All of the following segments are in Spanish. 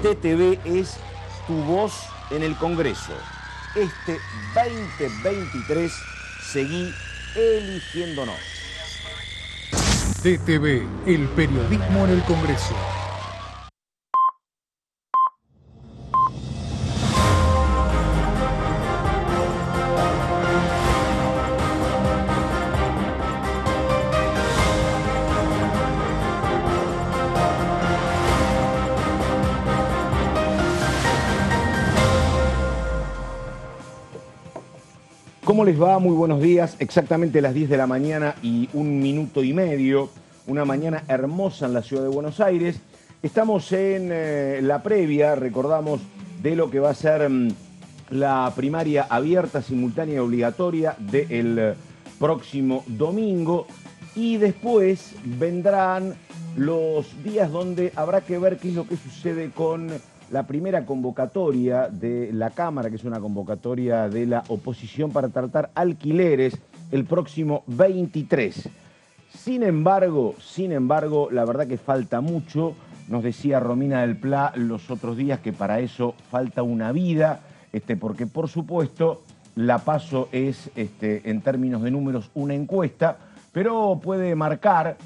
TTV es tu voz en el Congreso. Este 2023 seguí eligiéndonos. TTV, el periodismo en el Congreso. ¿Cómo les va? Muy buenos días. Exactamente las 10 de la mañana y 1,5 minutos. Una mañana hermosa en la ciudad de Buenos Aires. Estamos en la previa, recordamos, de lo que va a ser la primaria abierta, simultánea y obligatoria del próximo domingo. Y después vendrán los días donde habrá que ver qué es lo que sucede con la primera convocatoria de la Cámara, que es una convocatoria de la oposición para tratar alquileres el próximo 23. Sin embargo, la verdad que falta mucho. Nos decía Romina del Pla los otros días que para eso falta una vida, porque por supuesto la PASO es, en términos de números, una encuesta, pero puede marcar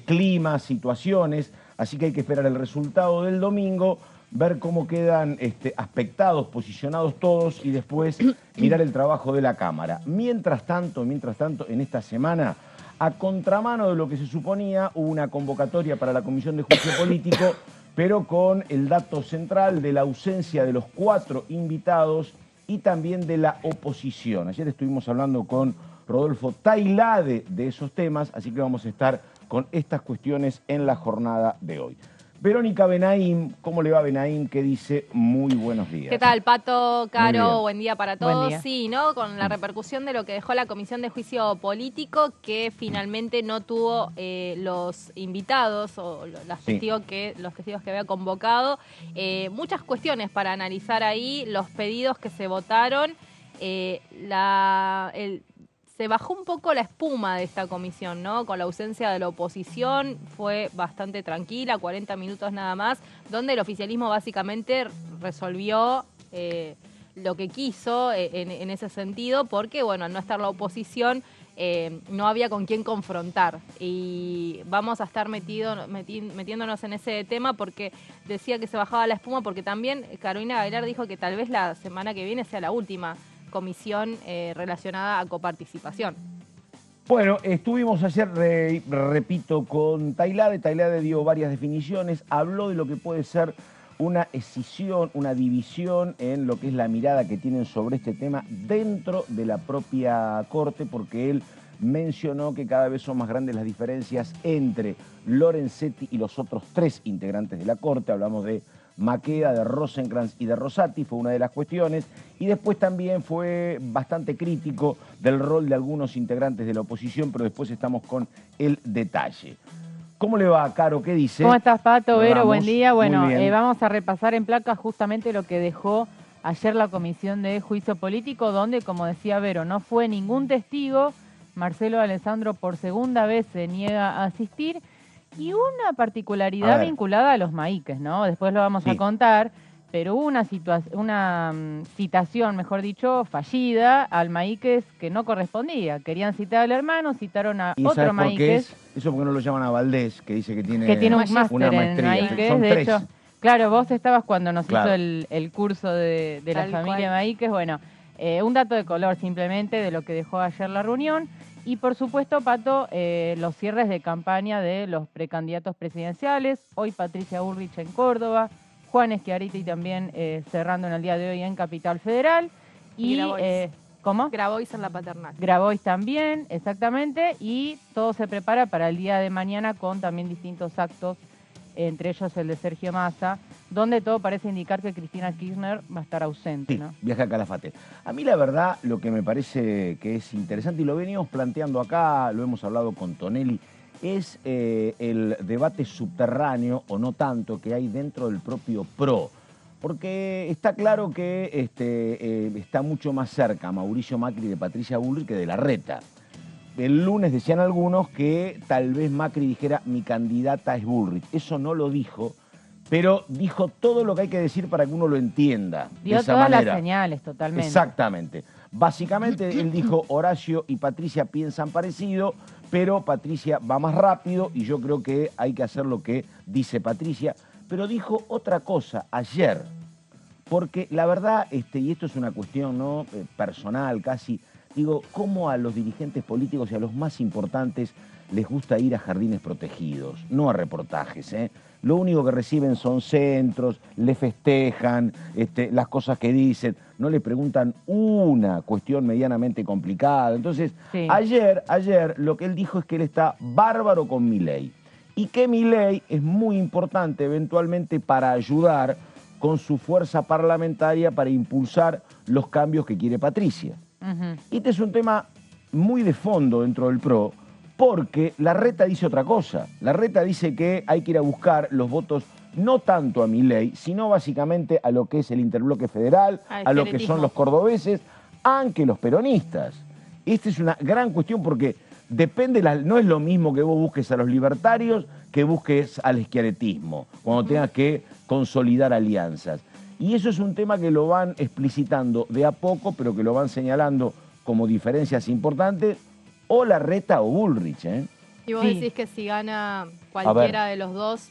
climas, situaciones, así que hay que esperar el resultado del domingo, ver cómo quedan aspectados, posicionados todos y después mirar el trabajo de la Cámara. Mientras tanto, en esta semana, a contramano de lo que se suponía, hubo una convocatoria para la Comisión de Juicio Político, pero con el dato central de la ausencia de los 4 invitados y también de la oposición. Ayer estuvimos hablando con Rodolfo Tailade de esos temas, así que vamos a estar con estas cuestiones en la jornada de hoy. Verónica Benaim, ¿cómo le va Benaim? ¿Qué dice? Muy buenos días. ¿Qué tal, Pato, Caro? Buen día para todos. Buen día. Sí, ¿no? Con la repercusión de lo que dejó la Comisión de Juicio Político, que finalmente no tuvo los invitados o los testigos que había convocado. Muchas cuestiones para analizar ahí, los pedidos que se votaron, se bajó un poco la espuma de esta comisión, ¿no? Con la ausencia de la oposición fue bastante tranquila, 40 minutos nada más, donde el oficialismo básicamente resolvió lo que quiso en ese sentido, porque, bueno, al no estar la oposición, no había con quién confrontar. Y vamos a estar metiéndonos en ese tema porque decía que se bajaba la espuma, porque también Carolina Gailar dijo que tal vez la semana que viene sea la última comisión relacionada a coparticipación. Bueno, estuvimos ayer, repito, con Tailade. Tailade dio varias definiciones, habló de lo que puede ser una escisión, una división en lo que es la mirada que tienen sobre este tema dentro de la propia Corte, porque él mencionó que cada vez son más grandes las diferencias entre Lorenzetti y los otros 3 integrantes de la Corte. Hablamos de Maqueda, de Rosenkrantz y de Rosati, fue una de las cuestiones, y después también fue bastante crítico del rol de algunos integrantes de la oposición, pero después estamos con el detalle. ¿Cómo le va, Caro? ¿Qué dice? ¿Cómo estás, Pato? Vero, Ramos, buen día. Bueno, muy bien. vamos a repasar en placa justamente lo que dejó ayer la Comisión de Juicio Político, donde, como decía Vero, no fue ningún testigo. Marcelo Alessandro por segunda vez se niega a asistir. Y una particularidad vinculada a los maíques, ¿no? Después lo vamos a contar, pero hubo una citación, mejor dicho, fallida al maíques que no correspondía. Querían citar al hermano, citaron a otro maíques. Eso porque no lo llaman a Valdés, que dice que tiene un máster una maestría. en maíques. Son de 3. hecho, claro, vos estabas cuando nos Claro. hizo el curso de la familia maíques. Bueno, un dato de color simplemente de lo que dejó ayer la reunión. Y por supuesto, Pato, los cierres de campaña de los precandidatos presidenciales. Hoy Patricia Bullrich en Córdoba, Juan Schiaretti también cerrando en el día de hoy en Capital Federal. Y ¿cómo? Grabois en la Paternal. Grabois también, exactamente. Y todo se prepara para el día de mañana con también distintos actos, entre ellos el de Sergio Massa, donde todo parece indicar que Cristina Kirchner va a estar ausente, Sí, ¿no? viaje a Calafate. A mí la verdad lo que me parece que es interesante, y lo venimos planteando acá, lo hemos hablado con Tonelli, es el debate subterráneo, o no tanto, que hay dentro del propio PRO. Porque está claro que está mucho más cerca Mauricio Macri de Patricia Bullrich que de Larreta. El lunes decían algunos que tal vez Macri dijera mi candidata es Bullrich. Eso no lo dijo. pero dijo todo lo que hay que decir para que uno lo entienda. Dio de esa todas manera. las señales, totalmente. Exactamente. Básicamente él dijo, Horacio y Patricia piensan parecido, pero Patricia va más rápido y yo creo que hay que hacer lo que dice Patricia. Pero dijo otra cosa ayer, porque la verdad, y esto es una cuestión ¿no? Personal casi, digo, cómo a los dirigentes políticos y a los más importantes les gusta ir a jardines protegidos, no a reportajes, ¿eh? Lo único que reciben son centros, le festejan las cosas que dicen, no le preguntan una cuestión medianamente complicada. Entonces, Sí. ayer lo que él dijo es que él está bárbaro con Milei y que Milei es muy importante eventualmente para ayudar con su fuerza parlamentaria para impulsar los cambios que quiere Patricia. Y este es un tema muy de fondo dentro del PRO, porque Larreta dice otra cosa. Larreta dice que hay que ir a buscar los votos no tanto a Milei, sino básicamente a lo que es el interbloque federal, a lo que son los cordobeses, aunque los peronistas. Esta es una gran cuestión porque depende, no es lo mismo que vos busques a los libertarios que busques al schiarettismo, cuando tengas que consolidar alianzas. Y eso es un tema que lo van explicitando de a poco, pero que lo van señalando como diferencias importantes, o Larreta o Bullrich, ¿eh? Y vos Sí. decís que si gana cualquiera de los dos...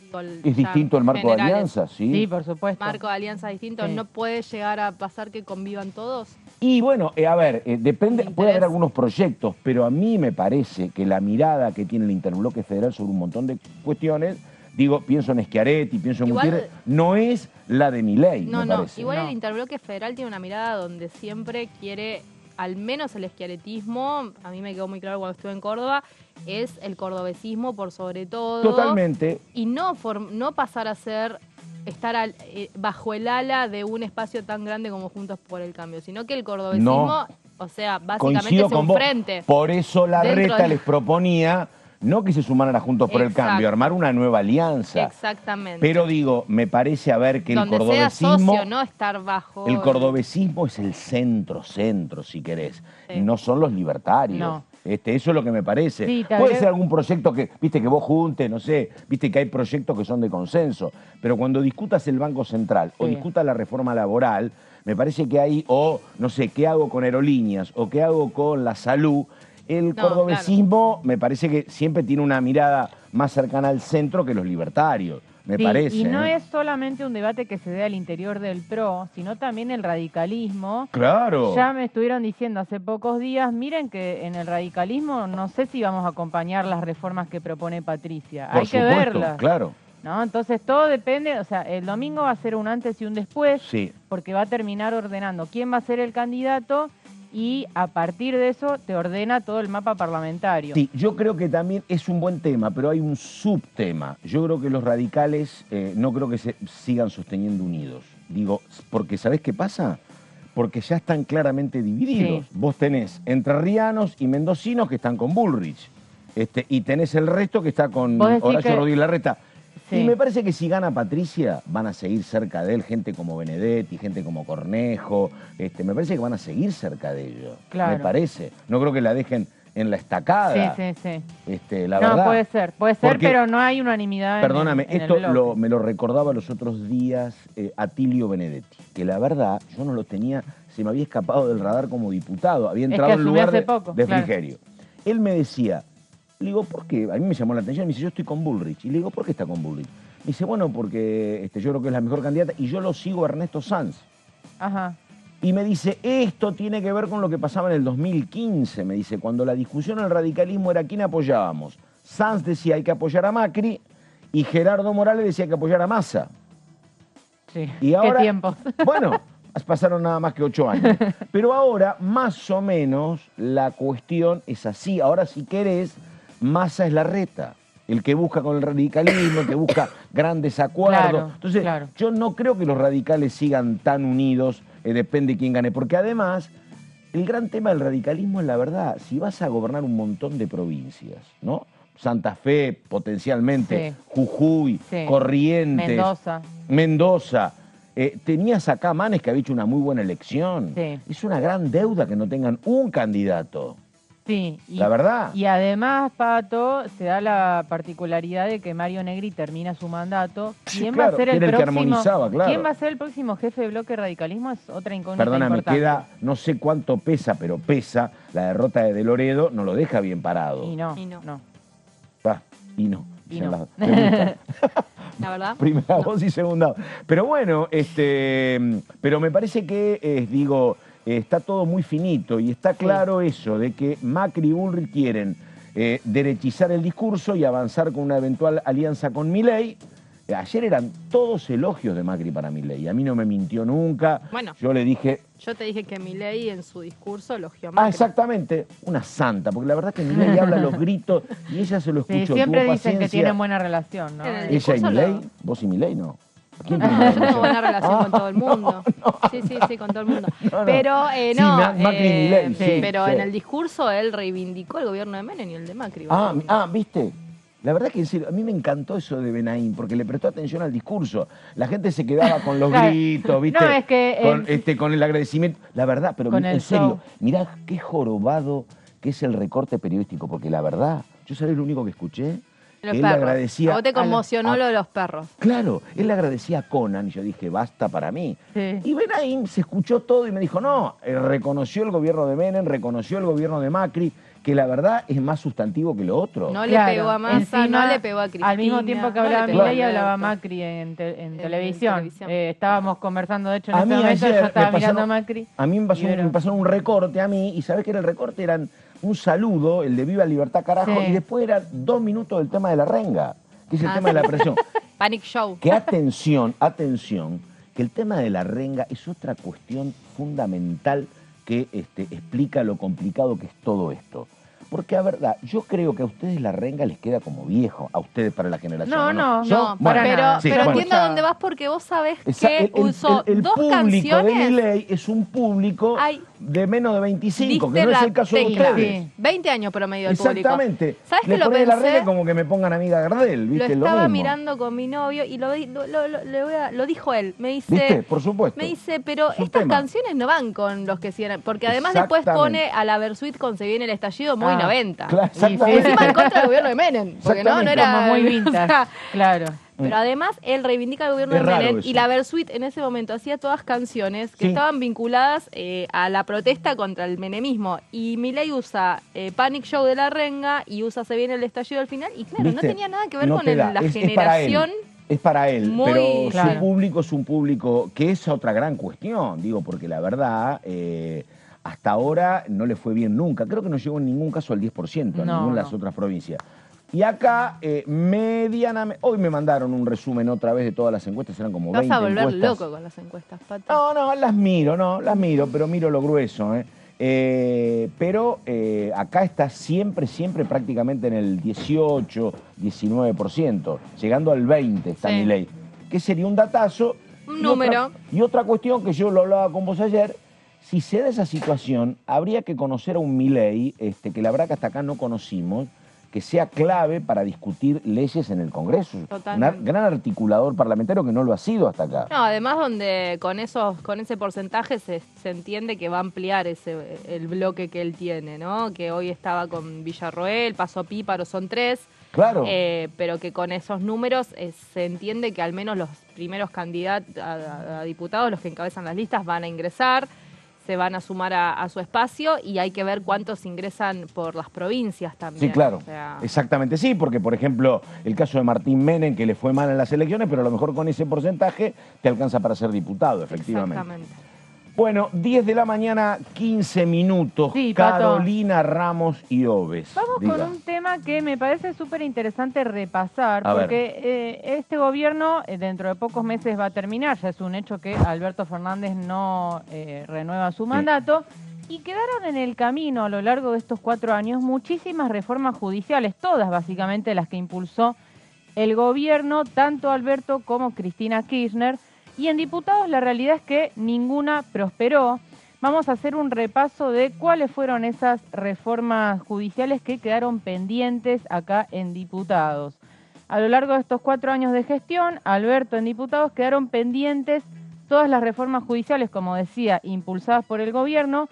digo, Es distinto el marco de alianza, ¿sí? Sí, por supuesto. Marco de alianza distinto, Sí. ¿no puede llegar a pasar que convivan todos? Y bueno, a ver, depende, Interés. puede haber algunos proyectos, pero a mí me parece que la mirada que tiene el interbloque federal sobre un montón de cuestiones, digo, pienso en Schiaretti, pienso en Igual- Gutiérrez, no es la de Milei, No, me parece. igual No. el interbloque federal tiene una mirada donde siempre quiere, al menos el schiarettismo, a mí me quedó muy claro cuando estuve en Córdoba, es el cordobesismo por sobre todo. Totalmente. Y no pasar a ser, estar bajo el ala de un espacio tan grande como Juntos por el Cambio, sino que el cordobesismo, No. o sea, básicamente Coincido es con un vos. frente. Por eso Dentro Larreta de- les proponía, no que se sumaran a Juntos por el Exacto. Cambio, armar una nueva alianza. Exactamente. Pero digo, me parece a ver que el donde sea cordobesismo... socio, no estar bajo... El cordobesismo es el centro, si querés. Sí. No son los libertarios. No. Eso es lo que me parece. Sí, te Puede agrego- ser algún proyecto que, viste, que vos juntes, no sé, viste que hay proyectos que son de consenso. Pero cuando discutas el Banco Central o Sí. discutas la reforma laboral, me parece que hay, o no sé, qué hago con aerolíneas o qué hago con la salud. El No, cordobesismo me parece que siempre tiene una mirada más cercana al centro que los libertarios. Me Sí, parece. y no ¿eh? es solamente un debate que se dé al interior del PRO, sino también el radicalismo. Claro. Ya me estuvieron diciendo hace pocos días, miren que en el radicalismo no sé si vamos a acompañar las reformas que propone Patricia. Por Hay que supuesto, verlas. Claro. ¿No? Entonces todo depende, o sea, el domingo va a ser un antes y un después, Sí. porque va a terminar ordenando quién va a ser el candidato y a partir de eso te ordena todo el mapa parlamentario. Sí, yo creo que también es un buen tema, pero hay un subtema. Yo creo que los radicales no creo que se sigan sosteniendo unidos. Digo, porque ¿sabés qué pasa? Porque ya están claramente divididos. Sí. Vos tenés entrerrianos y mendocinos que están con Bullrich. Y tenés el resto que está con Vos decís Horacio que- Rodríguez Larreta. Sí. Y me parece que si gana Patricia, van a seguir cerca de él gente como Benedetti, gente como Cornejo. Me parece que van a seguir cerca de ellos. Claro. Me parece. No creo que la dejen en la estacada. Sí, sí, sí. La No, verdad. puede ser, Porque- pero no hay unanimidad. Perdóname, en el esto bloque. me lo recordaba los otros días Atilio Benedetti, que la verdad yo no lo tenía, se me había escapado del radar como diputado, había Es entrado que en asumió lugar hace de, poco, de claro. Frigerio. Él me decía, le digo, ¿por qué? A mí me llamó la atención, me dice, yo estoy con Bullrich. Y le digo, ¿por qué está con Bullrich? Me dice, bueno, porque yo creo que es la mejor candidata y yo lo sigo a Ernesto Sanz. Ajá. Y me dice, esto tiene que ver con lo que pasaba en el 2015, me dice, cuando la discusión en el radicalismo era quién apoyábamos. Sanz decía hay que apoyar a Macri y Gerardo Morales decía hay que apoyar a Massa. Sí. Y ahora, Qué tiempo. Bueno, pasaron nada más que 8 años. Pero ahora, más o menos, la cuestión es así. Ahora, si querés, Massa es Larreta. El que busca con el radicalismo, el que busca grandes acuerdos. Claro, Entonces, claro. yo no creo que los radicales sigan tan unidos, depende de quién gane. Porque además, el gran tema del radicalismo es la verdad. Si vas a gobernar un montón de provincias, ¿no? Santa Fe, potencialmente, Sí. Jujuy, Sí. Corrientes, Mendoza. tenías acá Manes que había hecho una muy buena elección. Sí. Es una gran deuda que no tengan un candidato. Sí, la verdad. Y además, Pato, se da la particularidad de que Mario Negri termina su mandato. Sí, ¿Quién claro, va a ser que el era el que próximo? armonizaba, claro. ¿Quién va a ser el próximo jefe de bloque radicalismo? Es otra incógnita Perdóname, importante. queda, no sé cuánto pesa, pero pesa, la derrota de Loredo no lo deja bien parado. Y no. Ah, y no. Y no. Me gusta. La verdad. Primera voz y segunda voz. Pero bueno, pero me parece que, está todo muy finito y está claro eso, de que Macri y Bullrich quieren derechizar el discurso y avanzar con una eventual alianza con Milei. Ayer eran todos elogios de Macri para Milei. A mí no me mintió nunca. Bueno. Yo le dije... Yo te dije que Milei en su discurso elogió a Macri. Ah, exactamente. Una santa, porque la verdad que Milei habla a los gritos y ella se lo escuchó. Sí, siempre tuvo dicen que paciencia. tienen buena relación, ¿no? En el ¿Ella y discurso Milei? ¿Vos y Milei no? ¿Quién No, tiene yo una tengo relación? buena relación con todo el mundo. no. Sí, con todo el mundo. No. Pero Sí, no. Macri y Milei, sí, pero sí. en el discurso él reivindicó el gobierno de Menem y el de Macri. ¿Viste? La verdad que en serio, a mí me encantó eso de Benaín, porque le prestó atención al discurso. La gente se quedaba con los Claro. gritos, ¿viste? No, es que con el agradecimiento. La verdad, pero Con en el serio, show. mirá qué jorobado que es el recorte periodístico, porque la verdad, yo sabés lo único que escuché, Los que él le perros. agradecía... A vos te conmocionó a- lo de los perros. Claro, él le agradecía a Conan y yo dije, basta para mí. Sí. Y Benaín se escuchó todo y me dijo, no, reconoció el gobierno de Menem, reconoció el gobierno de Macri, que la verdad es más sustantivo que lo otro. No Claro, le pegó a Massa, encima, no le pegó a Cristina. Al mismo tiempo que no le hablaba pegó a Milei, Alberto. hablaba Macri en televisión. televisión. Estábamos conversando, de hecho, en A ese mí momento ayer yo estaba me mirando a pasaron- Macri. A mí me pasaron un recorte a mí, y ¿sabés qué era el recorte? Eran un saludo, el de Viva Libertad Carajo, Sí. y después eran 2 minutos del tema de la renga, que es el Ah, tema de la sí. presión. Panic Show. Que atención, que el tema de la renga es otra cuestión fundamental que explica lo complicado que es todo esto. Porque, a verdad, yo creo que a ustedes la renga les queda como viejo, a ustedes para la generación. No, ¿o no, No, para pero, nada. Sí, pero bueno. entiendo a dónde vas porque vos sabés Esa- que usó el dos público de canciones. Milei es un público Ay, de menos de 25, que diste no es la el caso de tecla. ustedes. Sí. 20 años promedio del público. Exactamente. ¿Sabes que Les lo ponen la pensé? regla como que me pongan amiga Gardel, Lo ¿viste? estaba mismo. mirando con mi novio y lo dijo él. Me dice, ¿Viste? Por supuesto. Me dice, pero Es un estas tema. canciones no van con los que hicieron. Porque además después Exactamente. pone a la Versuit con Se viene el estallido muy Ah, 90. Claro, Sí, exactamente. Encima en contra del gobierno de Menem. Porque no Exactamente. era. Como muy o vintage, sea, claro. pero además él reivindica el gobierno Es de raro Menem eso. y la Versuit en ese momento hacía todas canciones que Sí. estaban vinculadas a la protesta contra el menemismo. Y Milei usa Panic Show de la renga y usa Se viene el estallido al final. Y claro, ¿Viste? no tenía nada que ver No con te da. la Es generación. Es para él, muy- pero Claro. su público es un público que es otra gran cuestión, digo, porque la verdad, hasta ahora no le fue bien nunca. Creo que no llegó en ningún caso al 10% en No, ninguna de las otras provincias. Y acá, medianamente, hoy me mandaron un resumen otra vez de todas las encuestas, eran como Te vas 20 a volver encuestas. loco con las encuestas, Pato. No, las miro, pero miro lo grueso, ¿eh? Pero acá está siempre prácticamente en el 18, 19%, llegando al 20% está Sí. Milei, que sería un datazo. Un Y número. y otra cuestión que yo lo hablaba con vos ayer, si se da esa situación, habría que conocer a un Milei, que la verdad que hasta acá no conocimos, que sea clave para discutir leyes en el Congreso. Totalmente. Un gran articulador parlamentario que no lo ha sido hasta acá. No, además donde con ese porcentaje se entiende que va a ampliar el bloque que él tiene, ¿no? Que hoy estaba con Villarroel, Paso Píparo, son 3. Claro. Pero que con esos números se entiende que al menos los primeros candidatos a diputados, los que encabezan las listas, van a ingresar, se van a sumar a su espacio y hay que ver cuántos ingresan por las provincias también. Sí, claro. O sea, Exactamente, sí, porque por ejemplo el caso de Martín Menem, que le fue mal en las elecciones, pero a lo mejor con ese porcentaje te alcanza para ser diputado, efectivamente. exactamente. Bueno, 10 de la mañana, 15 minutos. Sí, Pato. Carolina Ramos y Oves. Vamos Diga. con un tema que me parece súper interesante repasar, A ver. porque este gobierno dentro de pocos meses va a terminar, ya es un hecho que Alberto Fernández no renueva su mandato, y quedaron en el camino a lo largo de estos 4 años muchísimas reformas judiciales, todas básicamente las que impulsó el gobierno, tanto Alberto como Cristina Kirchner, y en diputados la realidad es que ninguna prosperó. Vamos a hacer un repaso de cuáles fueron esas reformas judiciales que quedaron pendientes acá en diputados. A lo largo de estos 4 años de gestión, Alberto en diputados quedaron pendientes todas las reformas judiciales, como decía, impulsadas por el gobierno,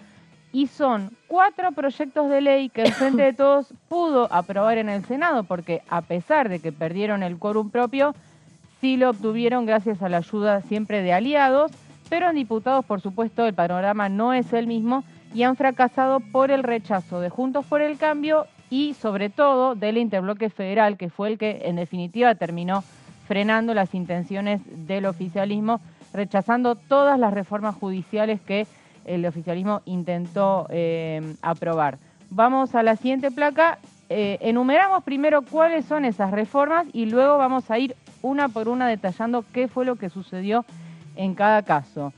y son 4 proyectos de ley que el Frente de Todos pudo aprobar en el Senado, porque a pesar de que perdieron el quórum propio, sí lo obtuvieron gracias a la ayuda siempre de aliados, pero en diputados, por supuesto, el panorama no es el mismo y han fracasado por el rechazo de Juntos por el Cambio y, sobre todo, del Interbloque Federal, que fue el que, en definitiva, terminó frenando las intenciones del oficialismo, rechazando todas las reformas judiciales que el oficialismo intentó aprobar. Vamos a la siguiente placa. Enumeramos primero cuáles son esas reformas y luego vamos a ir una por una detallando qué fue lo que sucedió en cada caso.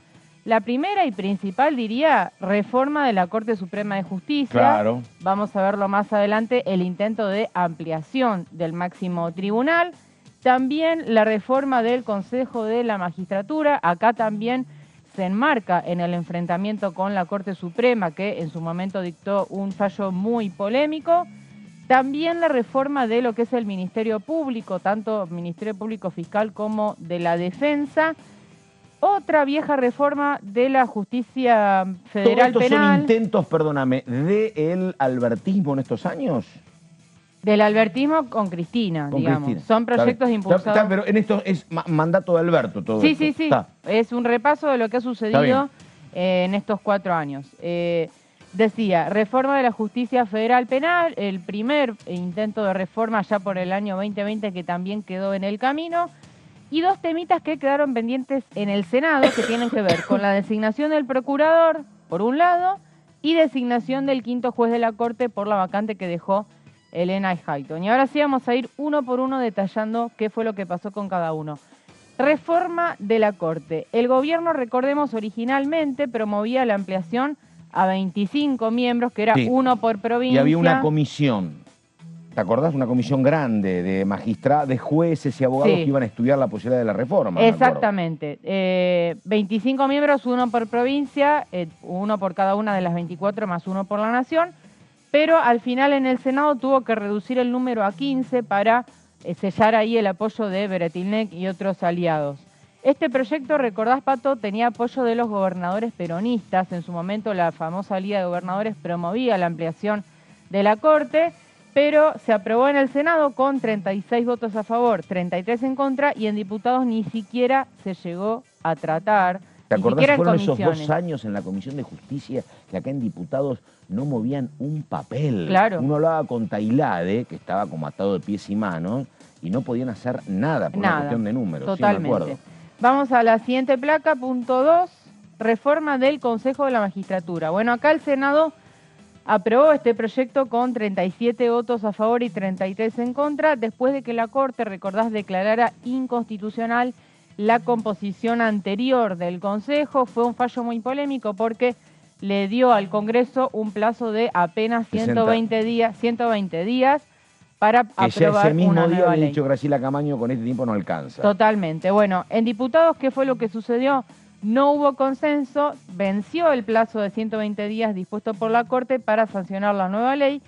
La primera y principal, diría, reforma de la Corte Suprema de Justicia. Claro. Vamos a verlo más adelante, el intento de ampliación del máximo tribunal. También la reforma del Consejo de la Magistratura. Acá también se enmarca en el enfrentamiento con la Corte Suprema, que en su momento dictó un fallo muy polémico. También la reforma de lo que es el Ministerio Público, tanto Ministerio Público Fiscal como de la Defensa. Otra vieja reforma de la justicia federal ¿Todos estos penal. son intentos, perdóname, del albertismo en estos años? Del albertismo con Cristina, Con digamos. Cristina. Son proyectos impulsados. Pero en esto es mandato de Alberto todo Sí, esto. sí, sí. Está. Es un repaso de lo que ha sucedido en estos 4 años. Decía, reforma de la justicia federal penal, el primer intento de reforma ya por el año 2020 que también quedó en el camino, y 2 temitas que quedaron pendientes en el Senado que tienen que ver con la designación del procurador, por un lado, y designación del 5º juez de la Corte por la vacante que dejó Elena Highton. Y ahora sí vamos a ir uno por uno detallando qué fue lo que pasó con cada uno. Reforma de la Corte. El gobierno, recordemos, originalmente promovía la ampliación a 25 miembros, que era Sí. 1 por provincia. Y había una comisión, ¿te acordás? Una comisión grande de magistrados, de jueces y abogados Sí. que iban a estudiar la posibilidad de la reforma. me acuerdo. Exactamente. 25 miembros, 1 por provincia, 1 por cada una de las 24 más 1 por la nación, pero al final en el Senado tuvo que reducir el número a 15 para sellar ahí el apoyo de Beretilnec y otros aliados. Este proyecto, recordás, Pato, tenía apoyo de los gobernadores peronistas. En su momento la famosa Liga de Gobernadores promovía la ampliación de la Corte, pero se aprobó en el Senado con 36 votos a favor, 33 en contra, y en diputados ni siquiera se llegó a tratar. ¿Te ni acordás? siquiera en Fueron esos comisiones. 2 años en la Comisión de Justicia que acá en diputados no movían un papel. Claro. Uno hablaba con Tailade, que estaba como atado de pies y manos, y no podían hacer nada por una Nada, cuestión de números. Sí, me totalmente. acuerdo. Vamos a la siguiente placa, punto 2, reforma del Consejo de la Magistratura. Bueno, acá el Senado aprobó este proyecto con 37 votos a favor y 33 en contra, después de que la Corte, recordás, declarara inconstitucional la composición anterior del Consejo. Fue un fallo muy polémico porque le dio al Congreso un plazo de apenas 120 días para Que ya aprobar ese mismo una día nueva había ley. dicho Graciela Camaño, con este tiempo no alcanza. Totalmente. Bueno, en diputados, ¿qué fue lo que sucedió? No hubo consenso, venció el plazo de 120 días dispuesto por la Corte para sancionar la nueva ley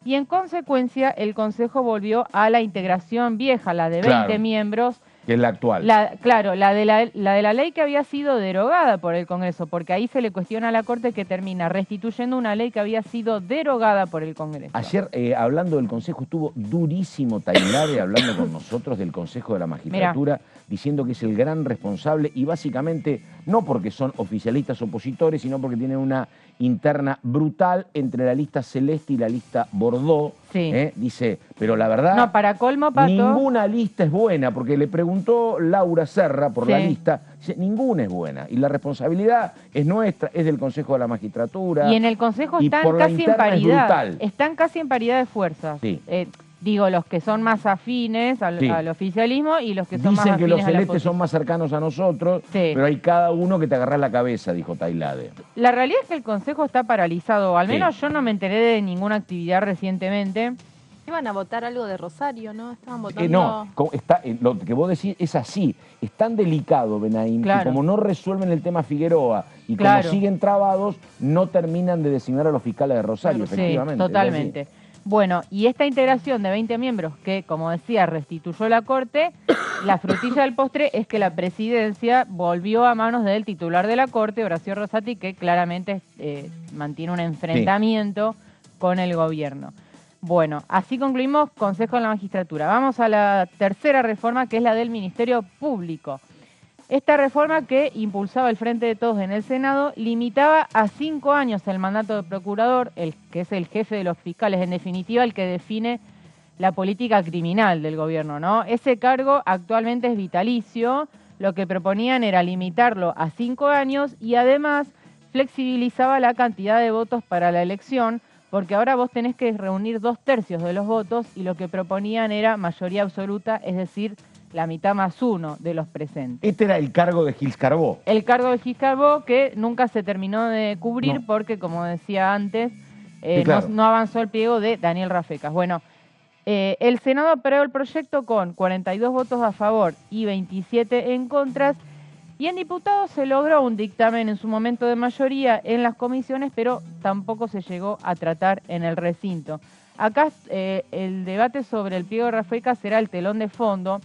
y en consecuencia el Consejo volvió a la integración vieja, la de 20 Claro. miembros. Que es la actual. Claro, la de la ley que había sido derogada por el Congreso, porque ahí se le cuestiona a la Corte que termina restituyendo una ley que había sido derogada por el Congreso. Ayer, hablando del Consejo, estuvo durísimo Tailade hablando con nosotros del Consejo de la Magistratura, diciendo que es el gran responsable y básicamente no porque son oficialistas opositores, sino porque tienen una interna brutal entre la lista celeste y la lista Bordeaux. Sí. Dice, pero la verdad, No, para colmo, Pato. ninguna lista es buena, porque le preguntó Laura Serra por la Sí. lista, dice, ninguna es buena. Y la responsabilidad es nuestra, es del Consejo de la Magistratura. Y en el Consejo y están por la casi en interna es paridad. brutal. Están casi en paridad de fuerzas. Sí. Digo, los que son más afines Sí. al oficialismo y los que son más Dicen que afines los a la celestes son oposición. más cercanos a nosotros, Sí. pero hay cada uno que te agarra la cabeza, dijo Tailade. La realidad es que el Consejo está paralizado. Al Sí. menos yo no me enteré de ninguna actividad recientemente. Iban a votar algo de Rosario, ¿no? Estaban votando... No, lo que vos decís es así. Es tan delicado, Benaim, Claro. que como no resuelven el tema Figueroa y Claro. como siguen trabados, no terminan de designar a los fiscales de Rosario, Sí, efectivamente. es totalmente. Bueno, y esta integración de 20 miembros que, como decía, restituyó la Corte, la frutilla del postre es que la presidencia volvió a manos del titular de la Corte, Horacio Rosati, que claramente mantiene un enfrentamiento con el gobierno. Bueno, así concluimos Consejo de la Magistratura. Vamos a la tercera reforma, que es la del Ministerio Público. Esta reforma que impulsaba el Frente de Todos en el Senado limitaba a 5 años el mandato del procurador, el que es el jefe de los fiscales, en definitiva el que define la política criminal del gobierno, ¿no? Ese cargo actualmente es vitalicio, lo que proponían era limitarlo a 5 años y además flexibilizaba la cantidad de votos para la elección, porque ahora vos tenés que reunir 2/3 de los votos y lo que proponían era mayoría absoluta, es decir, la mitad más 1 de los presentes. Este era el cargo de Gils Carbó. El cargo de Gils Carbó que nunca se terminó de cubrir porque, como decía antes, claro, no avanzó el pliego de Daniel Rafecas. Bueno, el Senado aprobó el proyecto con 42 votos a favor y 27 en contra, y en diputados se logró un dictamen en su momento de mayoría en las comisiones, pero tampoco se llegó a tratar en el recinto. Acá el debate sobre el pliego de Rafecas será el telón de fondo,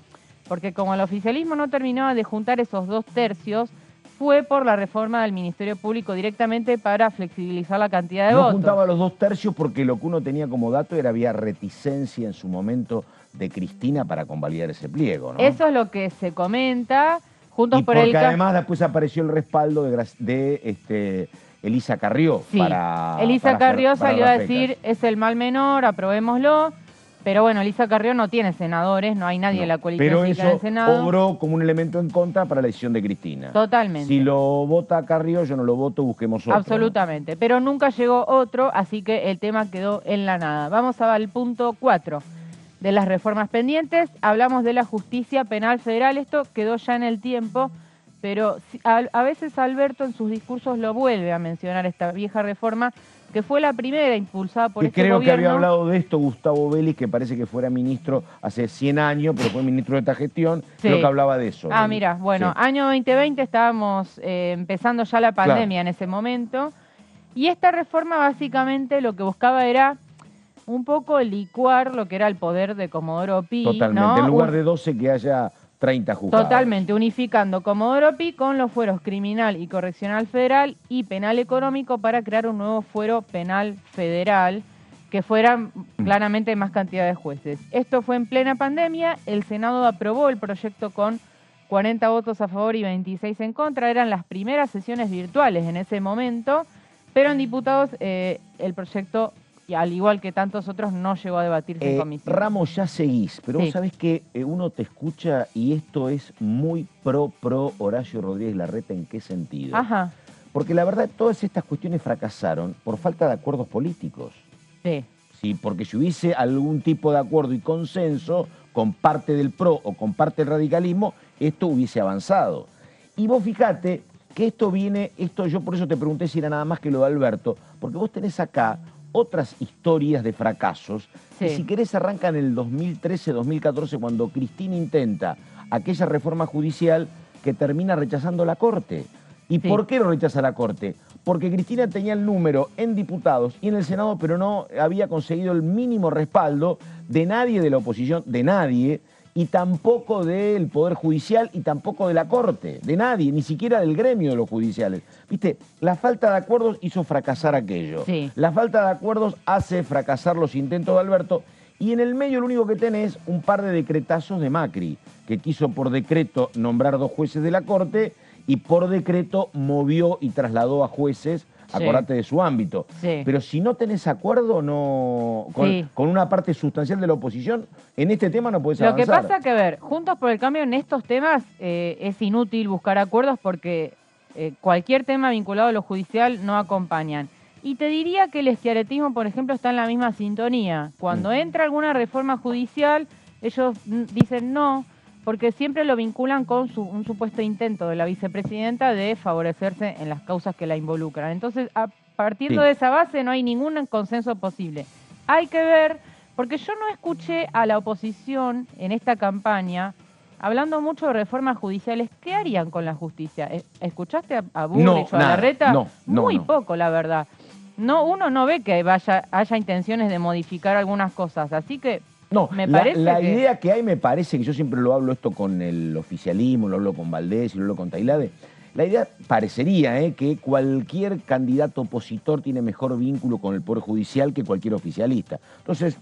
porque como el oficialismo no terminaba de juntar esos 2/3, fue por la reforma del Ministerio Público directamente para flexibilizar la cantidad de votos. No juntaba los 2/3 porque lo que uno tenía como dato era había reticencia en su momento de Cristina para convalidar ese pliego, ¿no? Eso es lo que se comenta. Juntos y por porque el además después apareció el respaldo de Elisa Carrió. Sí, Elisa Carrió salió a decir, es el mal menor, aprobémoslo. Pero bueno, Elisa Carrió no tiene senadores, no hay nadie en la coalición en el Senado. Pero eso obró como un elemento en contra para la decisión de Cristina. Totalmente. Si lo vota Carrió, yo no lo voto, busquemos otro. Absolutamente, ¿no? Pero nunca llegó otro, así que el tema quedó en la nada. Vamos al punto 4 de las reformas pendientes. Hablamos de la justicia penal federal, esto quedó ya en el tiempo, pero a veces Alberto en sus discursos lo vuelve a mencionar, esta vieja reforma, que fue la primera impulsada por este gobierno. Creo que había hablado de esto Gustavo Vélez, que parece que fuera ministro hace 100 años, pero fue ministro de esta gestión. Sí. Creo que hablaba de eso. Ah, mira, bueno, sí. Año 2020 estábamos empezando ya la pandemia, claro, en ese momento. Y esta reforma básicamente lo que buscaba era un poco licuar lo que era el poder de Comodoro Pi. Totalmente, ¿no? En lugar de 12 que haya 30 juzgados. Totalmente, unificando Comodoro Pi con los fueros criminal y correccional federal y penal económico para crear un nuevo fuero penal federal que fuera claramente más cantidad de jueces. Esto fue en plena pandemia, el Senado aprobó el proyecto con 40 votos a favor y 26 en contra, eran las primeras sesiones virtuales en ese momento, pero en diputados el proyecto, y al igual que tantos otros, no llegó a debatirse en comisión. Ramos, ya seguís, pero vos sabés que uno te escucha y esto es muy pro Horacio Rodríguez Larreta. ¿En qué sentido? Ajá. Porque la verdad todas estas cuestiones fracasaron por falta de acuerdos políticos. Sí. Sí, porque si hubiese algún tipo de acuerdo y consenso con parte del PRO o con parte del radicalismo, esto hubiese avanzado. Y vos fijate que esto yo por eso te pregunté si era nada más que lo de Alberto, porque vos tenés acá otras historias de fracasos, sí, que si querés arrancan en el 2013-2014 cuando Cristina intenta aquella reforma judicial que termina rechazando la Corte. ¿Y por qué lo rechaza la Corte? Porque Cristina tenía el número en diputados y en el Senado, pero no había conseguido el mínimo respaldo de nadie de la oposición, de nadie, y tampoco del Poder Judicial y tampoco de la Corte, de nadie, ni siquiera del gremio de los judiciales. ¿Viste? La falta de acuerdos hizo fracasar aquello. Sí. La falta de acuerdos hace fracasar los intentos de Alberto. Y en el medio lo único que tenés un par de decretazos de Macri, que quiso por decreto nombrar 2 jueces de la Corte y por decreto movió y trasladó a jueces, acordate de su ámbito. Sí. Pero si no tenés acuerdo con una parte sustancial de la oposición, en este tema no podés avanzar. Lo que pasa que, ver, Juntos por el Cambio en estos temas es inútil buscar acuerdos porque cualquier tema vinculado a lo judicial no acompañan. Y te diría que el schiarettismo, por ejemplo, está en la misma sintonía. Cuando entra alguna reforma judicial, ellos dicen no, porque siempre lo vinculan con un supuesto intento de la vicepresidenta de favorecerse en las causas que la involucran. Entonces, a partir de esa base no hay ningún consenso posible. Hay que ver, porque yo no escuché a la oposición en esta campaña hablando mucho de reformas judiciales. ¿Qué harían con la justicia? ¿Escuchaste a Bullrich o a Larreta? No, Muy poco, la verdad. uno no ve que haya intenciones de modificar algunas cosas, así que No, me parece la que... idea que hay, me parece, que yo siempre lo hablo esto con el oficialismo, lo hablo con Valdés y lo hablo con Tailade, la idea parecería que cualquier candidato opositor tiene mejor vínculo con el Poder Judicial que cualquier oficialista. Entonces,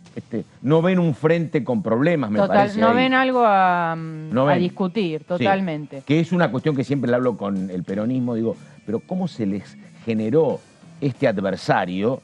no ven un frente con problemas, me parece. No ahí. ven algo a ven. discutir, totalmente. Sí, que es una cuestión que siempre le hablo con el peronismo, digo, pero ¿cómo se les generó este adversario?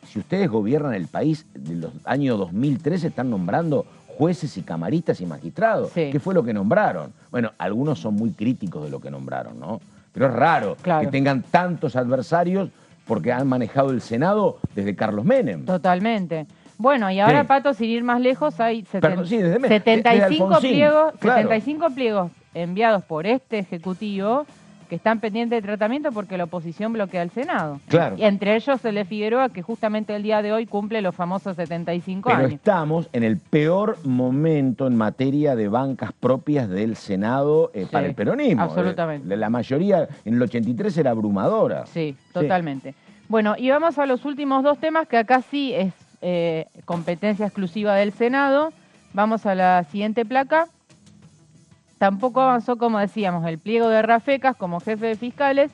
Si ustedes gobiernan el país, de los años 2013 están nombrando jueces y camaristas y magistrados. Sí. ¿Qué fue lo que nombraron? Bueno, algunos son muy críticos de lo que nombraron, ¿no? Pero es raro Claro. que tengan tantos adversarios porque han manejado el Senado desde Carlos Menem. Totalmente. Bueno, y ahora, Sí. Pato, sin ir más lejos, hay Perdón, sí, desde 75 Alfonsín, pliegos, claro. 75 pliegos enviados por este Ejecutivo que están pendientes de tratamiento porque la oposición bloquea el Senado. Claro. Y entre ellos el de Figueroa, que justamente el día de hoy cumple los famosos 75 Pero años. estamos en el peor momento en materia de bancas propias del Senado para el peronismo. absolutamente. La mayoría, en el 83, era abrumadora. Sí, totalmente. Bueno, y vamos a los últimos dos temas, que acá sí es competencia exclusiva del Senado. Vamos a la siguiente placa. Tampoco avanzó, como decíamos, el pliego de Rafecas como jefe de fiscales.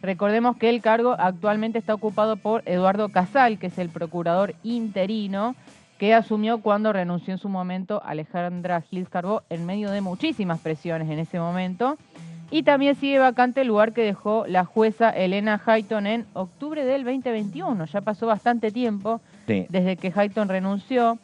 Recordemos que el cargo actualmente está ocupado por Eduardo Casal, que es el procurador interino, que asumió cuando renunció en su momento Alejandra Gils Carbó en medio de muchísimas presiones en ese momento. Y también sigue vacante el lugar que dejó la jueza Elena Hayton en octubre del 2021. Ya pasó bastante tiempo desde que Hayton renunció.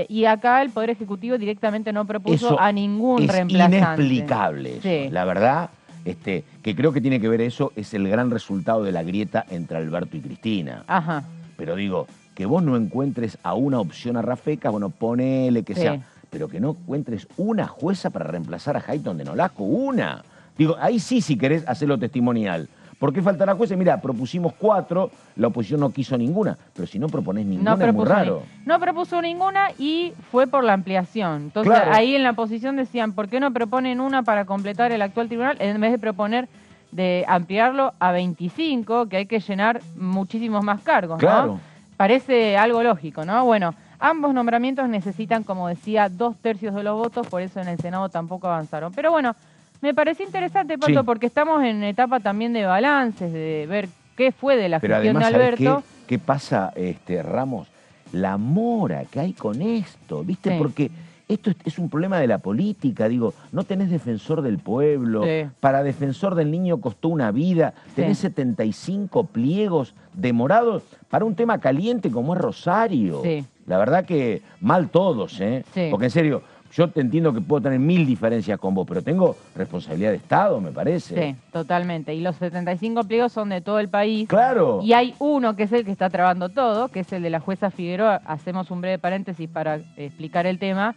Y acá el Poder Ejecutivo directamente no propuso Eso a ningún es reemplazante. Inexplicable eso. Sí. La verdad, que creo que tiene que ver eso, es el gran resultado de la grieta entre Alberto y Cristina. Ajá. Pero digo, que vos no encuentres a una opción a Rafecas, bueno, ponele que sea, pero que no encuentres una jueza para reemplazar a Hayton de Nolasco, una. Digo, ahí sí, si querés hacerlo testimonial. ¿Por qué faltará jueces? Mira, propusimos 4, la oposición no quiso ninguna, pero si no proponés ninguna es muy raro. No propuso ninguna y fue por la ampliación. Entonces ahí en la oposición decían, ¿por qué no proponen una para completar el actual tribunal en vez de proponer de ampliarlo a 25, que hay que llenar muchísimos más cargos, Claro. ¿no? Parece algo lógico, ¿no? Bueno, ambos nombramientos necesitan, como decía, 2/3 de los votos, por eso en el Senado tampoco avanzaron. Pero bueno, me parece interesante, Pato, porque estamos en etapa también de balances, de ver qué fue de la gestión además, de Alberto. ¿sabés qué pasa, Ramos? La mora que hay con esto, ¿viste? Porque esto es un problema de la política, digo, no tenés defensor del pueblo, para defensor del niño costó una vida, tenés 75 pliegos demorados para un tema caliente como es Rosario. La verdad que mal todos, porque en serio, yo te entiendo que puedo tener 1000 diferencias con vos, pero tengo responsabilidad de Estado, me parece. Sí, totalmente. Y los 75 pliegos son de todo el país. Claro. Y hay uno que es el que está trabando todo, que es el de la jueza Figueroa. Hacemos un breve paréntesis para explicar el tema.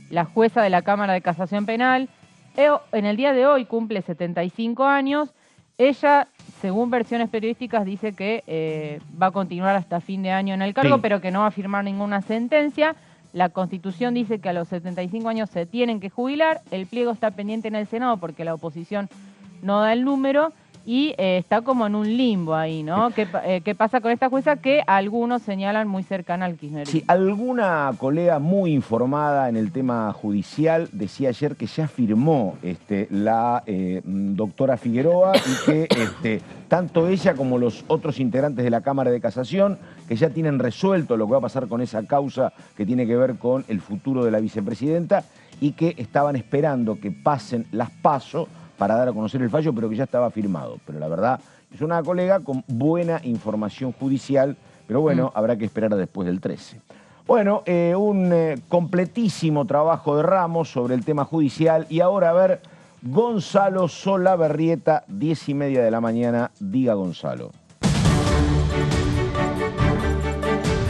La jueza de la Cámara de Casación Penal, en el día de hoy cumple 75 años. Ella, según versiones periodísticas, dice que va a continuar hasta fin de año en el cargo, pero que no va a firmar ninguna sentencia. La Constitución dice que a los 75 años se tienen que jubilar. El pliego está pendiente en el Senado porque la oposición no da el número y está como en un limbo ahí, ¿no? ¿Qué pasa con esta jueza que algunos señalan muy cercana al kirchnerismo? Sí, alguna colega muy informada en el tema judicial decía ayer que ya firmó la doctora Figueroa y que tanto ella como los otros integrantes de la Cámara de Casación, que ya tienen resuelto lo que va a pasar con esa causa que tiene que ver con el futuro de la vicepresidenta y que estaban esperando que pasen las PASO para dar a conocer el fallo, pero que ya estaba firmado. Pero la verdad, es una colega con buena información judicial, pero bueno, habrá que esperar después del 13. Bueno, un completísimo trabajo de Ramos sobre el tema judicial. Y ahora, a ver, Gonzalo Solaberrieta, 10:30 de la mañana. Diga, Gonzalo.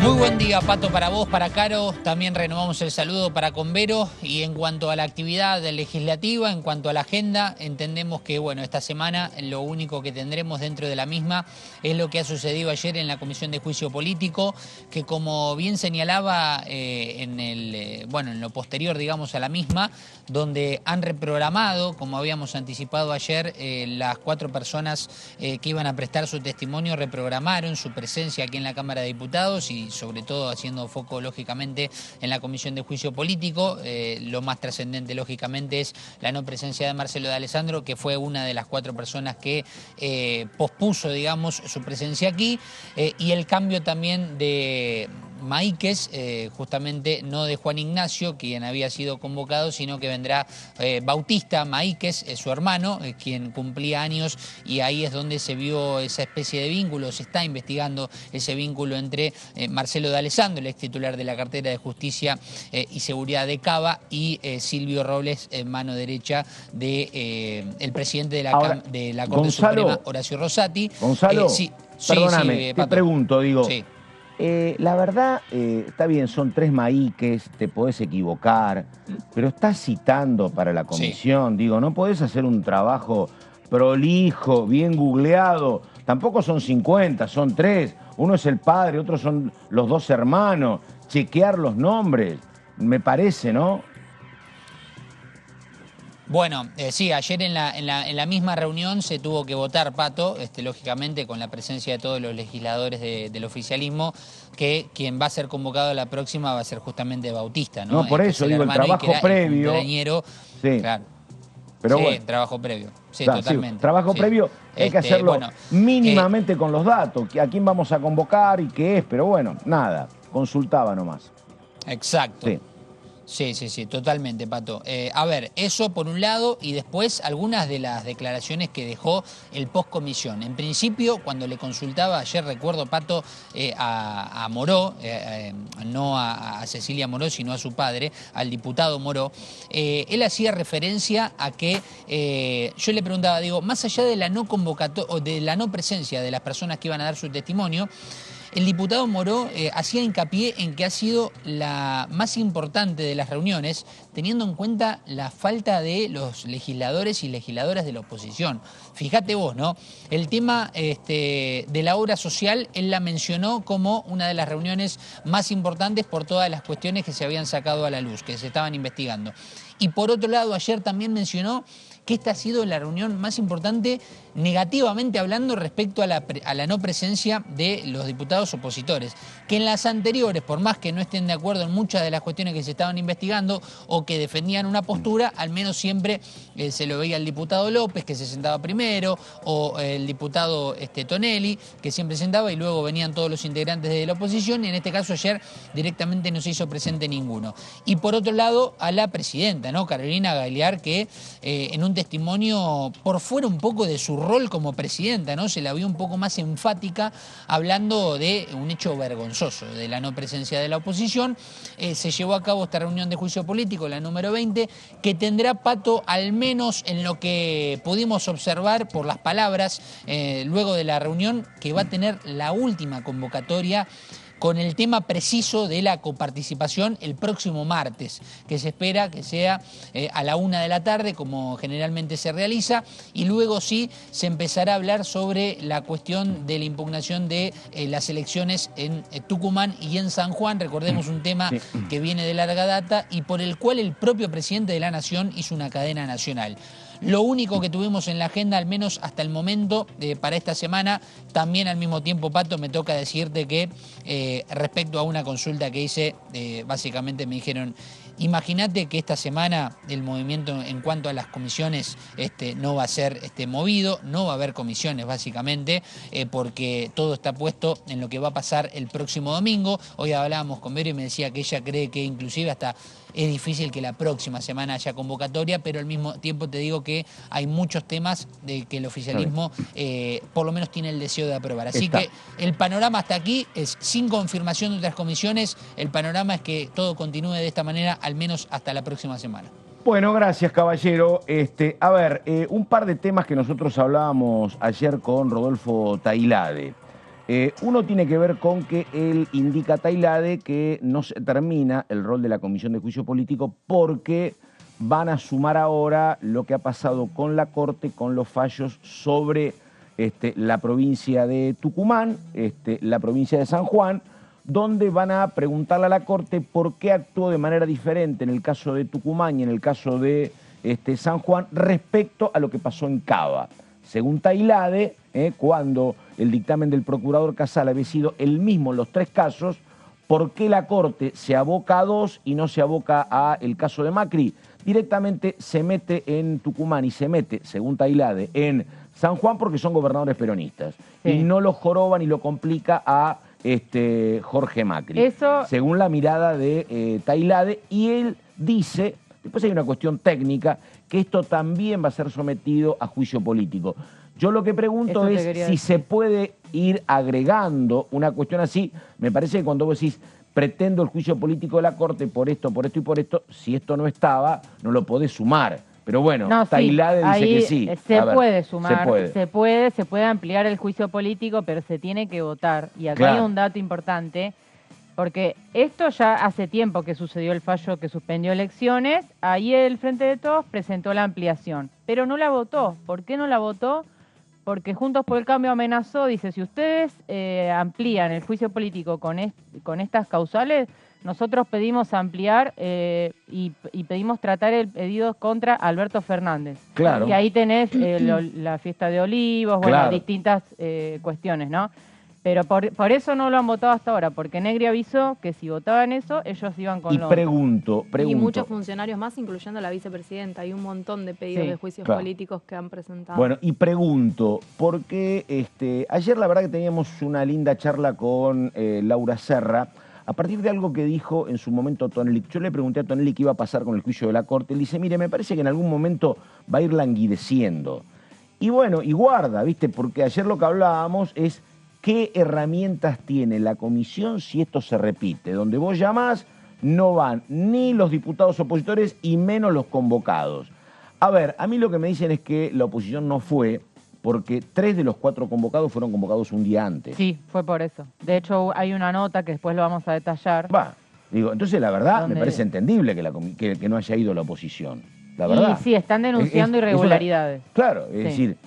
Muy buen día, Pato, para vos, para Caro. También renovamos el saludo para Convero. Y en cuanto a la actividad legislativa, en cuanto a la agenda, entendemos que, bueno, esta semana lo único que tendremos dentro de la misma es lo que ha sucedido ayer en la Comisión de Juicio Político, que como bien señalaba en lo posterior, digamos, a la misma, donde han reprogramado, como habíamos anticipado ayer, las 4 personas que iban a prestar su testimonio, reprogramaron su presencia aquí en la Cámara de Diputados y sobre todo haciendo foco, lógicamente, en la Comisión de Juicio Político. Lo más trascendente, lógicamente, es la no presencia de Marcelo D'Alessandro, que fue una de las 4 personas que pospuso, digamos, su presencia aquí, y el cambio también de Maíquez, justamente no de Juan Ignacio, quien había sido convocado, sino que vendrá Bautista Maíquez, su hermano, quien cumplía años, y ahí es donde se vio esa especie de vínculo, se está investigando ese vínculo entre Marcelo D'Alessandro, el ex titular de la cartera de Justicia y Seguridad de Cava, y Silvio Robles, mano derecha de el presidente de la Corte Suprema, Horacio Rosati. Gonzalo, perdóname, te pregunto, digo... Sí. La verdad, está bien, son 3 Maíques, te podés equivocar, pero estás citando para la comisión, digo, no podés hacer un trabajo prolijo, bien googleado, tampoco son 50, son 3, uno es el padre, otros son los 2 hermanos, chequear los nombres, me parece, ¿no? Bueno, sí, ayer en la misma reunión se tuvo que votar, Pato, lógicamente con la presencia de todos los legisladores del oficialismo, que quien va a ser convocado a la próxima va a ser justamente Bautista, ¿no? No, por eso digo, el trabajo previo. Sí, claro. Pero sí, bueno. Trabajo previo, sí, Da, totalmente. Sí, trabajo previo, hay que hacerlo mínimamente con los datos, a quién vamos a convocar y qué es, pero bueno, nada, consultaba nomás. Exacto. Sí, totalmente, Pato. A ver, eso por un lado, y después algunas de las declaraciones que dejó el postcomisión. En principio, cuando le consultaba, ayer recuerdo, Pato, a Moró, no a Cecilia Moró, sino a su padre, al diputado Moró, él hacía referencia a que, yo le preguntaba, digo, más allá de la no convocatoria, o de la no presencia de las personas que iban a dar su testimonio, el diputado Moró hacía hincapié en que ha sido la más importante de las reuniones, teniendo en cuenta la falta de los legisladores y legisladoras de la oposición. Fíjate vos, ¿no? El tema de la obra social, él la mencionó como una de las reuniones más importantes por todas las cuestiones que se habían sacado a la luz, que se estaban investigando. Y por otro lado, ayer también mencionó que esta ha sido la reunión más importante negativamente hablando respecto a la no presencia de los diputados opositores, que en las anteriores, por más que no estén de acuerdo en muchas de las cuestiones que se estaban investigando o que defendían una postura, al menos siempre se lo veía el diputado López, que se sentaba primero, o el diputado Tonelli, que siempre sentaba, y luego venían todos los integrantes de la oposición, y en este caso ayer directamente no se hizo presente ninguno. Y por otro lado, a la presidenta, ¿no? Carolina Gagliar, que en un testimonio por fuera un poco de su rol como presidenta, ¿no? Se la vio un poco más enfática hablando de un hecho vergonzoso, de la no presencia de la oposición. Se llevó a cabo esta reunión de juicio político, la número 20, que tendrá, Pato, al menos en lo que pudimos observar por las palabras luego de la reunión, que va a tener la última convocatoria con el tema preciso de la coparticipación el próximo martes, que se espera que sea a la 1 de la tarde, como generalmente se realiza, y luego sí se empezará a hablar sobre la cuestión de la impugnación de las elecciones en Tucumán y en San Juan. Recordemos un tema que viene de larga data y por el cual el propio presidente de la Nación hizo una cadena nacional. Lo único que tuvimos en la agenda, al menos hasta el momento, para esta semana, también al mismo tiempo, Pato, me toca decirte que respecto a una consulta que hice, básicamente me dijeron, imagínate que esta semana el movimiento en cuanto a las comisiones no va a ser movido, no va a haber comisiones básicamente, porque todo está puesto en lo que va a pasar el próximo domingo. Hoy hablábamos con Vero y me decía que ella cree que inclusive hasta es difícil que la próxima semana haya convocatoria, pero al mismo tiempo te digo que hay muchos temas de que el oficialismo por lo menos tiene el deseo de aprobar. Así que el panorama hasta aquí es sin confirmación de otras comisiones, el panorama es que todo continúe de esta manera al menos hasta la próxima semana. Bueno, gracias, caballero. A ver, un par de temas que nosotros hablábamos ayer con Rodolfo Tailade. Uno tiene que ver con que él indica a Tailade que no se termina el rol de la Comisión de Juicio Político porque van a sumar ahora lo que ha pasado con la Corte, con los fallos sobre la provincia de Tucumán, la provincia de San Juan, donde van a preguntarle a la Corte por qué actuó de manera diferente en el caso de Tucumán y en el caso de San Juan respecto a lo que pasó en Cava. Según Tailade, cuando el dictamen del procurador Casal había sido el mismo en los tres casos, ¿por qué la Corte se aboca a dos y no se aboca a el caso de Macri? Directamente se mete en Tucumán y se mete, según Tailade, en San Juan porque son gobernadores peronistas. Sí. Y no lo joroban y lo complica a Jorge Macri. Eso... Según la mirada de Tailade, y él dice, después hay una cuestión técnica, que esto también va a ser sometido a juicio político. Yo lo que pregunto es si se puede ir agregando una cuestión así. Me parece que cuando vos decís pretendo el juicio político de la Corte por esto y por esto, si esto no estaba, no lo podés sumar. Pero bueno, no, Tailade dice que sí. Se puede sumar, se puede ampliar el juicio político, pero se tiene que votar. Y acá hay un dato importante, porque esto ya hace tiempo que sucedió el fallo que suspendió elecciones. Ahí el Frente de Todos presentó la ampliación, pero no la votó. ¿Por qué no la votó? Porque Juntos por el Cambio amenazó, dice, si ustedes amplían el juicio político con estas causales, nosotros pedimos ampliar y pedimos tratar el pedido contra Alberto Fernández. Claro. Y ahí tenés la fiesta de Olivos, bueno, distintas cuestiones, ¿no? Pero por eso no lo han votado hasta ahora, porque Negri avisó que si votaban eso, ellos iban con lo pregunto. Y muchos funcionarios más, incluyendo la vicepresidenta. Hay un montón de pedidos de juicios políticos que han presentado. Bueno, y pregunto, porque ayer la verdad que teníamos una linda charla con Laura Serra, a partir de algo que dijo en su momento Tonelli. Yo le pregunté a Tonelli qué iba a pasar con el juicio de la Corte. Él dice, mire, me parece que en algún momento va a ir languideciendo. Y bueno, y guarda, ¿viste? Porque ayer lo que hablábamos es qué herramientas tiene la comisión si esto se repite. Donde vos llamás, no van ni los diputados opositores y menos los convocados. A ver, a mí lo que me dicen es que la oposición no fue porque 3 de los 4 convocados fueron convocados un día antes. Sí, fue por eso. De hecho, hay una nota que después lo vamos a detallar. Digo, entonces la verdad me parece entendible que no haya ido la oposición. La verdad. Sí, están denunciando irregularidades. Claro, es decir,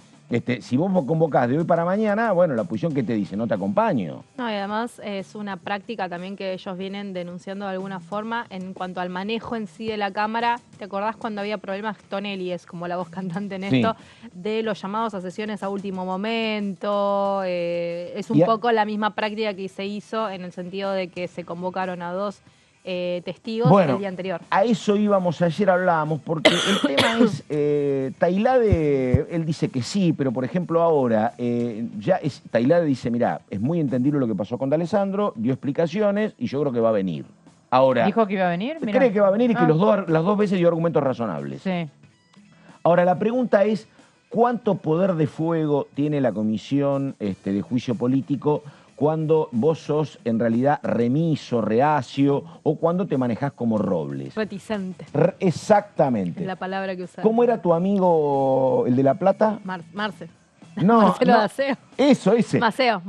si vos convocás de hoy para mañana, bueno, la oposición que te dice, no te acompaño. No, y además es una práctica también que ellos vienen denunciando de alguna forma en cuanto al manejo en sí de la Cámara. ¿Te acordás cuando había problemas? Tonelli es como la voz cantante en esto, de los llamados a sesiones a último momento. Es un poco la misma práctica que se hizo en el sentido de que se convocaron a 2 testigos el día anterior. A eso íbamos, ayer hablábamos, porque el tema es, Tailade, él dice que sí, pero por ejemplo ahora, Tailade dice, mirá, es muy entendible lo que pasó con D'Alessandro, dio explicaciones y yo creo que va a venir. Ahora, ¿dijo que iba a venir? Mirá. Cree que va a venir y que las dos veces dio argumentos razonables. Sí. Ahora, la pregunta es, ¿cuánto poder de fuego tiene la comisión de juicio político cuando vos sos en realidad remiso, reacio, o cuando te manejás como Robles? Reticente. Exactamente. Es la palabra que usás. ¿Cómo era tu amigo, el de La Plata? Marce. No, Marcelo Daceo. Ese. Marcelo.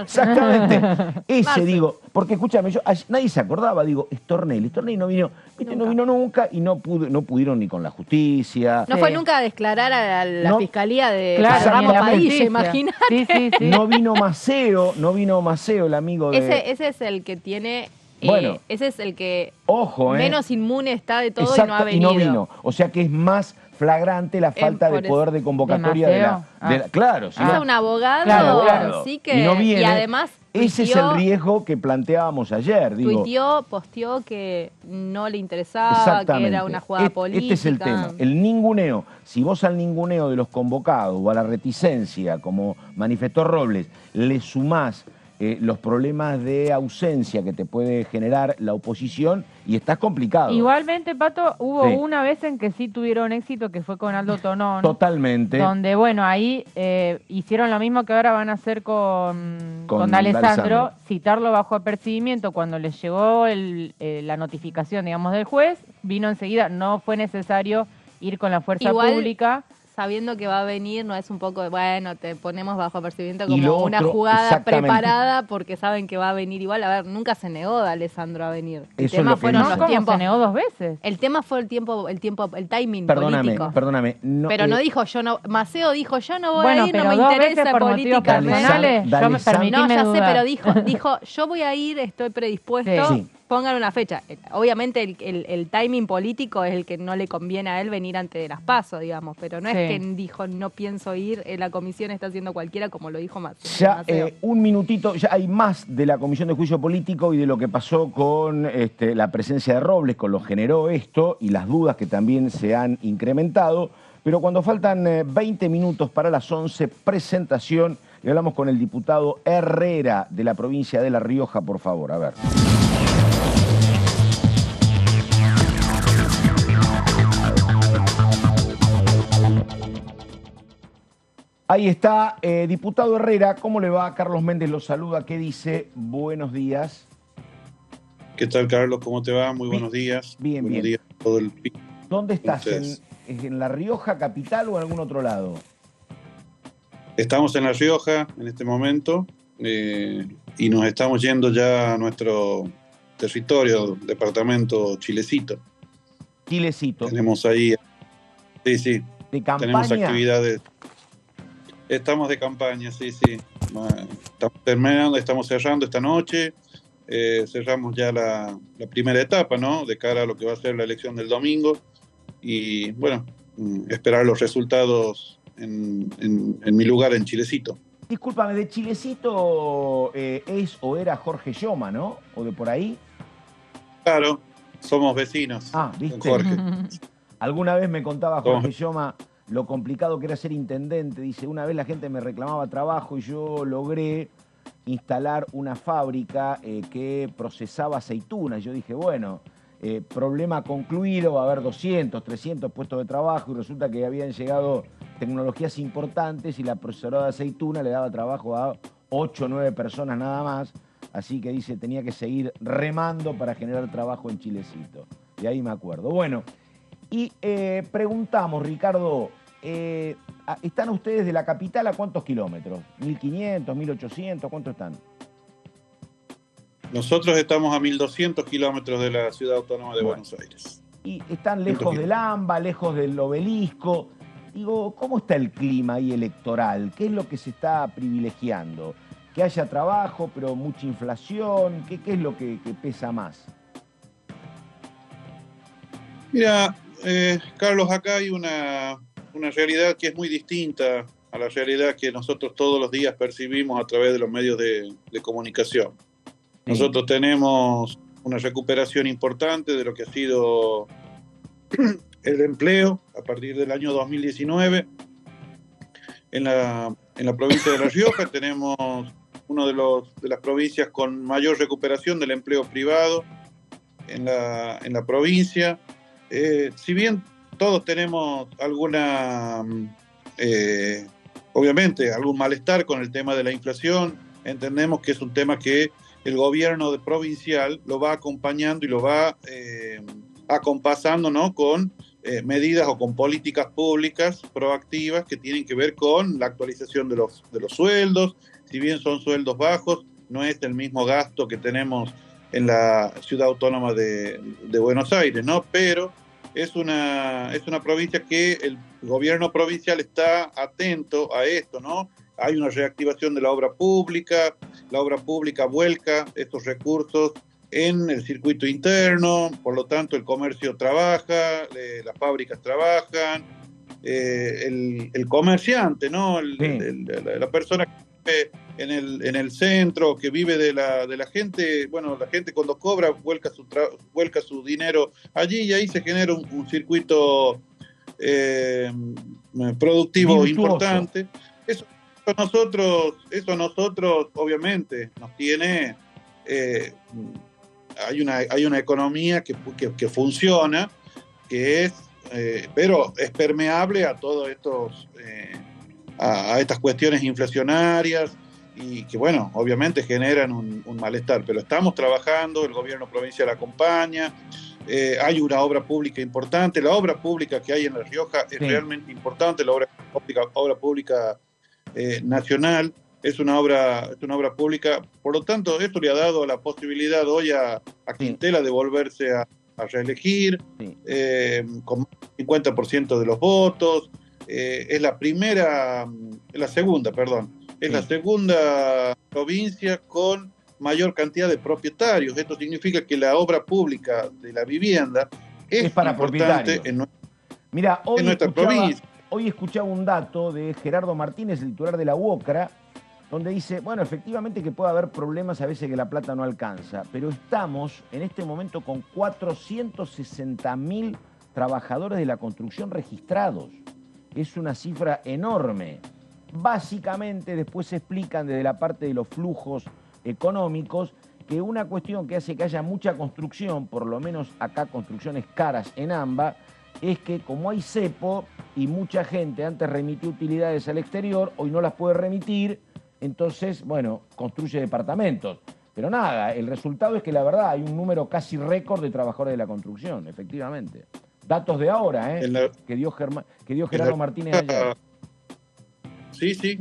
Exactamente. Ese, digo, porque escúchame, nadie se acordaba, digo, es Tornelli. Tornelli no vino, no vino nunca y no pudieron ni con la justicia. No fue nunca a declarar a la fiscalía de Ramos Padilla, imagínate. Sí. No vino Maceo, el amigo de... Ese es el que tiene... Bueno, ese es el que ojo, menos inmune está de todo. Exacto, y no ha venido. O sea que es más flagrante la falta de poder de convocatoria de la... Claro. Es un abogado, sí que... Y no viene. Y además... Ese es el riesgo que planteábamos ayer. Posteó que no le interesaba, que era una jugada política. Este es el tema, el ninguneo. Si vos al ninguneo de los convocados o a la reticencia, como manifestó Robles, le sumás los problemas de ausencia que te puede generar la oposición y estás complicado. Igualmente, Pato, hubo una vez en que sí tuvieron éxito, que fue con Aldo Tonón. Totalmente. Donde, bueno, ahí hicieron lo mismo que ahora van a hacer con D'Alessandro, citarlo bajo apercibimiento. Cuando les llegó la notificación, digamos, del juez, vino enseguida, no fue necesario ir con la fuerza pública. sabiendo que va a venir, no es un poco de, bueno, te ponemos bajo apercibimiento Y lo como una otro, jugada exactamente. preparada porque saben que va a venir igual. A ver, nunca se negó de Alessandro a venir. El Eso es tema lo que fueron dice. los ¿Cómo tiempos. se negó 2 veces? El tema fue el timing político. Perdóname. No, Pero no dijo yo no, Maceo dijo yo no voy Bueno, a ir, no pero me 2 veces interesa por motivos políticamente. personales, yo me D'Alessandro- permití No, ya sé, dudar. pero dijo, yo voy a ir, estoy predispuesto, Sí. pongan una fecha. Obviamente el timing político es el que no le conviene a él venir antes de las PASO, digamos, pero no es Sí. que dijo no pienso ir, la comisión está haciendo cualquiera, como lo dijo Ya, Maceo. un minutito, ya hay más de la Comisión de Juicio Político y de lo que pasó con la presencia de Robles, con lo que generó esto y las dudas que también se han incrementado. Pero cuando faltan 20 minutos para las 11, presentación, y hablamos con el diputado Herrera de la provincia de La Rioja, por favor, a ver. Ahí está, diputado Herrera, ¿cómo le va? Carlos Méndez lo saluda, ¿qué dice? Buenos días. ¿Qué tal, Carlos? ¿Cómo te va? Muy buenos días. Bien, buenos bien. días a todo el... ¿Dónde estás? Ustedes. ¿En La Rioja, capital o en algún otro lado? Estamos en La Rioja en este momento y nos estamos yendo ya a nuestro territorio, departamento Chilecito. Chilecito. Tenemos ahí, sí, ¿De campaña? tenemos actividades. Estamos de campaña, sí. Estamos terminando, estamos cerrando esta noche. Cerramos ya la primera etapa, ¿no? De cara a lo que va a ser la elección del domingo. Y bueno, esperar los resultados en mi lugar en Chilecito. Discúlpame, de Chilecito es o era Jorge Lloma, ¿no? ¿O de por ahí? Claro, somos vecinos. Ah, con ¿viste? Jorge. Alguna vez me contaba Jorge Lloma lo complicado que era ser intendente. Dice, una vez la gente me reclamaba trabajo y yo logré instalar una fábrica que procesaba aceitunas. Yo dije, bueno, problema concluido, va a haber 200, 300 puestos de trabajo y resulta que habían llegado tecnologías importantes y la procesadora de aceituna le daba trabajo a 8 o 9 personas nada más. Así que dice, tenía que seguir remando para generar trabajo en Chilecito. Y ahí me acuerdo. Bueno, y preguntamos, Ricardo, ¿están ustedes de la capital a cuántos kilómetros? ¿1.500, 1.800? ¿Cuánto están? Nosotros estamos a 1.200 kilómetros de la ciudad autónoma de Buenos Aires. Y están lejos del AMBA, lejos del obelisco. Digo, ¿cómo está el clima ahí electoral? ¿Qué es lo que se está privilegiando? ¿Que haya trabajo, pero mucha inflación? ¿Qué es lo que pesa más? Mira, Carlos, acá hay una realidad que es muy distinta a la realidad que nosotros todos los días percibimos a través de los medios de comunicación. Nosotros tenemos una recuperación importante de lo que ha sido el empleo a partir del año 2019. En la provincia de La Rioja tenemos una de las provincias con mayor recuperación del empleo privado en la provincia. Si bien todos tenemos obviamente algún malestar con el tema de la inflación, entendemos que es un tema que el gobierno provincial lo va acompañando y lo va acompasando, ¿no? Con medidas o con políticas públicas proactivas que tienen que ver con la actualización de los sueldos. Si bien son sueldos bajos, no es el mismo gasto que tenemos en la ciudad autónoma de Buenos Aires, ¿no? Pero es una provincia que el gobierno provincial está atento a esto, ¿no? Hay una reactivación de la obra pública vuelca estos recursos en el circuito interno, por lo tanto el comercio trabaja, las fábricas trabajan, el comerciante, ¿no? La persona que vive en el centro, que vive de la gente, bueno, la gente cuando cobra vuelca su dinero allí y ahí se genera un circuito productivo virtuoso. Importante. Eso a nosotros obviamente nos tiene, hay una economía que funciona, que es, pero es permeable a todos estos, a estas cuestiones inflacionarias y que bueno, obviamente generan un malestar, pero estamos trabajando, el gobierno provincial acompaña, hay una obra pública importante, la obra pública que hay en La Rioja es realmente importante, la obra obra pública nacional, es una obra pública, por lo tanto esto le ha dado la posibilidad hoy a Quintela de volverse a reelegir, con 50% de los votos. Es la segunda provincia con mayor cantidad de propietarios. Esto significa que la obra pública de la vivienda es para importante en nuestra provincia. Hoy escuchaba un dato de Gerardo Martínez, el titular de la UOCRA, donde dice, bueno, efectivamente que puede haber problemas a veces que la plata no alcanza, pero estamos en este momento con 460.000 trabajadores de la construcción registrados. Es una cifra enorme. Básicamente después se explican desde la parte de los flujos económicos que una cuestión que hace que haya mucha construcción, por lo menos acá construcciones caras en AMBA, es que como hay cepo y mucha gente antes remitía utilidades al exterior, hoy no las puede remitir, entonces, bueno, construye departamentos. Pero nada, el resultado es que la verdad hay un número casi récord de trabajadores de la construcción, efectivamente. Datos de ahora, que dio Gerardo Martínez ayer. Sí,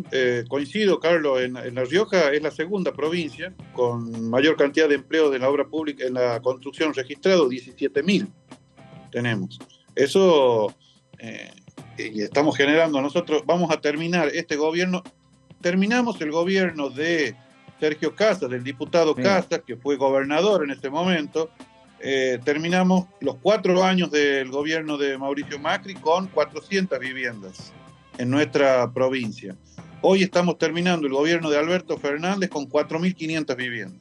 coincido, Carlos. En La Rioja es la segunda provincia con mayor cantidad de empleos de la obra pública en la construcción registrado, 17.000 tenemos. Eso, y estamos generando, nosotros vamos a terminar este gobierno, terminamos el gobierno de Sergio Casas, del diputado Casas, que fue gobernador en este momento. Terminamos los 4 años del gobierno de Mauricio Macri con 400 viviendas en nuestra provincia. Hoy estamos terminando el gobierno de Alberto Fernández con 4.500 viviendas.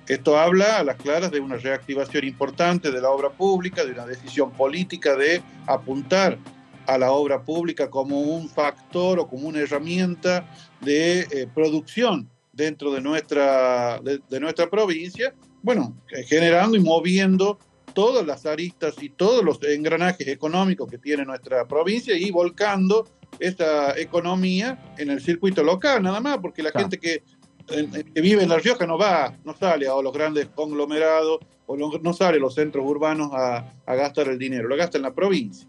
Esto habla a las claras de una reactivación importante de la obra pública, de una decisión política de apuntar a la obra pública como un factor o como una herramienta de producción dentro de nuestra provincia, bueno, generando y moviendo todas las aristas y todos los engranajes económicos que tiene nuestra provincia y volcando esta economía en el circuito local, nada más, porque la gente que vive en La Rioja no sale a los grandes conglomerados o no sale a los centros urbanos a gastar el dinero, lo gasta en la provincia.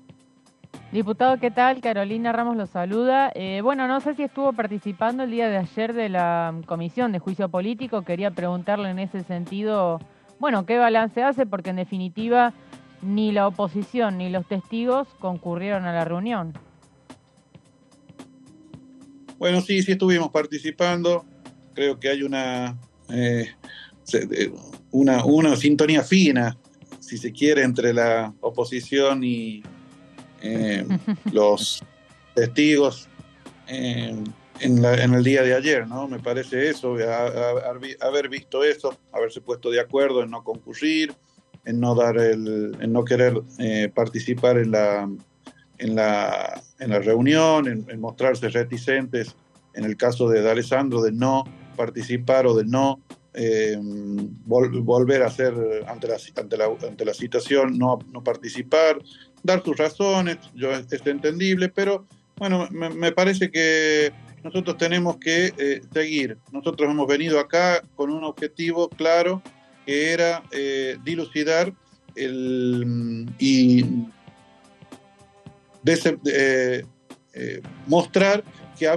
Diputado, ¿qué tal? Carolina Ramos lo saluda. Bueno, no sé si estuvo participando el día de ayer de la Comisión de Juicio Político. Quería preguntarle en ese sentido, bueno, ¿qué balance hace? Porque en definitiva ni la oposición ni los testigos concurrieron a la reunión. Bueno, sí estuvimos participando. Creo que hay una sintonía fina, si se quiere, entre la oposición y los testigos en el día de ayer, ¿no? Me parece eso, haber visto eso, haberse puesto de acuerdo en no concurrir, en no querer participar en la reunión, en mostrarse reticentes en el caso de D'Alessandro de no participar o de no volver a hacer ante la situación, no participar, dar sus razones, es entendible, pero bueno, me parece que nosotros tenemos que seguir. Nosotros hemos venido acá con un objetivo claro, que era dilucidar y mostrar que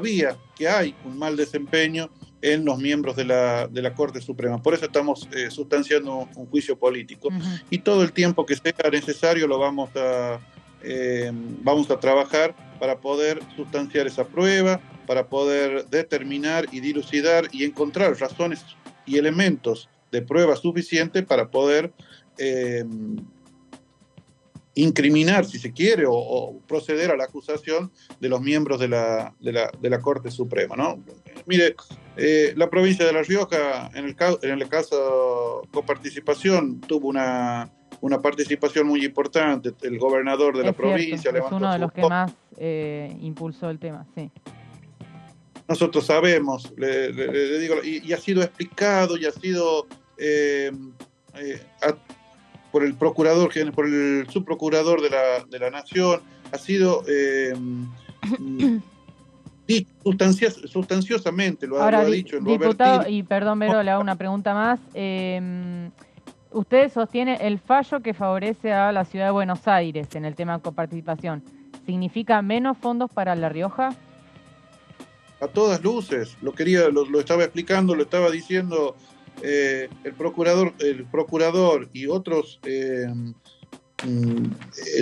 hay un mal desempeño en los miembros de la Corte Suprema. Por eso estamos sustanciando un juicio político. Y todo el tiempo que sea necesario lo vamos a trabajar para poder sustanciar esa prueba, para poder determinar y dilucidar y encontrar razones y elementos de prueba suficiente para poder incriminar, si se quiere, o proceder a la acusación de los miembros de la Corte Suprema, ¿no? Mire, la provincia de La Rioja, en el caso coparticipación, tuvo una participación muy importante. El gobernador de la provincia levantó, es uno de los que más impulsó el tema, sí. Nosotros sabemos, le digo, y ha sido explicado, y ha sido por el procurador, por el subprocurador de la Nación, ha sido sustanciosamente, lo ha dicho el diputado, y perdón, Vero, le hago una pregunta más. Usted sostiene el fallo que favorece a la ciudad de Buenos Aires en el tema de coparticipación. ¿significa menos fondos para La Rioja? A todas luces, lo estaba explicando, lo estaba diciendo el procurador y otros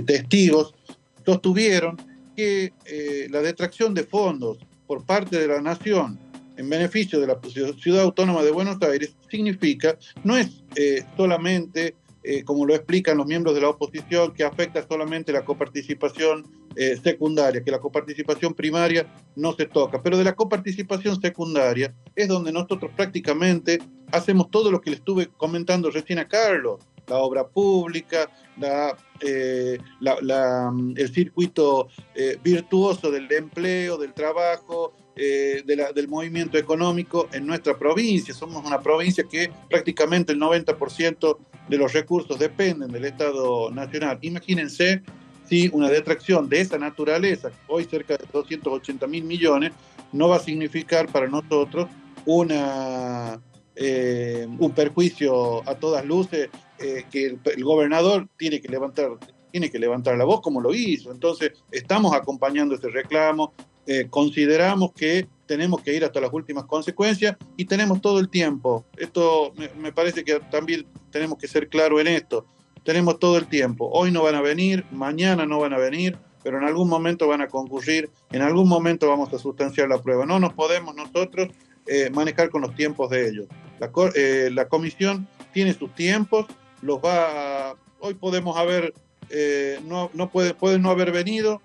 testigos sostuvieron que la detracción de fondos por parte de la nación en beneficio de la Ciudad Autónoma de Buenos Aires no es solamente, como lo explican los miembros de la oposición, que afecta solamente la coparticipación secundaria, que la coparticipación primaria no se toca, pero de la coparticipación secundaria es donde nosotros prácticamente hacemos todo lo que le estuve comentando recién a Carlos, la obra pública, el circuito virtuoso del empleo, del trabajo, del movimiento económico en nuestra provincia. Somos una provincia que prácticamente el 90% de los recursos dependen del Estado Nacional. Imagínense si una detracción de esa naturaleza, hoy cerca de 280.000 millones, no va a significar para nosotros un perjuicio a todas luces, que el gobernador tiene que levantar la voz como lo hizo. Entonces estamos acompañando este reclamo, consideramos que tenemos que ir hasta las últimas consecuencias y tenemos todo el tiempo. Esto me parece que también tenemos que ser claros en esto. Tenemos todo el tiempo. Hoy no van a venir, mañana no van a venir, pero en algún momento van a concurrir, en algún momento vamos a sustanciar la prueba. No nos podemos nosotros manejar con los tiempos de ellos. La comisión tiene sus tiempos, hoy podemos haber, pueden no haber venido,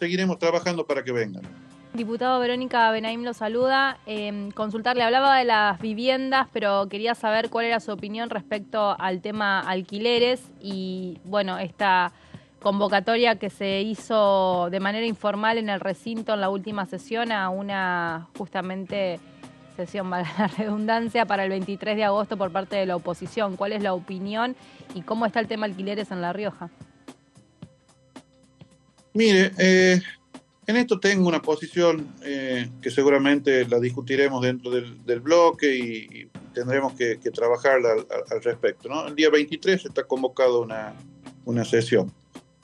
seguiremos trabajando para que vengan. Diputado, Verónica Benaim lo saluda. Consultarle, hablaba de las viviendas, pero quería saber cuál era su opinión respecto al tema alquileres y, bueno, esta convocatoria que se hizo de manera informal en el recinto en la última sesión a una, justamente, sesión, valga la redundancia, para el 23 de agosto por parte de la oposición. ¿Cuál es la opinión y cómo está el tema alquileres en La Rioja? Mire, en esto tengo una posición que seguramente la discutiremos dentro del bloque y tendremos que trabajarla al respecto, ¿no? El día 23 está convocado una sesión,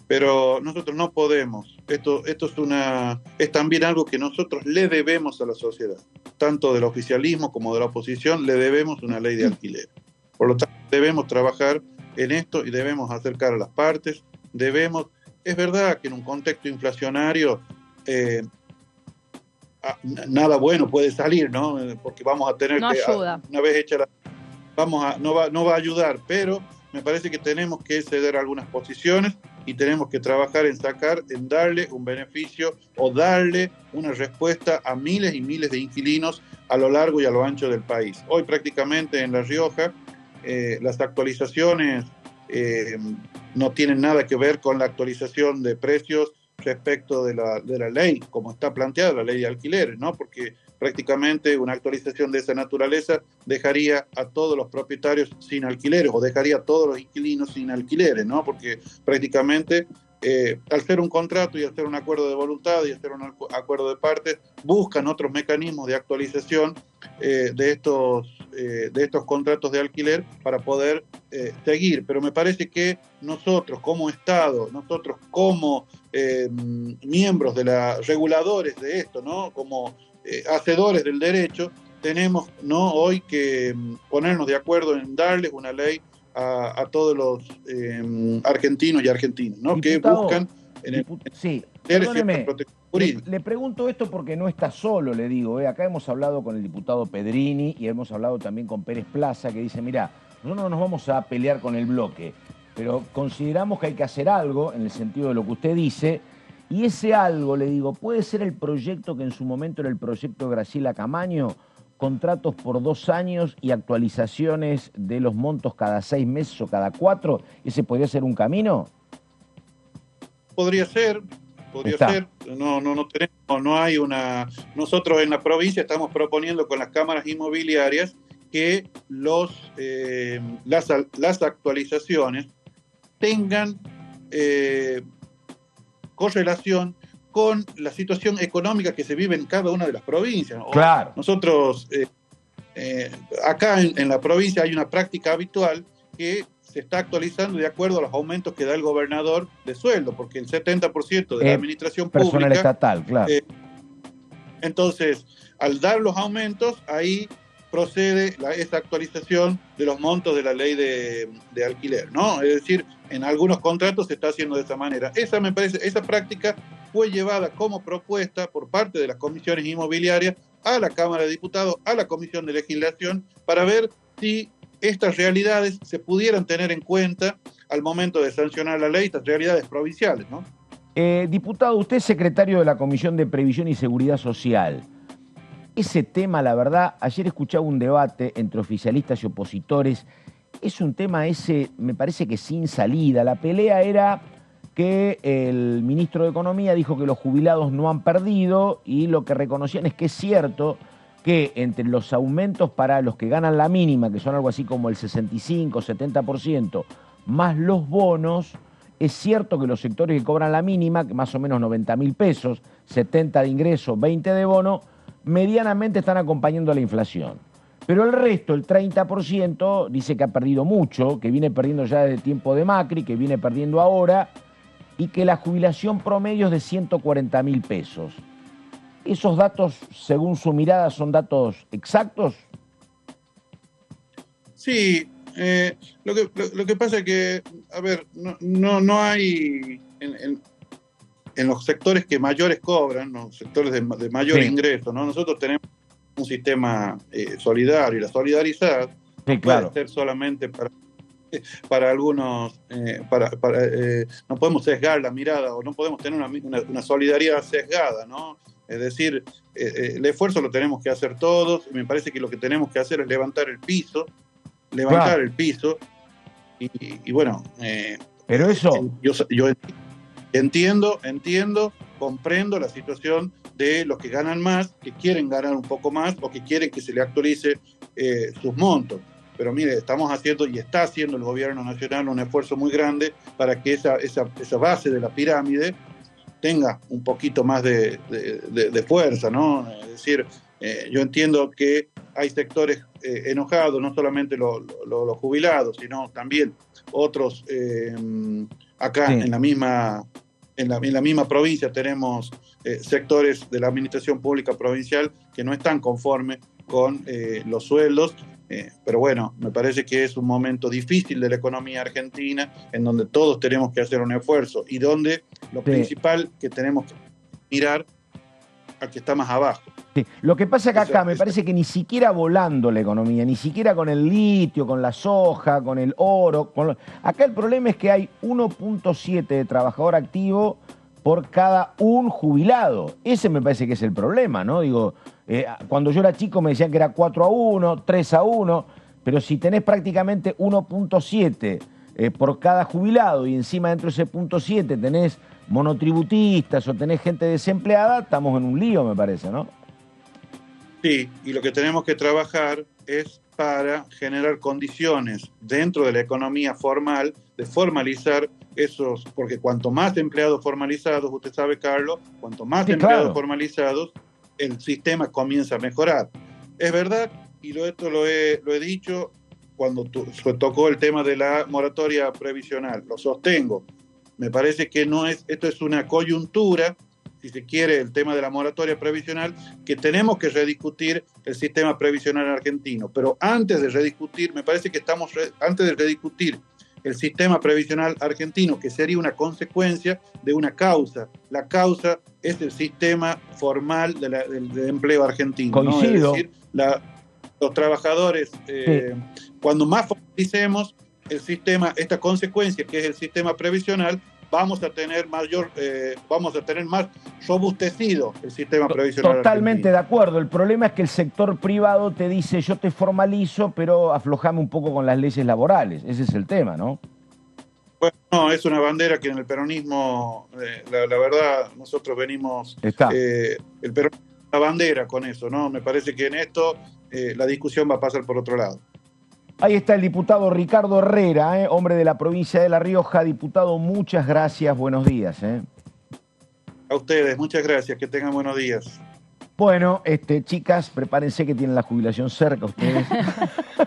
pero nosotros no podemos. Esto es también algo que nosotros le debemos a la sociedad, tanto del oficialismo como de la oposición, le debemos una ley de alquiler. Por lo tanto, debemos trabajar en esto y debemos acercar a las partes, es verdad que en un contexto inflacionario nada bueno puede salir, ¿no? Porque vamos a tener una vez hecha no va a ayudar, pero me parece que tenemos que ceder algunas posiciones y tenemos que trabajar en darle un beneficio o darle una respuesta a miles y miles de inquilinos a lo largo y a lo ancho del país. Hoy prácticamente en La Rioja las actualizaciones no tienen nada que ver con la actualización de precios respecto de la ley, como está planteada la ley de alquileres, ¿no? Porque prácticamente una actualización de esa naturaleza dejaría a todos los propietarios sin alquileres o dejaría a todos los inquilinos sin alquileres, ¿no? Porque prácticamente al ser un contrato y al ser un acuerdo de voluntad y al ser un acuerdo de partes, buscan otros mecanismos de actualización de estos contratos de alquiler para poder seguir. Pero me parece que nosotros como Estado, nosotros como miembros de reguladores de esto, ¿no? Como hacedores del derecho, tenemos, ¿no?, hoy que ponernos de acuerdo en darles una ley a todos los argentinos y argentinas, ¿no? Diputado, que buscan sí, perdóneme, le pregunto esto porque no está solo, le digo. Acá hemos hablado con el diputado Pedrini y hemos hablado también con Pérez Plaza, que dice, mira, nosotros no nos vamos a pelear con el bloque, pero consideramos que hay que hacer algo en el sentido de lo que usted dice, y ese algo, le digo, puede ser el proyecto que en su momento era el proyecto de Graciela Camaño, contratos por 2 años y actualizaciones de los montos cada 6 meses o cada 4, ¿ese podría ser un camino? Podría ser. No hay una. Nosotros en la provincia estamos proponiendo con las cámaras inmobiliarias que las actualizaciones tengan correlación con la situación económica que se vive en cada una de las provincias. Claro. Nosotros, acá en la provincia hay una práctica habitual que se está actualizando de acuerdo a los aumentos que da el gobernador de sueldo, porque el 70% de la administración personal pública... estatal, claro. Entonces, al dar los aumentos, ahí procede esa actualización de los montos de la ley de alquiler, ¿no? Es decir, en algunos contratos se está haciendo de esa manera. Esa práctica fue llevada como propuesta por parte de las comisiones inmobiliarias a la Cámara de Diputados, a la Comisión de Legislación, para ver si estas realidades se pudieran tener en cuenta al momento de sancionar la ley, estas realidades provinciales, ¿no? Diputado, usted es secretario de la Comisión de Previsión y Seguridad Social. Ese tema, la verdad, ayer escuchaba un debate entre oficialistas y opositores. Es un tema ese, me parece que sin salida. La pelea era que el ministro de Economía dijo que los jubilados no han perdido y lo que reconocían es que es cierto que entre los aumentos para los que ganan la mínima, que son algo así como el 65, 70%, más los bonos, es cierto que los sectores que cobran la mínima, que más o menos 90.000 pesos, 70 de ingreso, 20 de bono, medianamente están acompañando a la inflación. Pero el resto, el 30%, dice que ha perdido mucho, que viene perdiendo ya desde el tiempo de Macri, que viene perdiendo ahora, y que la jubilación promedio es de 140.000 pesos. ¿Esos datos, según su mirada, son datos exactos? Sí, lo que pasa es que, a ver, no hay... En los sectores que mayores cobran, los sectores de mayor ingreso, ¿no? Nosotros tenemos un sistema solidario, y la solidaridad puede ser solamente para algunos, no podemos sesgar la mirada, o no podemos tener una solidaridad sesgada, ¿no? Es decir, el esfuerzo lo tenemos que hacer todos, y me parece que lo que tenemos que hacer es levantar el piso, y bueno, pero eso... Yo entiendo, comprendo la situación de los que ganan más, que quieren ganar un poco más o que quieren que se le actualice sus montos. Pero mire, estamos haciendo y está haciendo el gobierno nacional un esfuerzo muy grande para que esa base de la pirámide tenga un poquito más de fuerza, ¿no? Es decir, yo entiendo que hay sectores enojados, no solamente los jubilados, sino también otros acá en la misma provincia tenemos sectores de la administración pública provincial que no están conformes con los sueldos, pero bueno, me parece que es un momento difícil de la economía argentina, en donde todos tenemos que hacer un esfuerzo y donde lo principal que tenemos que mirar al que está más abajo. Sí. Lo que pasa es que acá me parece que ni siquiera volando la economía, ni siquiera con el litio, con la soja, con el oro. Acá el problema es que hay 1.7 de trabajador activo por cada un jubilado. Ese me parece que es el problema, ¿no? Digo, cuando yo era chico me decían que era 4-1, 3-1, pero si tenés prácticamente 1.7 por cada jubilado y encima dentro de ese 0.7 tenés monotributistas o tenés gente desempleada, estamos en un lío, me parece, ¿no? Sí, y lo que tenemos que trabajar es para generar condiciones dentro de la economía formal, de formalizar esos, porque cuanto más empleados formalizados, usted sabe, Carlos, cuanto más empleados formalizados, el sistema comienza a mejorar. Es verdad, y esto lo he dicho cuando tocó el tema de la moratoria previsional, lo sostengo. Me parece que esto es una coyuntura, si se quiere, el tema de la moratoria previsional, que tenemos que rediscutir el sistema previsional argentino. Pero antes de rediscutir, me parece que antes de rediscutir el sistema previsional argentino, que sería una consecuencia de una causa. La causa es el sistema formal de empleo argentino. Coincido. ¿no? Es decir, los trabajadros, cuando más fortalecemos el sistema, esta consecuencia que es el sistema previsional, vamos a tener más robustecido el sistema previsional. Totalmente de acuerdo. El problema es que el sector privado te dice, yo te formalizo, pero aflojame un poco con las leyes laborales. Ese es el tema, ¿no? Bueno, no, es una bandera que en el peronismo, la verdad, nosotros venimos... el peronismo es la bandera con eso, ¿no? Me parece que en esto la discusión va a pasar por otro lado. Ahí está el diputado Ricardo Herrera, hombre de la provincia de La Rioja. Diputado, muchas gracias, buenos días. A ustedes, muchas gracias, que tengan buenos días. Bueno, chicas, prepárense que tienen la jubilación cerca ustedes.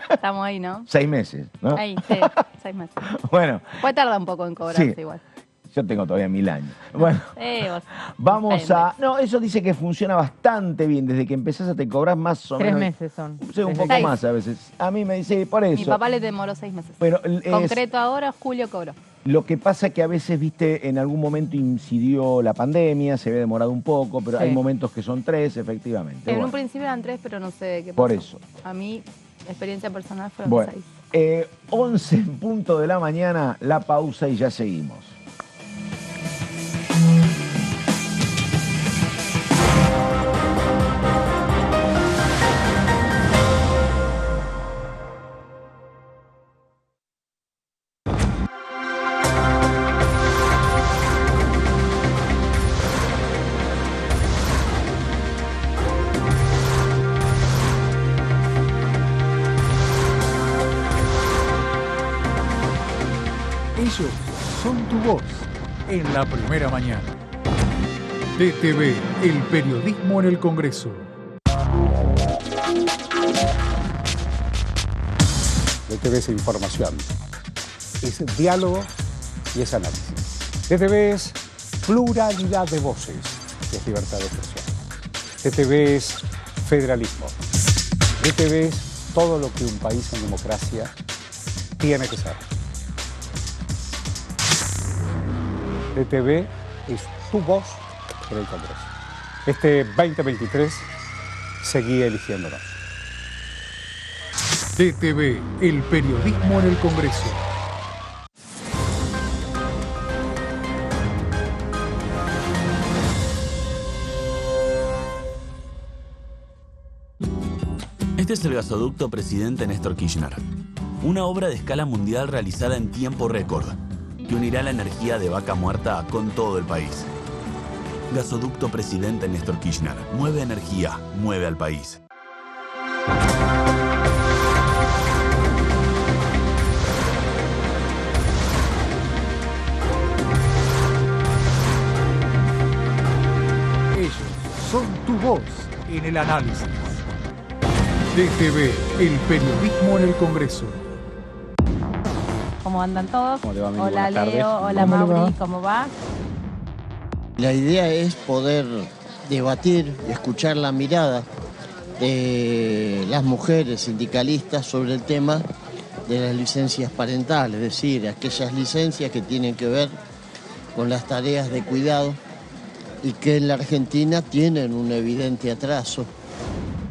Estamos ahí, ¿no? 6 meses, ¿no? Ahí, sí, 6 meses. Bueno. Puede tardar un poco en cobrarse igual. Yo tengo todavía 1000 años. Bueno, vos, vamos a... No, eso dice que funciona bastante bien. Desde que empezás a te cobrar más o 3 menos... meses son. Sí, un poco 6. más a veces. A mí me dice, por eso. Mi papá le demoró 6 meses. Pero Concreto ahora, julio cobró. Lo que pasa es que a veces, viste, en algún momento incidió la pandemia, se había demorado un poco, pero hay momentos que son 3, efectivamente. En un principio eran 3, pero no sé qué pasó. Por eso. A mí, experiencia personal, fueron 6. 11 en punto de la mañana, la pausa y ya seguimos. Ellos son tu voz en la primera mañana. DTV, el periodismo en el Congreso. DTV es información, es diálogo y es análisis. DTV es pluralidad de voces, es libertad de expresión. DTV es federalismo. DTV es todo lo que un país en democracia tiene que ser. DTV es tu voz en el Congreso. Este 2023 seguí eligiéndonos. DTV, el periodismo en el Congreso. Este es el gasoducto Presidente Néstor Kirchner. Una obra de escala mundial realizada en tiempo récord, que unirá la energía de Vaca Muerta con todo el país. Gasoducto Presidente Néstor Kirchner. Mueve energía, mueve al país. Ellos son tu voz en el análisis. DTV, el periodismo en el Congreso. ¿Cómo andan todos? ¿Cómo le va, Mimi? Hola Buenas tardes. Leo, hola Mauri, ¿cómo va? La idea es poder debatir y escuchar la mirada de las mujeres sindicalistas sobre el tema de las licencias parentales, es decir, aquellas licencias que tienen que ver con las tareas de cuidado y que en la Argentina tienen un evidente atraso.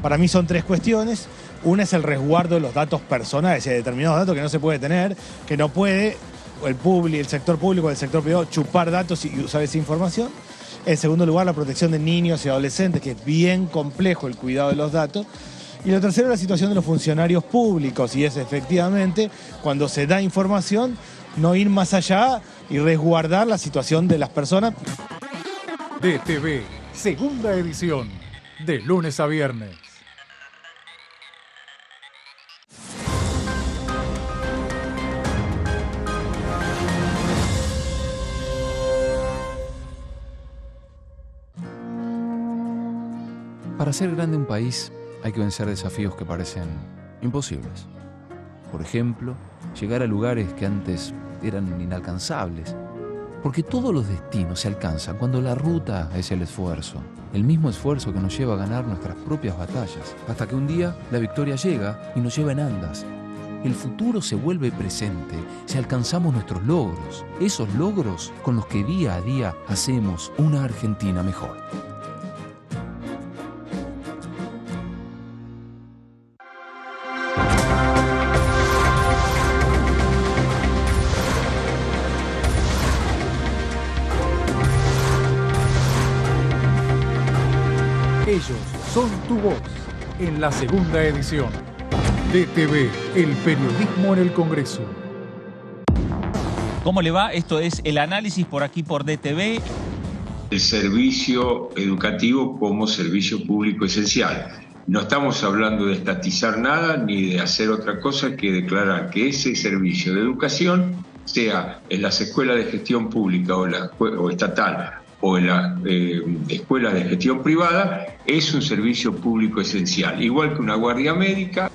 Para mí son 3 cuestiones. Una es el resguardo de los datos personales, hay determinados datos que no se puede tener, que no puede el sector público o el sector privado chupar datos y usar esa información. En segundo lugar, la protección de niños y adolescentes, que es bien complejo el cuidado de los datos. Y lo tercero, la situación de los funcionarios públicos, y es efectivamente, cuando se da información, no ir más allá y resguardar la situación de las personas. DTV, segunda edición, de lunes a viernes. Para ser grande un país hay que vencer desafíos que parecen imposibles. Por ejemplo, llegar a lugares que antes eran inalcanzables. Porque todos los destinos se alcanzan cuando la ruta es el esfuerzo. El mismo esfuerzo que nos lleva a ganar nuestras propias batallas. Hasta que un día la victoria llega y nos lleva en andas. El futuro se vuelve presente si alcanzamos nuestros logros. Esos logros con los que día a día hacemos una Argentina mejor. Ellos son tu voz en la segunda edición. DTV, el periodismo en el Congreso. ¿Cómo le va? Esto es el análisis por aquí por DTV. El servicio educativo como servicio público esencial. No estamos hablando de estatizar nada ni de hacer otra cosa que declarar que ese servicio de educación, sea en las escuelas de gestión pública o estatal o en las escuelas de gestión privada, es un servicio público esencial, igual que una guardia médica.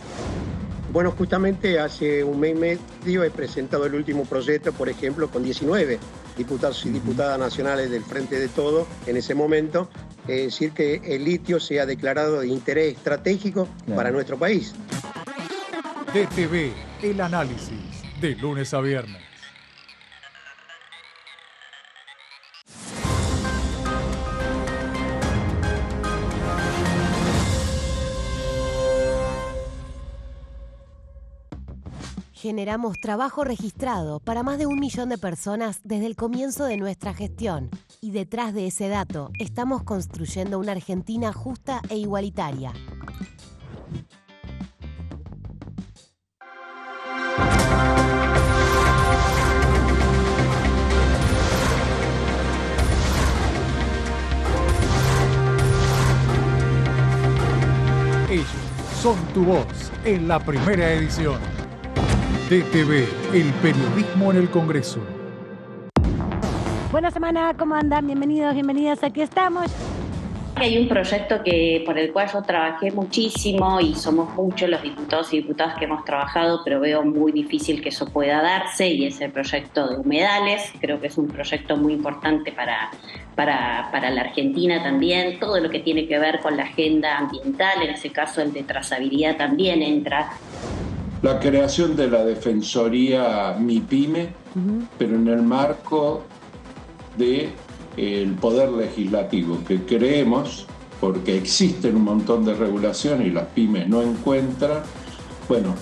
Bueno, justamente hace un mes y medio he presentado el último proyecto, por ejemplo, con 19 diputados y diputadas nacionales del Frente de Todos en ese momento, es decir, que el litio sea declarado de interés estratégico para nuestro país. DTV, el análisis, de lunes a viernes. Generamos trabajo registrado para más de 1 millón de personas desde el comienzo de nuestra gestión. Y detrás de ese dato, estamos construyendo una Argentina justa e igualitaria. Ellos son tu voz en la primera edición. DTV, el periodismo en el Congreso. Buena semana, ¿cómo andan? Bienvenidos, bienvenidas, aquí estamos. Hay un proyecto por el cual yo trabajé muchísimo y somos muchos los diputados y diputadas que hemos trabajado, pero veo muy difícil que eso pueda darse, y es el proyecto de humedales. Creo que es un proyecto muy importante para la Argentina también. Todo lo que tiene que ver con la agenda ambiental, en ese caso el de trazabilidad también entra. La creación de la Defensoría MIPYME, pero en el marco del Poder Legislativo, que creemos, porque existen un montón de regulaciones y las pymes no encuentran, bueno,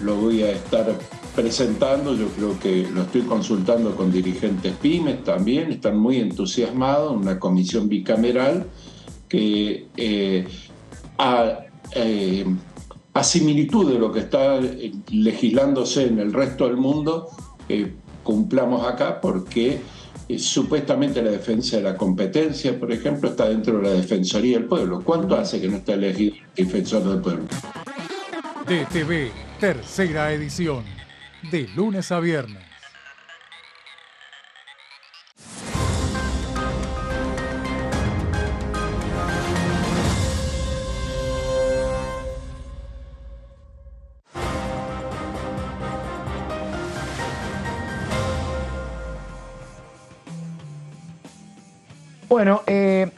lo voy a estar presentando, yo creo que lo estoy consultando con dirigentes pymes también, están muy entusiasmados, una comisión bicameral que a similitud de lo que está legislándose en el resto del mundo, cumplamos acá, porque supuestamente la defensa de la competencia, por ejemplo, está dentro de la Defensoría del Pueblo. ¿Cuánto hace que no está elegido el defensor del pueblo? DTV, tercera edición, de lunes a viernes. Bueno,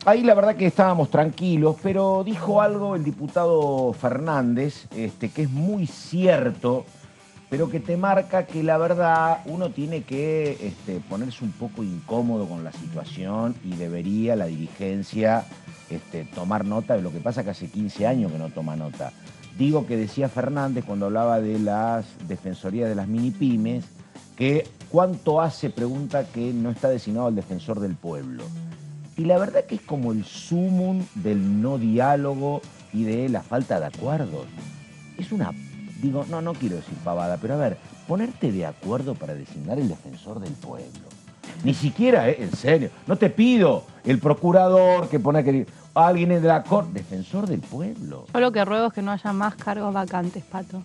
ahí la verdad que estábamos tranquilos, pero dijo algo el diputado Fernández, que es muy cierto, pero que te marca que la verdad uno tiene que ponerse un poco incómodo con la situación, y debería la dirigencia tomar nota de lo que pasa, que hace 15 años que no toma nota. Digo que decía Fernández cuando hablaba de las defensorías de las mini pymes, que cuánto hace, pregunta, que no está designado el defensor del pueblo. Y la verdad que es como el sumum del no diálogo y de la falta de acuerdos. Es una, digo, no quiero decir pavada, pero a ver, ponerte de acuerdo para designar el defensor del pueblo. Ni siquiera, en serio, no te pido el procurador que pone que alguien de la corte, defensor del pueblo. Yo lo que ruego es que no haya más cargos vacantes, Pato.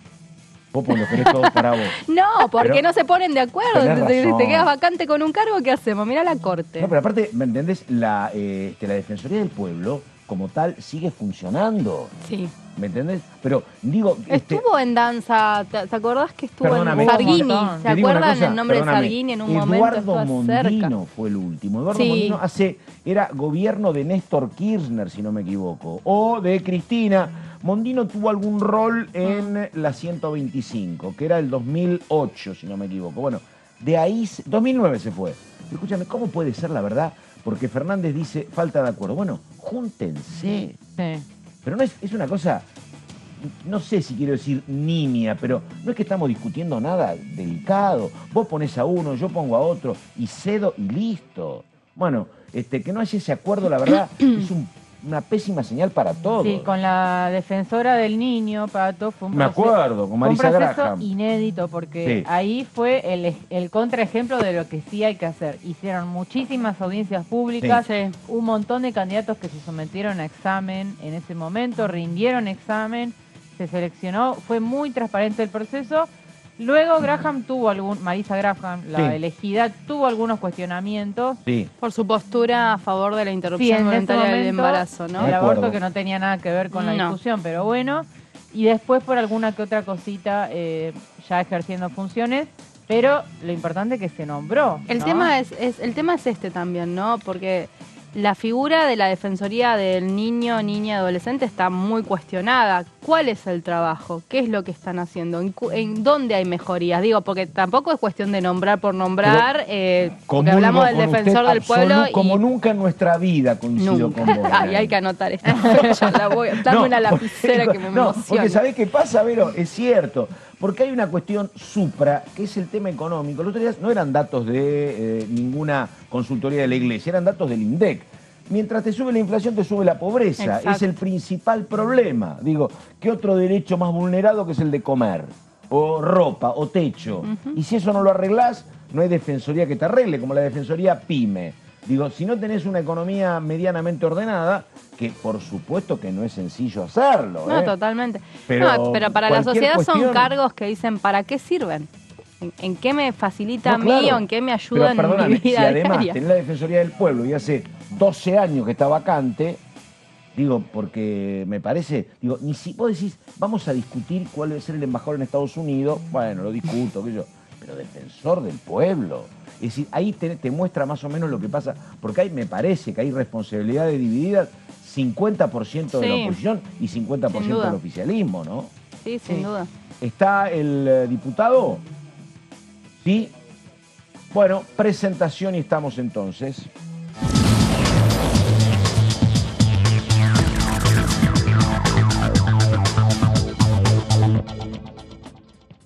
Vos pues lo querés todo para vos. No, porque pero no se ponen de acuerdo. Tenés Te quedas vacante con un cargo, ¿qué hacemos? Mirá la corte. No, pero aparte, ¿me entendés? La Defensoría del Pueblo, como tal, sigue funcionando. Sí. ¿Me entendés? Pero digo... Estuvo en danza, ¿te acordás que estuvo Perdóname, en Sarguini? ¿te ¿Se digo una acuerdan cosa? el nombre Perdóname. de Sarguini en un momento? Eduardo Mondino cerca. fue el último. Eduardo Sí. Mondino era gobierno de Néstor Kirchner, si no me equivoco, o de Cristina. Mondino tuvo algún rol en la 125, que era el 2008, si no me equivoco. Bueno, de ahí, 2009 se fue. Escúchame, ¿cómo puede ser la verdad? Porque Fernández dice, falta de acuerdo. Bueno, júntense. Sí. Pero no es una cosa, no sé si quiero decir nimia, pero no es que estamos discutiendo nada delicado. Vos ponés a uno, yo pongo a otro, y cedo y listo. Bueno, que no haya ese acuerdo, la verdad, es una pésima señal para todos. Sí, con la defensora del niño, Pato, fue un Me acuerdo, con Marisa fue un proceso Graham. inédito, porque Sí. ahí fue el contraejemplo de lo que sí hay que hacer. Hicieron muchísimas audiencias públicas, un montón de candidatos que se sometieron a examen en ese momento, rindieron examen, se seleccionó, fue muy transparente el proceso. Luego Graham Marisa Graham, la Sí. elegida, tuvo algunos cuestionamientos. Sí. Por su postura a favor de la Sí, interrupción en ese voluntaria del momento, embarazo, ¿no? el aborto que no tenía nada que ver con la No. discusión, pero bueno. Y después por alguna que otra cosita ya ejerciendo funciones, pero lo importante es que se nombró. El ¿no? tema es este también, ¿no? Porque la figura de la Defensoría del Niño, Niña y Adolescente está muy cuestionada. ¿Cuál es el trabajo? ¿Qué es lo que están haciendo? ¿En dónde hay mejorías? Digo, porque tampoco es cuestión de nombrar por nombrar, porque Comulgo hablamos del con defensor usted del pueblo y... como nunca en nuestra vida coincido con vos. Ay, hay que anotar esta fecha. Dame una lapicera que me emociona. Porque ¿sabés qué pasa, Vero? Es cierto. Porque hay una cuestión supra, que es el tema económico. Los otros días no eran datos de ninguna consultoría de la Iglesia, eran datos del INDEC. Mientras te sube la inflación, te sube la pobreza. Exacto. Es el principal problema. Digo, ¿qué otro derecho más vulnerado que es el de comer? O ropa, o techo. Y si eso no lo arreglás, no hay defensoría que te arregle, como la defensoría PYME. Digo, si no tenés una economía medianamente ordenada, que por supuesto que no es sencillo hacerlo. No, totalmente. Pero Pero para la cualquier sociedad son cuestión- cargos que dicen, ¿para qué sirven? ¿En qué me facilita No, a mí claro. o en qué me ayuda Pero en mi perdóname, si vida además diaria? tenés la Defensoría del Pueblo y hace 12 años que está vacante, digo, porque me parece, digo, ni si vos decís, vamos a discutir cuál debe ser el embajador en Estados Unidos, bueno, lo discuto, qué sé yo, pero defensor del pueblo. Es decir, ahí te muestra más o menos lo que pasa, porque ahí me parece que hay responsabilidades divididas, 50% de la Sí. oposición y 50% duda. del oficialismo, ¿no? Sí, sin duda. ¿Está el diputado? Sí. Bueno, presentación y estamos entonces.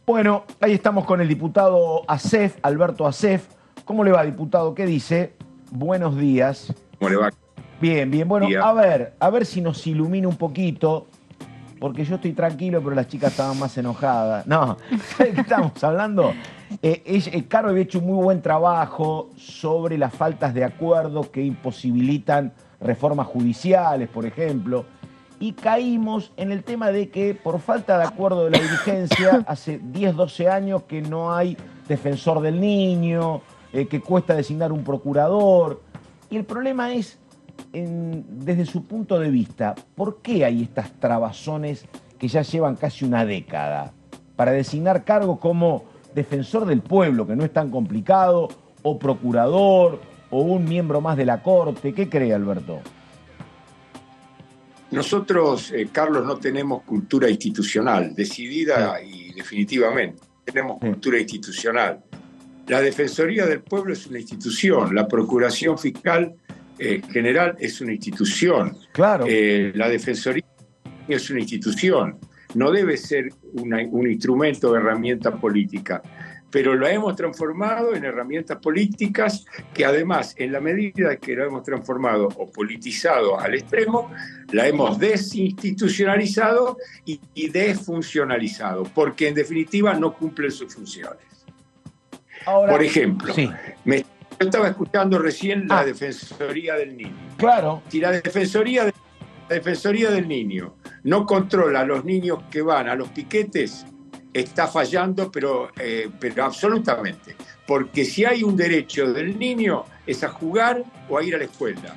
Bueno, ahí estamos con el diputado Acef, Alberto Acef. ¿Cómo le va, diputado? ¿Qué dice? Buenos días. ¿Cómo le va? Bien, bien. Bueno, Día. a ver si nos ilumina un poquito, porque yo estoy tranquilo, pero las chicas estaban más enojadas. No, ¿sabes qué estamos hablando? Caro había hecho un muy buen trabajo sobre las faltas de acuerdo que imposibilitan reformas judiciales, por ejemplo, y caímos en el tema de que por falta de acuerdo de la dirigencia, hace 10, 12 años que no hay defensor del niño, que cuesta designar un procurador, y el problema es, desde su punto de vista, ¿por qué hay estas trabazones que ya llevan casi una década para designar cargos como defensor del pueblo, que no es tan complicado, o procurador, o un miembro más de la Corte? ¿Qué cree, Alberto? Nosotros, Carlos, no tenemos cultura institucional, decidida y definitivamente. Tenemos cultura institucional. La Defensoría del Pueblo es una institución, la Procuración Fiscal General es una institución. Claro. La Defensoría es una institución. No debe ser un instrumento de herramienta política, pero lo hemos transformado en herramientas políticas que además, en la medida que lo hemos transformado o politizado al extremo, la hemos desinstitucionalizado y desfuncionalizado, porque en definitiva no cumplen sus funciones. Ahora, por ejemplo, sí. Yo estaba escuchando recién la Defensoría del Niño. Claro. Si la Defensoría del Niño no controla a los niños que van a los piquetes, está fallando, pero absolutamente. Porque si hay un derecho del niño es a jugar o a ir a la escuela.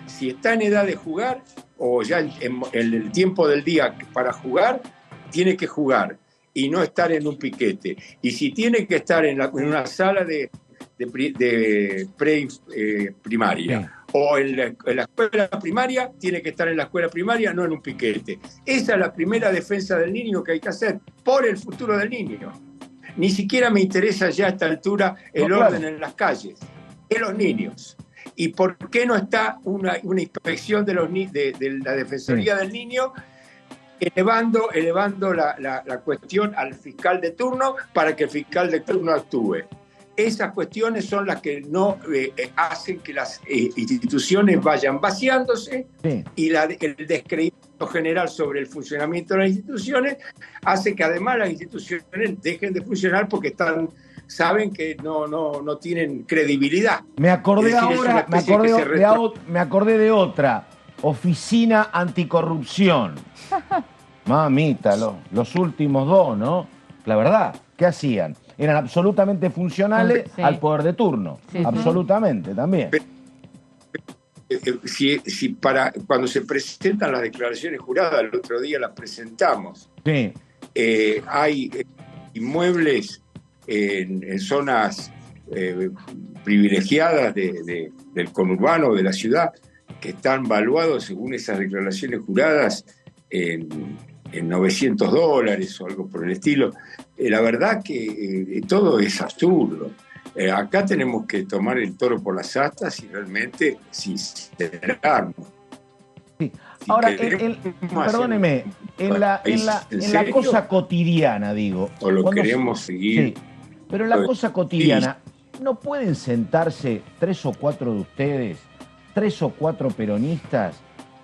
Si está en edad de jugar o ya en el tiempo del día para jugar, tiene que jugar y no estar en un piquete. Y si tiene que estar en una sala de primaria o en la escuela primaria, tiene que estar en la escuela primaria, no en un piquete. Esa es la primera defensa del niño que hay que hacer por el futuro del niño. Ni siquiera me interesa ya a esta altura el orden en las calles, de los niños. ¿Y por qué no está una inspección de la Defensoría del Niño elevando la cuestión al fiscal de turno para que el fiscal de turno actúe? Esas cuestiones son las que no hacen que las instituciones vayan vaciándose y el descreimiento general sobre el funcionamiento de las instituciones hace que además las instituciones dejen de funcionar porque saben que no tienen credibilidad. Me acordé Es decir, es ahora, una especie me acordé de otra, Oficina Anticorrupción. Mamita, los últimos dos, ¿no? La verdad, ¿qué hacían? Eran absolutamente funcionales Sí. al poder de turno. Sí, sí. Absolutamente, también. Cuando se presentan las declaraciones juradas, el otro día las presentamos, Sí. hay inmuebles en zonas privilegiadas del conurbano, de la ciudad, que están valuados, según esas declaraciones juradas, en $900 o algo por el estilo. La verdad que todo es absurdo. Acá tenemos que tomar el toro por las astas y realmente sincerarnos. Sí. Ahora, perdóneme, en la cosa cotidiana, digo. O lo cuando queremos seguir. Sí, pero en la cosa cotidiana, ¿no pueden sentarse 3 o 4 de ustedes, 3 o 4 peronistas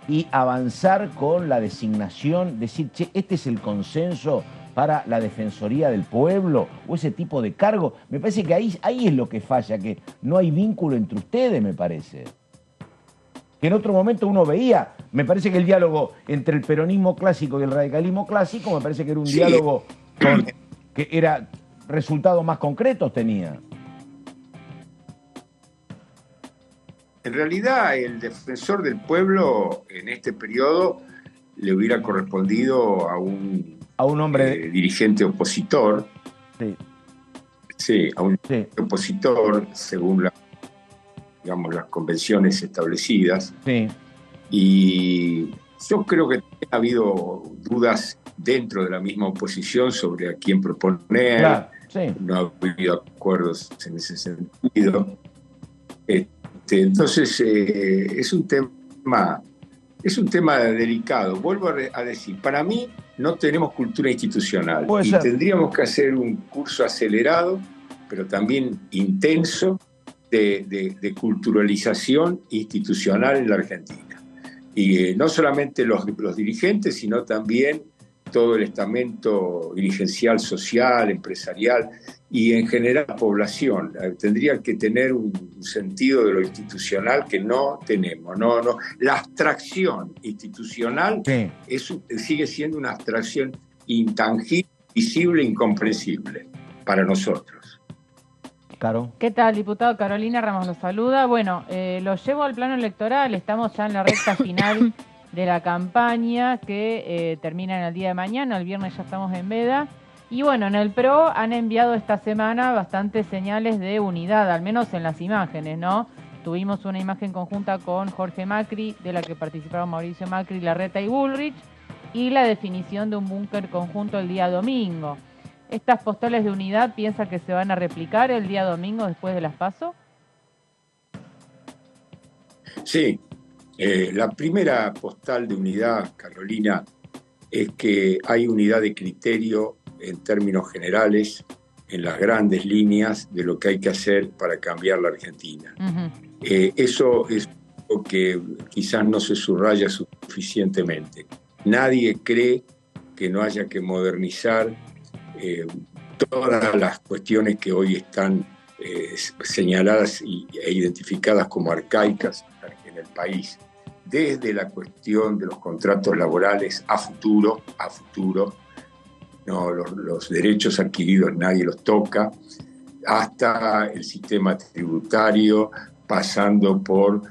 y avanzar con la designación, decir, che, este es el consenso para la Defensoría del Pueblo o ese tipo de cargo? Me parece que ahí es lo que falla, que no hay vínculo entre ustedes, me parece. Que en otro momento uno veía, me parece que el diálogo entre el peronismo clásico y el radicalismo clásico, me parece que era un diálogo que era resultados más concretos tenía. En realidad, el defensor del pueblo en este periodo le hubiera correspondido a un hombre dirigente opositor. Sí. Sí, a un opositor, según las convenciones establecidas. Sí. Y yo creo que ha habido dudas dentro de la misma oposición sobre a quién proponer. Claro, sí. No ha habido acuerdos en ese sentido. Entonces, es un tema delicado. Vuelvo a decir, para mí no tenemos cultura institucional y tendríamos que hacer un curso acelerado, pero también intenso, de culturalización institucional en la Argentina. Y no solamente los dirigentes, sino también todo el estamento dirigencial, social, empresarial y en general la población. Tendría que tener un sentido de lo institucional que no tenemos. La abstracción institucional sigue siendo una abstracción intangible, visible, incomprensible para nosotros. Claro. ¿Qué tal, diputado? Carolina Ramos lo saluda. Bueno, lo llevo al plano electoral. Estamos ya en la recta final de la campaña que termina en el día de mañana. El viernes ya estamos en veda. Y bueno, en el PRO han enviado esta semana bastantes señales de unidad, al menos en las imágenes, ¿no? Tuvimos una imagen conjunta con Jorge Macri, de la que participaron Mauricio Macri, Larreta y Bullrich, y la definición de un búnker conjunto el día domingo. ¿Estas postales de unidad piensa que se van a replicar el día domingo después de las PASO? Sí, la primera postal de unidad, Carolina, es que hay unidad de criterio en términos generales, en las grandes líneas de lo que hay que hacer para cambiar la Argentina. Eso es lo que quizás no se subraya suficientemente. Nadie cree que no haya que modernizar todas las cuestiones que hoy están señaladas e identificadas como arcaicas en el país, desde la cuestión de los contratos laborales a futuro, no, los derechos adquiridos nadie los toca, hasta el sistema tributario, pasando por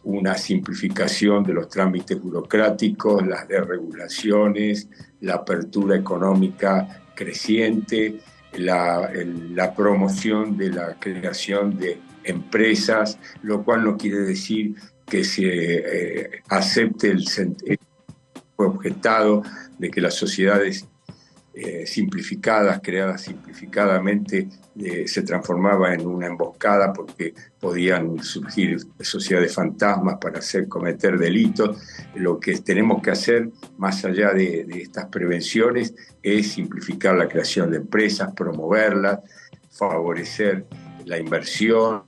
una simplificación de los trámites burocráticos, las desregulaciones, la apertura económica creciente, la promoción de la creación de empresas, lo cual no quiere decir que se acepte el objetado de que las sociedades simplificadas, creadas simplificadamente, se transformaba en una emboscada porque podían surgir sociedades fantasmas para cometer delitos. Lo que tenemos que hacer, más allá de estas prevenciones, es simplificar la creación de empresas, promoverlas, favorecer la inversión.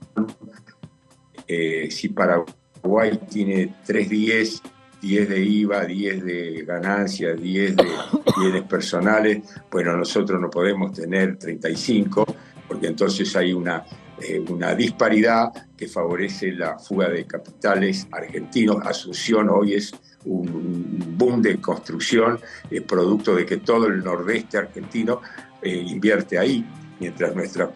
Si Paraguay tiene 3/10, 10 de IVA, 10 de ganancias, 10 de bienes personales, bueno, nosotros no podemos tener 35, porque entonces hay una una disparidad que favorece la fuga de capitales argentinos. Asunción hoy es un boom de construcción, producto de que todo el nordeste argentino invierte ahí, mientras nuestras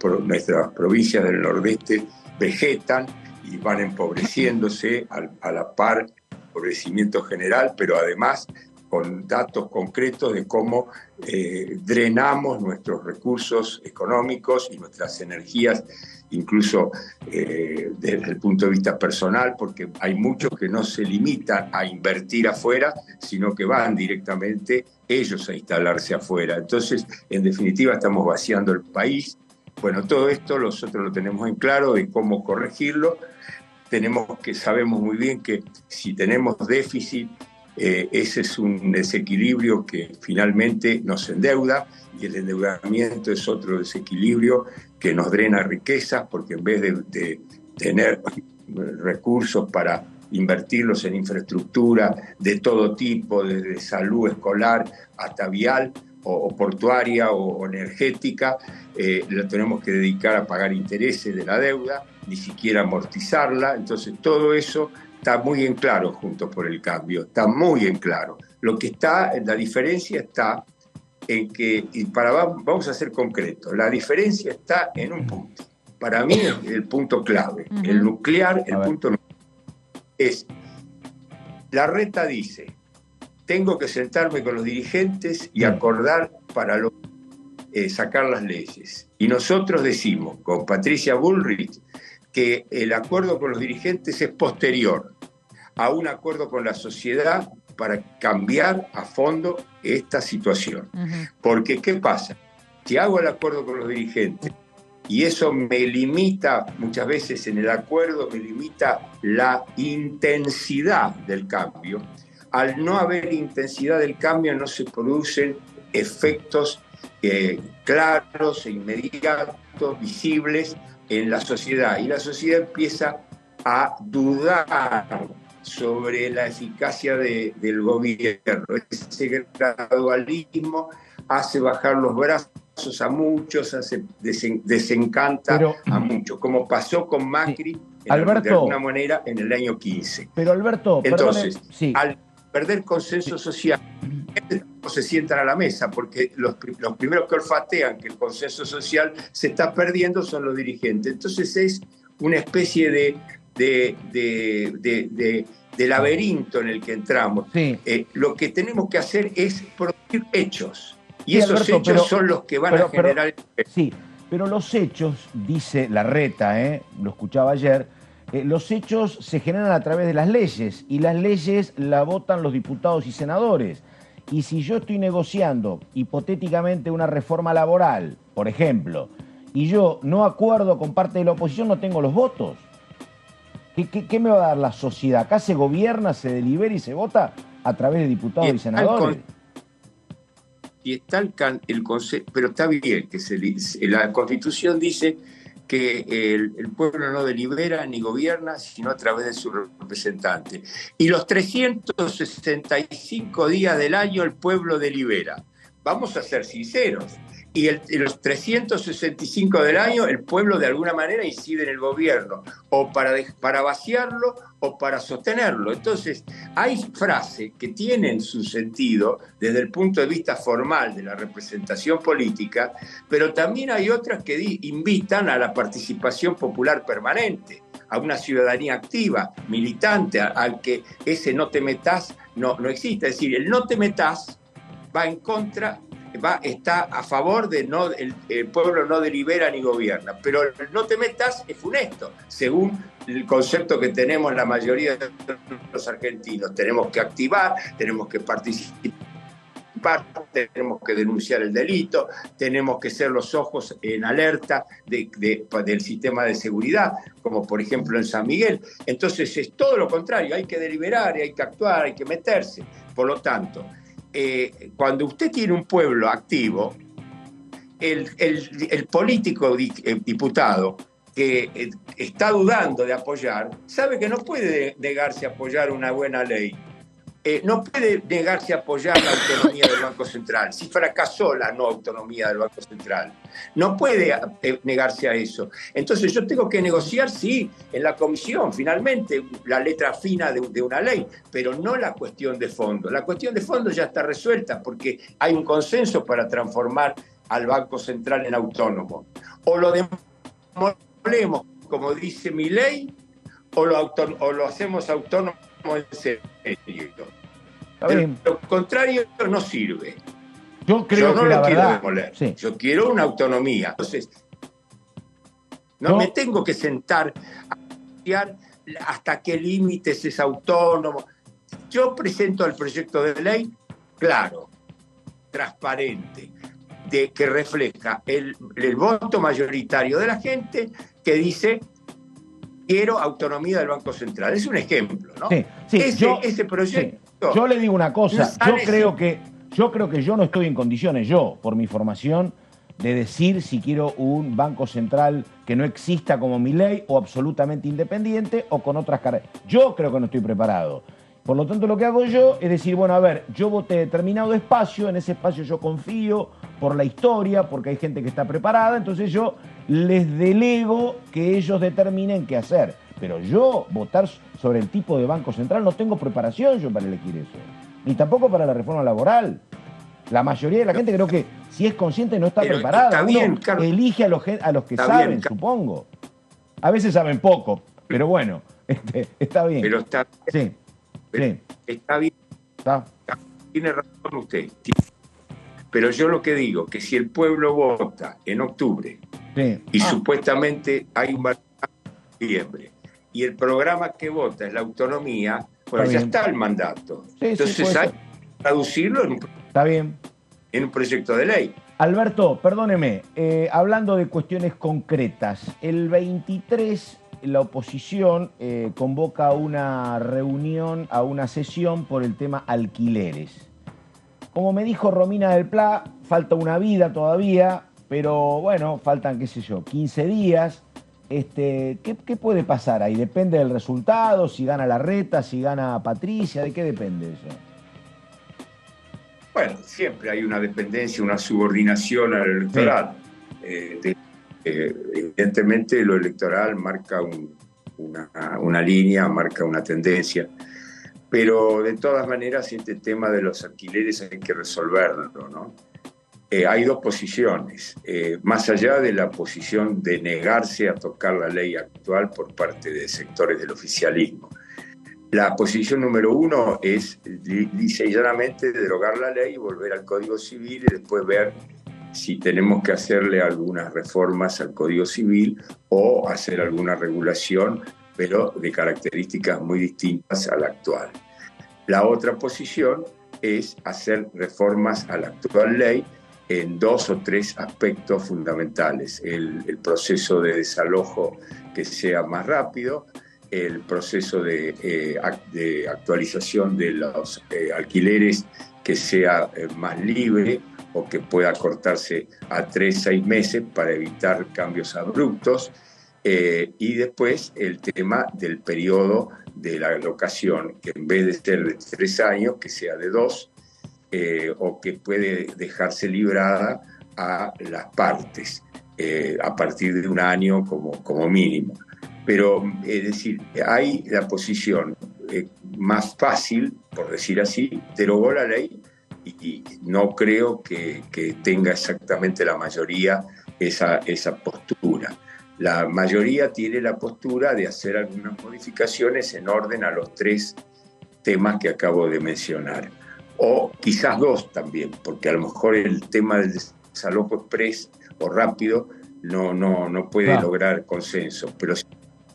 provincias del nordeste vegetan y van empobreciéndose a la par empobrecimiento general, pero además con datos concretos de cómo drenamos nuestros recursos económicos y nuestras energías, incluso desde el punto de vista personal, porque hay muchos que no se limitan a invertir afuera, sino que van directamente ellos a instalarse afuera. Entonces, en definitiva, estamos vaciando el país. Bueno, todo esto nosotros lo tenemos en claro de cómo corregirlo. Sabemos muy bien que si tenemos déficit, ese es un desequilibrio que finalmente nos endeuda, y el endeudamiento es otro desequilibrio que nos drena riquezas, porque en vez de tener recursos para invertirlos en infraestructura de todo tipo, desde salud escolar hasta vial o portuaria o energética, lo tenemos que dedicar a pagar intereses de la deuda, ni siquiera amortizarla. Entonces todo eso está muy en claro Juntos por el Cambio, está muy en claro. La diferencia está en que, vamos a ser concretos, la diferencia está en un punto. Para mí el punto clave, el nuclear, el punto nuclear es, Larreta dice, tengo que sentarme con los dirigentes y acordar para sacar las leyes. Y nosotros decimos, con Patricia Bullrich, que el acuerdo con los dirigentes es posterior a un acuerdo con la sociedad para cambiar a fondo esta situación. Porque, ¿qué pasa? Si hago el acuerdo con los dirigentes y eso me limita, muchas veces en el acuerdo me limita la intensidad del cambio, al no haber intensidad del cambio no se producen efectos claros e inmediatos, visibles en la sociedad, y la sociedad empieza a dudar sobre la eficacia del gobierno. Ese gradualismo hace bajar los brazos a muchos, desencanta a muchos, como pasó con Macri de alguna manera en el año 15. Pero Alberto, entonces, al perder consenso social, no se sientan a la mesa, porque los primeros que olfatean que el consenso social se está perdiendo son los dirigentes. Entonces es una especie de laberinto en el que entramos. Lo que tenemos que hacer es producir hechos, y esos hechos son los que van a generar... Sí, pero los hechos, dice Larreta, lo escuchaba ayer, los hechos se generan a través de las leyes, y las leyes la votan los diputados y senadores. Y si yo estoy negociando hipotéticamente una reforma laboral, por ejemplo, y yo no acuerdo con parte de la oposición, no tengo los votos. ¿Qué me va a dar la sociedad? Acá se gobierna, se delibera y se vota a través de diputados y senadores. Y está el concepto, pero está bien que la Constitución dice que el pueblo no delibera ni gobierna, sino a través de su representante. Y los 365 días del año el pueblo delibera. Vamos a ser sinceros. Y los 365 del año el pueblo de alguna manera incide en el gobierno, o para vaciarlo o para sostenerlo. Entonces hay frases que tienen su sentido desde el punto de vista formal de la representación política, pero también hay otras que invitan a la participación popular permanente, a una ciudadanía activa, militante, al que ese no te metas no existe. Es decir, el no te metas va en contra, está a favor de el pueblo no delibera ni gobierna, pero el no te metas es funesto, según el concepto que tenemos la mayoría de los argentinos. Tenemos que activar, tenemos que participar, tenemos que denunciar el delito, tenemos que ser los ojos en alerta del sistema de seguridad, como por ejemplo en San Miguel. Entonces es todo lo contrario, hay que deliberar, hay que actuar, hay que meterse. Por lo tanto, cuando usted tiene un pueblo activo, el político diputado que está dudando de apoyar, sabe que no puede negarse a apoyar una buena ley, no puede negarse a apoyar la autonomía del Banco Central, si fracasó la no autonomía del Banco Central. No puede negarse a eso. Entonces yo tengo que negociar, sí, en la comisión, finalmente, la letra fina de una ley, pero no la cuestión de fondo. La cuestión de fondo ya está resuelta porque hay un consenso para transformar al Banco Central en autónomo. O lo demolemos, como dice mi ley, o lo hacemos autónomo en serio. Lo contrario no sirve. Yo creo no que lo la quiero verdad, demoler. sí. Yo quiero una autonomía. Entonces, no me tengo que sentar a estudiar hasta qué límites es autónomo. Yo presento el proyecto de ley claro, transparente, que refleja el voto mayoritario de la gente que dice quiero autonomía del Banco Central. Es un ejemplo, ¿no? Ese proyecto... Sí. Yo le digo una cosa, sale yo creo que yo no estoy en condiciones, por mi formación, de decir si quiero un Banco Central que no exista como mi ley o absolutamente independiente o con otras cargas. Yo creo que no estoy preparado. Por lo tanto, lo que hago yo es decir, bueno, a ver, yo voté determinado espacio, en ese espacio yo confío por la historia, porque hay gente que está preparada, entonces yo les delego que ellos determinen qué hacer. Pero yo votar sobre el tipo de Banco Central no tengo preparación yo para elegir eso. Ni tampoco para la reforma laboral. La mayoría de la gente creo que si es consciente no está preparada. Está bien, Uno Carlos. elige a los que Está saben, bien, supongo. A veces saben poco, pero bueno, está bien. Pero está bien. Sí. Está bien. Tiene razón usted. Pero yo lo que digo, que si el pueblo vota en octubre y supuestamente hay un mandato en noviembre, y el programa que vota es la autonomía, bueno, ya está el mandato. Entonces hay que traducirlo en un proyecto de ley. Alberto, perdóneme, hablando de cuestiones concretas, el 23 la oposición convoca a una reunión, a una sesión por el tema alquileres. Como me dijo Romina del Pla, falta una vida todavía, pero bueno, faltan, qué sé yo, 15 días. ¿Qué puede pasar ahí? Depende del resultado, si gana Larreta, si gana Patricia, ¿de qué depende eso? Bueno, siempre hay una dependencia, una subordinación al electoral. Evidentemente lo electoral marca una línea, marca una tendencia, pero de todas maneras este tema de los alquileres hay que resolverlo, ¿no? Hay dos posiciones, más allá de la posición de negarse a tocar la ley actual por parte de sectores del oficialismo. La posición número uno es lisa y llanamente derogar la ley y volver al Código Civil y después ver si tenemos que hacerle algunas reformas al Código Civil o hacer alguna regulación, pero de características muy distintas a la actual. La otra posición es hacer reformas a la actual ley en 2 o 3 aspectos fundamentales. El proceso de desalojo que sea más rápido, el proceso de actualización de los alquileres que sea más libre o que pueda cortarse a 3-6 meses para evitar cambios abruptos, y después el tema del periodo de la locación, que en vez de ser de 3 años, que sea de 2, o que puede dejarse librada a las partes a partir de 1 año como mínimo. Pero, es decir, hay la posición más fácil, por decir así, derogó la ley y no creo que tenga exactamente la mayoría esa postura. La mayoría tiene la postura de hacer algunas modificaciones en orden a los 3 temas que acabo de mencionar. O quizás 2 también, porque a lo mejor el tema del desalojo express o rápido no puede lograr consenso, pero si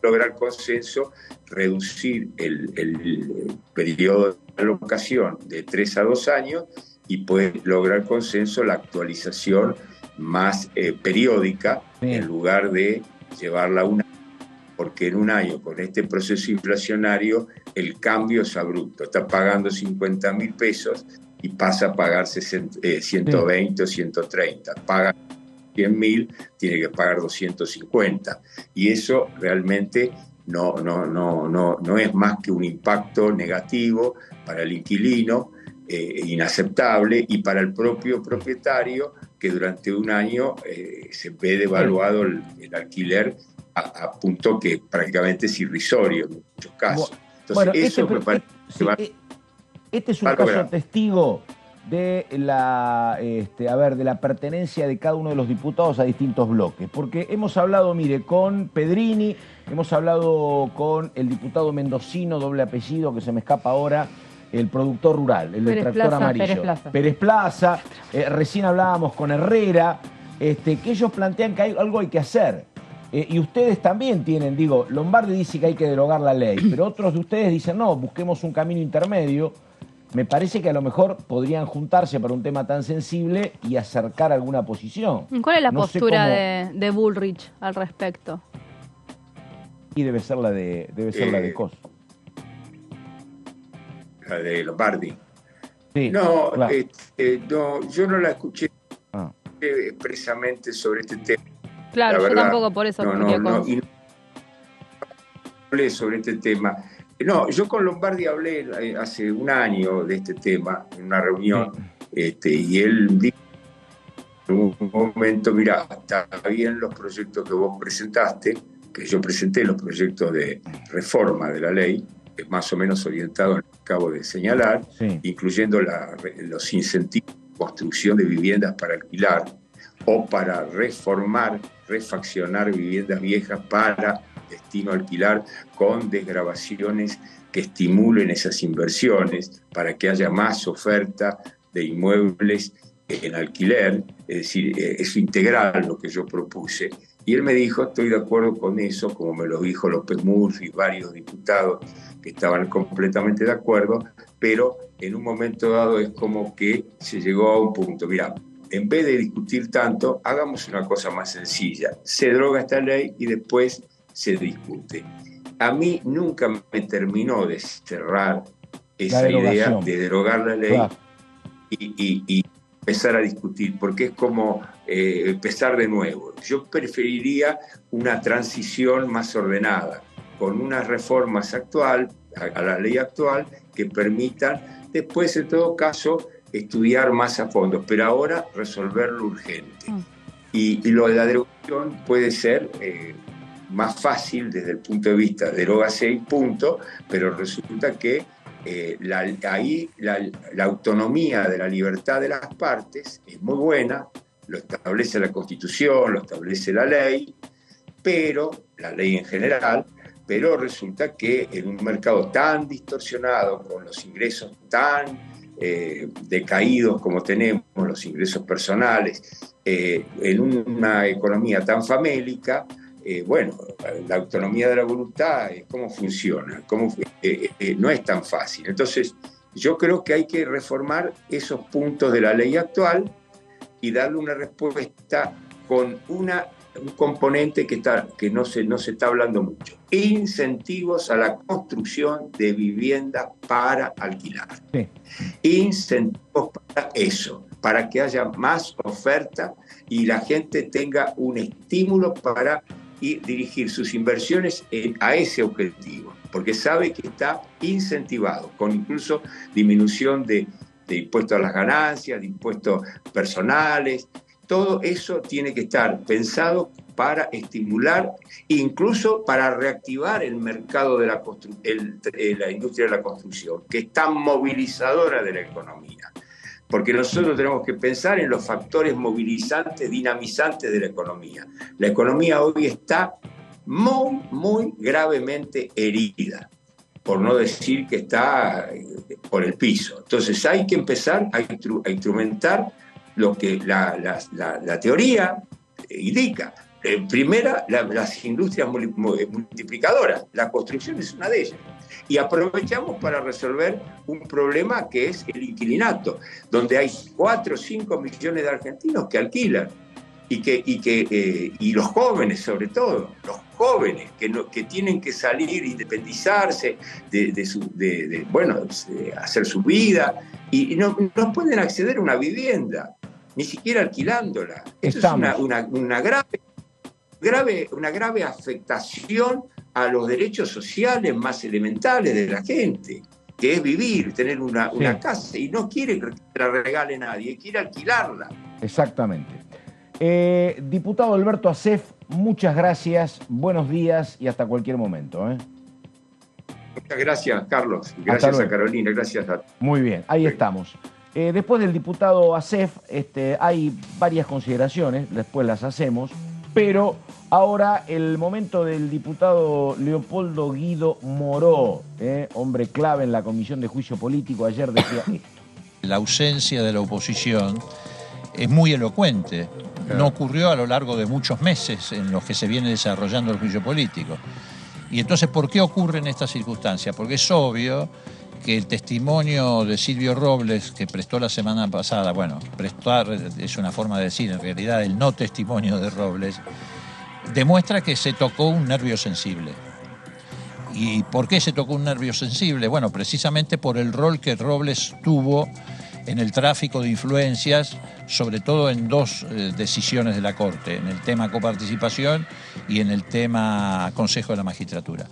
lograr consenso, reducir el periodo de alocación de 3 a 2 años y puede lograr consenso la actualización más periódica en lugar de llevarla a 1 año, porque en 1 año con este proceso inflacionario el cambio es abrupto, está pagando 50.000 pesos y pasa a pagar 120 o 130, paga 100.000, tiene que pagar 250, y eso realmente no es más que un impacto negativo para el inquilino, inaceptable, y para el propio propietario, que durante un año se ve devaluado el alquiler a punto que prácticamente es irrisorio en muchos casos. Entonces, bueno, eso me parece que va este es un caso testigo de de la pertenencia de cada uno de los diputados a distintos bloques, porque hemos hablado, mire, con Pedrini, hemos hablado con el diputado mendocino, doble apellido que se me escapa ahora, el productor rural, el del tractor amarillo, Pérez Plaza, recién hablábamos con Herrera, que ellos plantean que algo hay que hacer. Y ustedes también tienen, digo, Lombardi dice que hay que derogar la ley, pero otros de ustedes dicen, no, busquemos un camino intermedio. Me parece que a lo mejor podrían juntarse para un tema tan sensible y acercar alguna posición. ¿Cuál es la postura de Bullrich al respecto? Y debe ser la de Cos. La de Lombardi. Sí, no, claro. No, yo no la escuché expresamente sobre este tema. Claro, yo tampoco, por eso. No hablé sobre este tema. No, yo con Lombardi hablé hace un año de este tema, en una reunión, y él dijo en un momento, mira, está bien los proyectos que vos presentaste, que yo presenté los proyectos de reforma de la ley, más o menos orientados, acabo de señalar, incluyendo los incentivos de construcción de viviendas para alquilar o para reformar, refaccionar viviendas viejas para destino a alquilar, con desgravaciones que estimulen esas inversiones para que haya más oferta de inmuebles en alquiler. Es decir, es integral lo que yo propuse. Y él me dijo, estoy de acuerdo con eso, como me lo dijo López Murphy, varios diputados que estaban completamente de acuerdo, pero en un momento dado es como que se llegó a un punto. Mira, en vez de discutir tanto, hagamos una cosa más sencilla. Se deroga esta ley y después se discute. A mí nunca me terminó de cerrar esa idea de derogar la ley y empezar a discutir, porque es como empezar de nuevo. Yo preferiría una transición más ordenada, con unas reformas a la ley actual que permitan después, en todo caso, estudiar más a fondo, pero ahora resolver lo urgente. Y lo de la derogación puede ser más fácil desde el punto de vista de deroga 6 puntos, pero resulta que ahí la autonomía de la libertad de las partes es muy buena, lo establece la Constitución, lo establece la ley en general, pero resulta que en un mercado tan distorsionado, con los ingresos tan decaídos como tenemos, los ingresos personales, en una economía tan famélica, la autonomía de la voluntad, ¿cómo funciona? No es tan fácil. Entonces, yo creo que hay que reformar esos puntos de la ley actual y darle una respuesta con un componente que no se está hablando mucho. Incentivos a la construcción de viviendas para alquilar. Sí. Incentivos para eso, para que haya más oferta y la gente tenga un estímulo para dirigir sus inversiones a ese objetivo, porque sabe que está incentivado, con incluso disminución de impuestos a las ganancias, de impuestos personales. Todo eso tiene que estar pensado para estimular, incluso para reactivar el mercado de la industria de la construcción, que es tan movilizadora de la economía. Porque nosotros tenemos que pensar en los factores movilizantes, dinamizantes de la economía. La economía hoy está muy, muy gravemente herida, por no decir que está por el piso. Entonces hay que empezar a instrumentar lo que la teoría indica. Primera, las industrias multiplicadoras. La construcción es una de ellas. Y aprovechamos para resolver un problema que es el inquilinato, donde hay 4 o 5 millones de argentinos que alquilan y los jóvenes, sobre todo, los jóvenes que tienen que salir, independizarse, hacer su vida y no pueden acceder a una vivienda, ni siquiera alquilándola. Eso es una grave. una grave afectación a los derechos sociales más elementales de la gente, que es vivir, tener una casa, y no quiere que la regale nadie, quiere alquilarla. Exactamente. Diputado Alberto Asef, muchas gracias, buenos días y hasta cualquier momento. Muchas gracias, Carlos. Gracias a Carolina, gracias a... Muy bien, ahí estamos. Después del diputado Asef, hay varias consideraciones, después las hacemos, pero ahora el momento del diputado Leopoldo Guido Moró, hombre clave en la Comisión de Juicio Político, ayer decía esto. La ausencia de la oposición es muy elocuente. No ocurrió a lo largo de muchos meses en los que se viene desarrollando el juicio político. Y entonces, ¿por qué ocurre en estas circunstancias? Porque es obvio que el testimonio de Silvio Robles, que prestó la semana pasada, bueno, prestar es una forma de decir, en realidad el no testimonio de Robles, demuestra que se tocó un nervio sensible. ¿Y por qué se tocó un nervio sensible? Bueno, precisamente por el rol que Robles tuvo en el tráfico de influencias, sobre todo en dos decisiones de la Corte, en el tema coparticipación y en el tema Consejo de la Magistratura,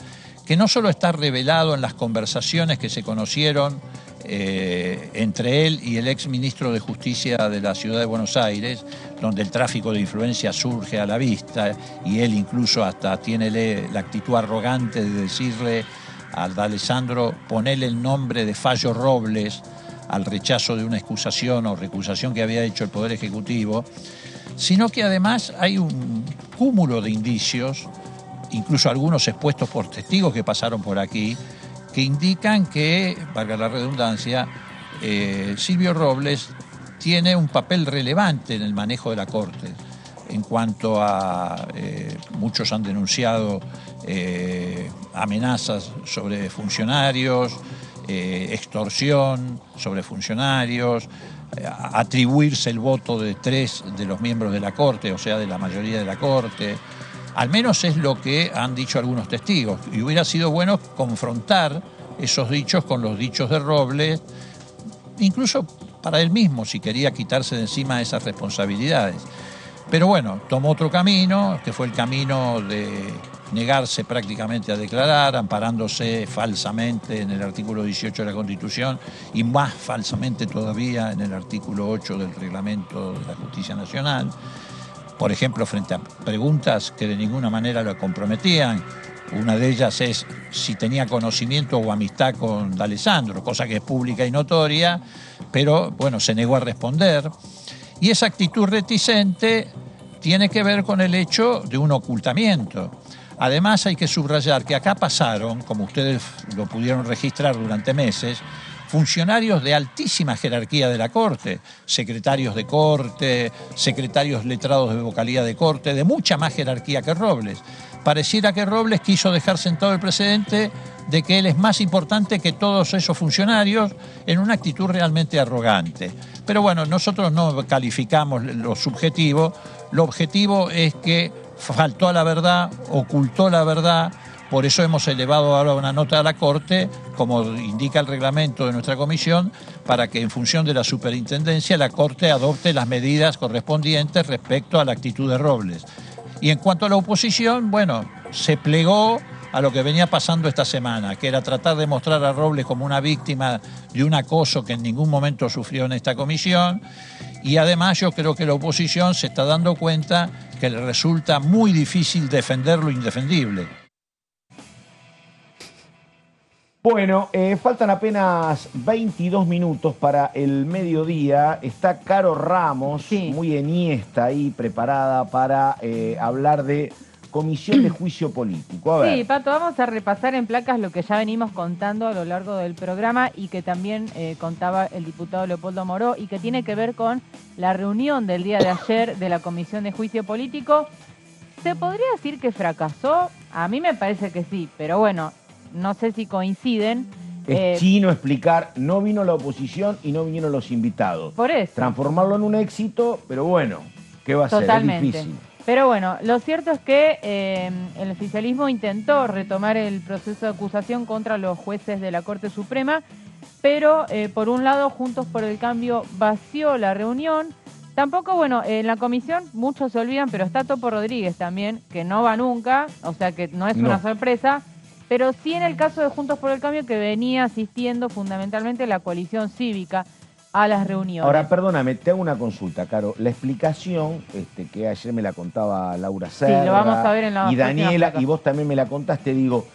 que no solo está revelado en las conversaciones que se conocieron entre él y el ex ministro de Justicia de la Ciudad de Buenos Aires, donde el tráfico de influencias surge a la vista y él incluso hasta tiene la actitud arrogante de decirle a D'Alessandro, ponele el nombre de Fallo Robles al rechazo de una excusación o recusación que había hecho el Poder Ejecutivo, sino que además hay un cúmulo de indicios, incluso algunos expuestos por testigos que pasaron por aquí, que indican que, valga la redundancia, Silvio Robles tiene un papel relevante en el manejo de la Corte. En cuanto a, muchos han denunciado amenazas sobre funcionarios, extorsión sobre funcionarios, atribuirse el voto de 3 de los miembros de la Corte, o sea, de la mayoría de la Corte. Al menos es lo que han dicho algunos testigos. Y hubiera sido bueno confrontar esos dichos con los dichos de Robles, incluso para él mismo, si quería quitarse de encima esas responsabilidades. Pero bueno, tomó otro camino, que fue el camino de negarse prácticamente a declarar, amparándose falsamente en el artículo 18 de la Constitución y más falsamente todavía en el artículo 8 del Reglamento de la Justicia Nacional. Por ejemplo, frente a preguntas que de ninguna manera lo comprometían. Una de ellas es si tenía conocimiento o amistad con D'Alessandro, cosa que es pública y notoria, pero bueno, se negó a responder. Y esa actitud reticente tiene que ver con el hecho de un ocultamiento. Además, hay que subrayar que acá pasaron, como ustedes lo pudieron registrar durante meses, funcionarios de altísima jerarquía de la Corte, secretarios de Corte, secretarios letrados de vocalía de Corte, de mucha más jerarquía que Robles. Pareciera que Robles quiso dejar sentado el precedente de que él es más importante que todos esos funcionarios en una actitud realmente arrogante. Pero bueno, nosotros no calificamos lo subjetivo, lo objetivo es que faltó a la verdad, ocultó la verdad. Por eso hemos elevado ahora una nota a la Corte, como indica el reglamento de nuestra comisión, para que en función de la superintendencia la Corte adopte las medidas correspondientes respecto a la actitud de Robles. Y en cuanto a la oposición, bueno, se plegó a lo que venía pasando esta semana, que era tratar de mostrar a Robles como una víctima de un acoso que en ningún momento sufrió en esta comisión. Y además yo creo que la oposición se está dando cuenta que le resulta muy difícil defender lo indefendible. Bueno, faltan apenas 22 minutos para el mediodía. Está Caro Ramos, muy enhiesta ahí, preparada para hablar de Comisión de Juicio Político. A ver. Sí, Pato, vamos a repasar en placas lo que ya venimos contando a lo largo del programa y que también contaba el diputado Leopoldo Moró y que tiene que ver con la reunión del día de ayer de la Comisión de Juicio Político. ¿Se podría decir que fracasó? A mí me parece que sí, pero bueno, no sé si coinciden. Es chino explicar, no vino la oposición y no vinieron los invitados. Por eso. Transformarlo en un éxito, pero bueno, ¿qué va a ser? Totalmente. Es difícil. Pero bueno, lo cierto es que el oficialismo intentó retomar el proceso de acusación contra los jueces de la Corte Suprema, pero por un lado Juntos por el Cambio vació la reunión, Tampoco, bueno, en la comisión muchos se olvidan, pero está Topo Rodríguez también, que no va nunca, o sea que no es una sorpresa, pero sí en el caso de Juntos por el Cambio, que venía asistiendo fundamentalmente la coalición cívica a las reuniones. Ahora, perdóname, te hago una consulta, Caro. La explicación, que ayer me la contaba Laura Serra, sí, lo vamos a ver en la y Daniela, y vos también me la contaste, digo,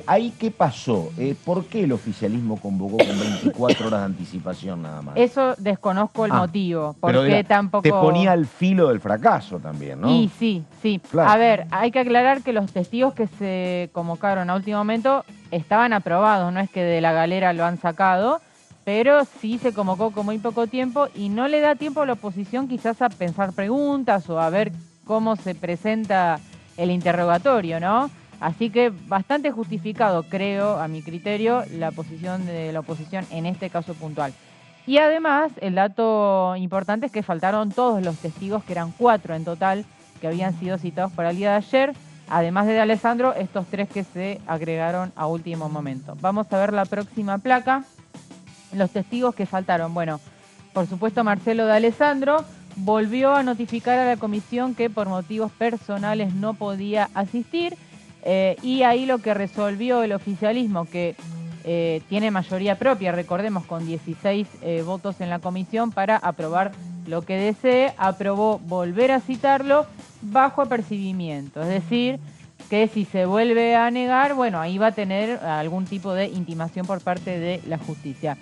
¿ahí qué pasó? ¿Por qué el oficialismo convocó con 24 horas de anticipación nada más? Eso desconozco el motivo, porque tampoco... Te ponía al filo del fracaso también, ¿no? Y sí. Claro. A ver, hay que aclarar que los testigos que se convocaron a último momento estaban aprobados, no es que de la galera lo han sacado, pero sí se convocó con muy poco tiempo y no le da tiempo a la oposición quizás a pensar preguntas o a ver cómo se presenta el interrogatorio, ¿no? Así que bastante justificado, creo, a mi criterio, la posición de la oposición en este caso puntual. Y además, el dato importante es que faltaron todos los testigos, que eran 4 en total, que habían sido citados para el día de ayer. Además de Alessandro, estos 3 que se agregaron a último momento. Vamos a ver la próxima placa. Los testigos que faltaron. Bueno, por supuesto, Marcelo de Alessandro volvió a notificar a la comisión que por motivos personales no podía asistir. Y ahí lo que resolvió el oficialismo, que tiene mayoría propia, recordemos, con 16 votos en la comisión para aprobar lo que desee, aprobó volver a citarlo bajo apercibimiento. Es decir, que si se vuelve a negar, bueno, ahí va a tener algún tipo de intimación por parte de la justicia.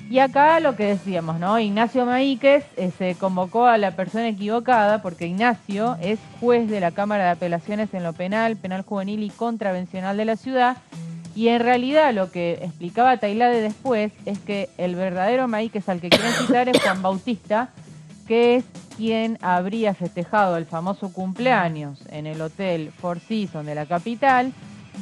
Y acá lo que decíamos, ¿no? Ignacio Maíquez se convocó a la persona equivocada porque Ignacio es juez de la Cámara de Apelaciones en lo penal, penal juvenil y contravencional de la ciudad. Y en realidad lo que explicaba Tailade después es que el verdadero Maíquez al que quieren citar es Juan Bautista, que es quien habría festejado el famoso cumpleaños en el Hotel Four Seasons de la capital,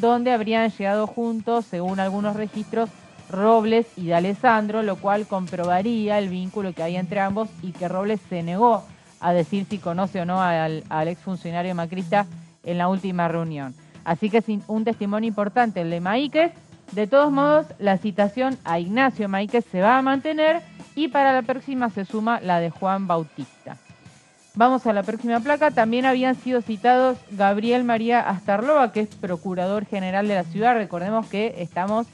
donde habrían llegado juntos, según algunos registros, Robles y de Alessandro, lo cual comprobaría el vínculo que hay entre ambos y que Robles se negó a decir si conoce o no al exfuncionario macrista en la última reunión. Así que es un testimonio importante el de Maíquez. De todos modos, la citación a Ignacio Maíquez se va a mantener y para la próxima se suma la de Juan Bautista. Vamos a la próxima placa. También habían sido citados Gabriel María Astarloa, que es procurador general de la ciudad. Recordemos que estamos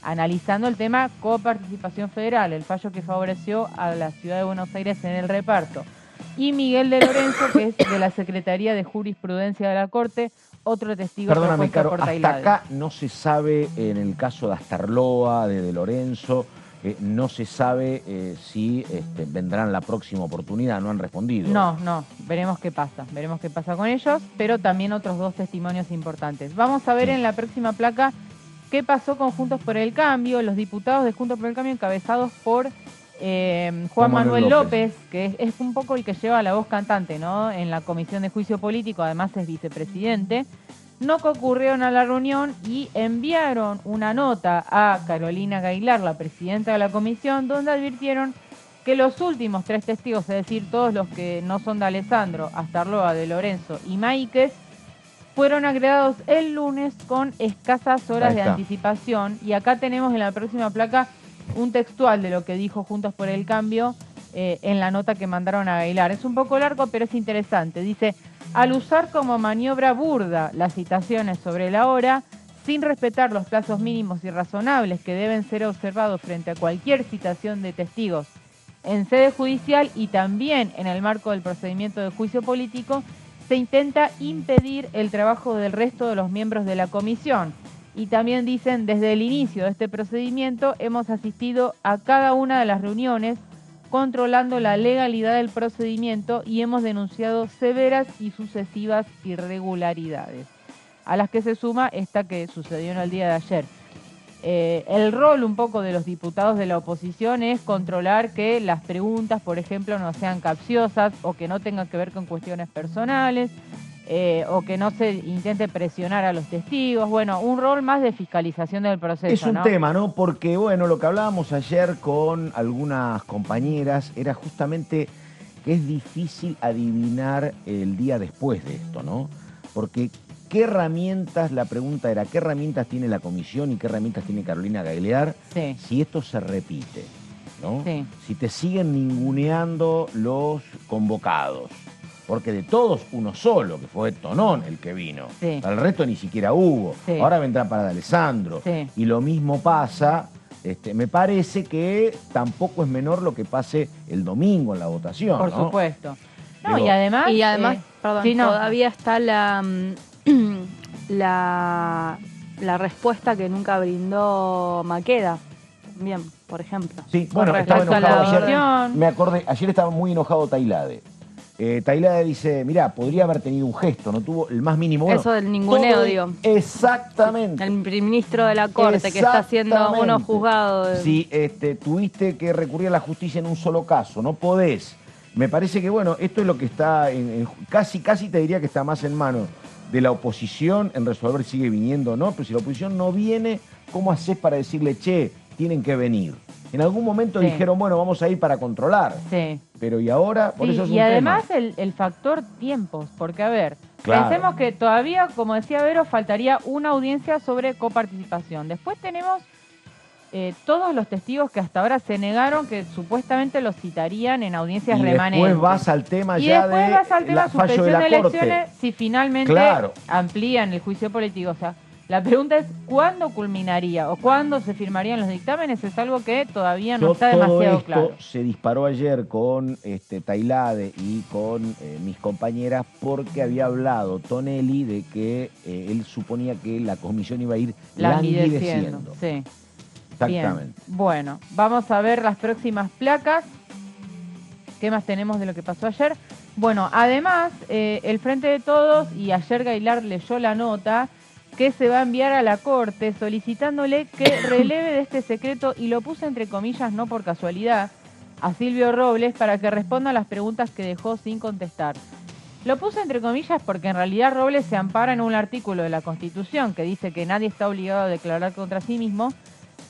analizando el tema coparticipación federal, el fallo que favoreció a la ciudad de Buenos Aires en el reparto. Y Miguel de Lorenzo, que es de la Secretaría de Jurisprudencia de la Corte, otro testigo. Perdóname, Caro, por hasta Tailade. acá no se sabe, en el caso de Astarloa, de Lorenzo, no se sabe si vendrán la próxima oportunidad, no han respondido. No, veremos qué pasa con ellos, pero también otros 2 testimonios importantes. Vamos a ver en la próxima placa qué pasó con Juntos por el Cambio, los diputados de Juntos por el Cambio encabezados por Juan Manuel López, que es un poco el que lleva la voz cantante, ¿no? En la Comisión de Juicio Político, además es vicepresidente. No concurrieron a la reunión y enviaron una nota a Carolina Gailar, la presidenta de la comisión, donde advirtieron que los últimos 3 testigos, es decir, todos los que no son de Alessandro, Astarloa, de Lorenzo y Maíquez, fueron agregados el lunes con escasas horas de anticipación. Y acá tenemos en la próxima placa un textual de lo que dijo Juntos por el Cambio en la nota que mandaron a Gailar. Es un poco largo, pero es interesante. Dice: al usar como maniobra burda las citaciones sobre la hora, sin respetar los plazos mínimos y razonables que deben ser observados frente a cualquier citación de testigos en sede judicial y también en el marco del procedimiento de juicio político, se intenta impedir el trabajo del resto de los miembros de la comisión. Y también dicen, desde el inicio de este procedimiento hemos asistido a cada una de las reuniones controlando la legalidad del procedimiento y hemos denunciado severas y sucesivas irregularidades, a las que se suma esta que sucedió en el día de ayer. El rol un poco de los diputados de la oposición es controlar que las preguntas, por ejemplo, no sean capciosas o que no tengan que ver con cuestiones personales o que no se intente presionar a los testigos. Bueno, un rol más de fiscalización del proceso. Es un tema, ¿no? Porque, bueno, lo que hablábamos ayer con algunas compañeras era justamente que es difícil adivinar el día después de esto, ¿no? Porque ¿qué herramientas, la pregunta era, qué herramientas tiene la comisión y qué herramientas tiene Carolina Gailar si esto se repite? ¿no? Sí. Si te siguen ninguneando los convocados, porque de todos uno solo, que fue Tonón el que vino, Sí. al resto ni siquiera hubo, Sí. ahora vendrá para D'Alessandro, Sí. y lo mismo pasa, me parece que tampoco es menor lo que pase el domingo en la votación, Por ¿no? supuesto. No, Digo, y además, perdón, sí, no. todavía está la respuesta que nunca brindó Maqueda. Bien, por ejemplo. Sí, bueno, Con estaba respecto a enojado la ayer. orden. Me acordé, ayer estaba muy enojado Tailade. Tailade dice, mirá, podría haber tenido un gesto, no tuvo el más mínimo. Bueno, Eso del ninguneo, todo- digo. Exactamente. El ministro de la Corte que está haciendo Exactamente. unos juzgados. Si tuviste que recurrir a la justicia en un solo caso, no podés. Me parece que, bueno, esto es lo que está casi te diría que está más en manos de la oposición en resolver si sigue viniendo o no, pero si la oposición no viene, ¿cómo haces para decirle, che, tienen que venir? En algún momento Sí. dijeron, bueno, vamos a ir para controlar. Sí. Pero ¿y ahora? Por Sí, eso es y un además tema. el factor tiempos, porque a ver, Claro. pensemos que todavía, como decía Vero, faltaría una audiencia sobre coparticipación. Después tenemos todos los testigos que hasta ahora se negaron que supuestamente los citarían en audiencias Y remanentes. después vas al tema Y ya después de vas al tema la fallo suspensión de la de elecciones Corte. si finalmente Claro. amplían el juicio político. O sea, la pregunta es ¿cuándo culminaría o cuándo se firmarían los dictámenes? Es algo que todavía no está Todo demasiado esto claro. se disparó ayer con Tailade y con mis compañeras porque había hablado Tonelli de que él suponía que la comisión iba a ir languideciendo. Sí. Exactamente. Bien. Bueno, vamos a ver las próximas placas. ¿Qué más tenemos de lo que pasó ayer? Bueno, además, el Frente de Todos, y ayer Gailar leyó la nota, que se va a enviar a la Corte solicitándole que releve de este secreto, y lo puse entre comillas, no por casualidad, a Silvio Robles para que responda a las preguntas que dejó sin contestar. Lo puse entre comillas porque en realidad Robles se ampara en un artículo de la Constitución que dice que nadie está obligado a declarar contra sí mismo,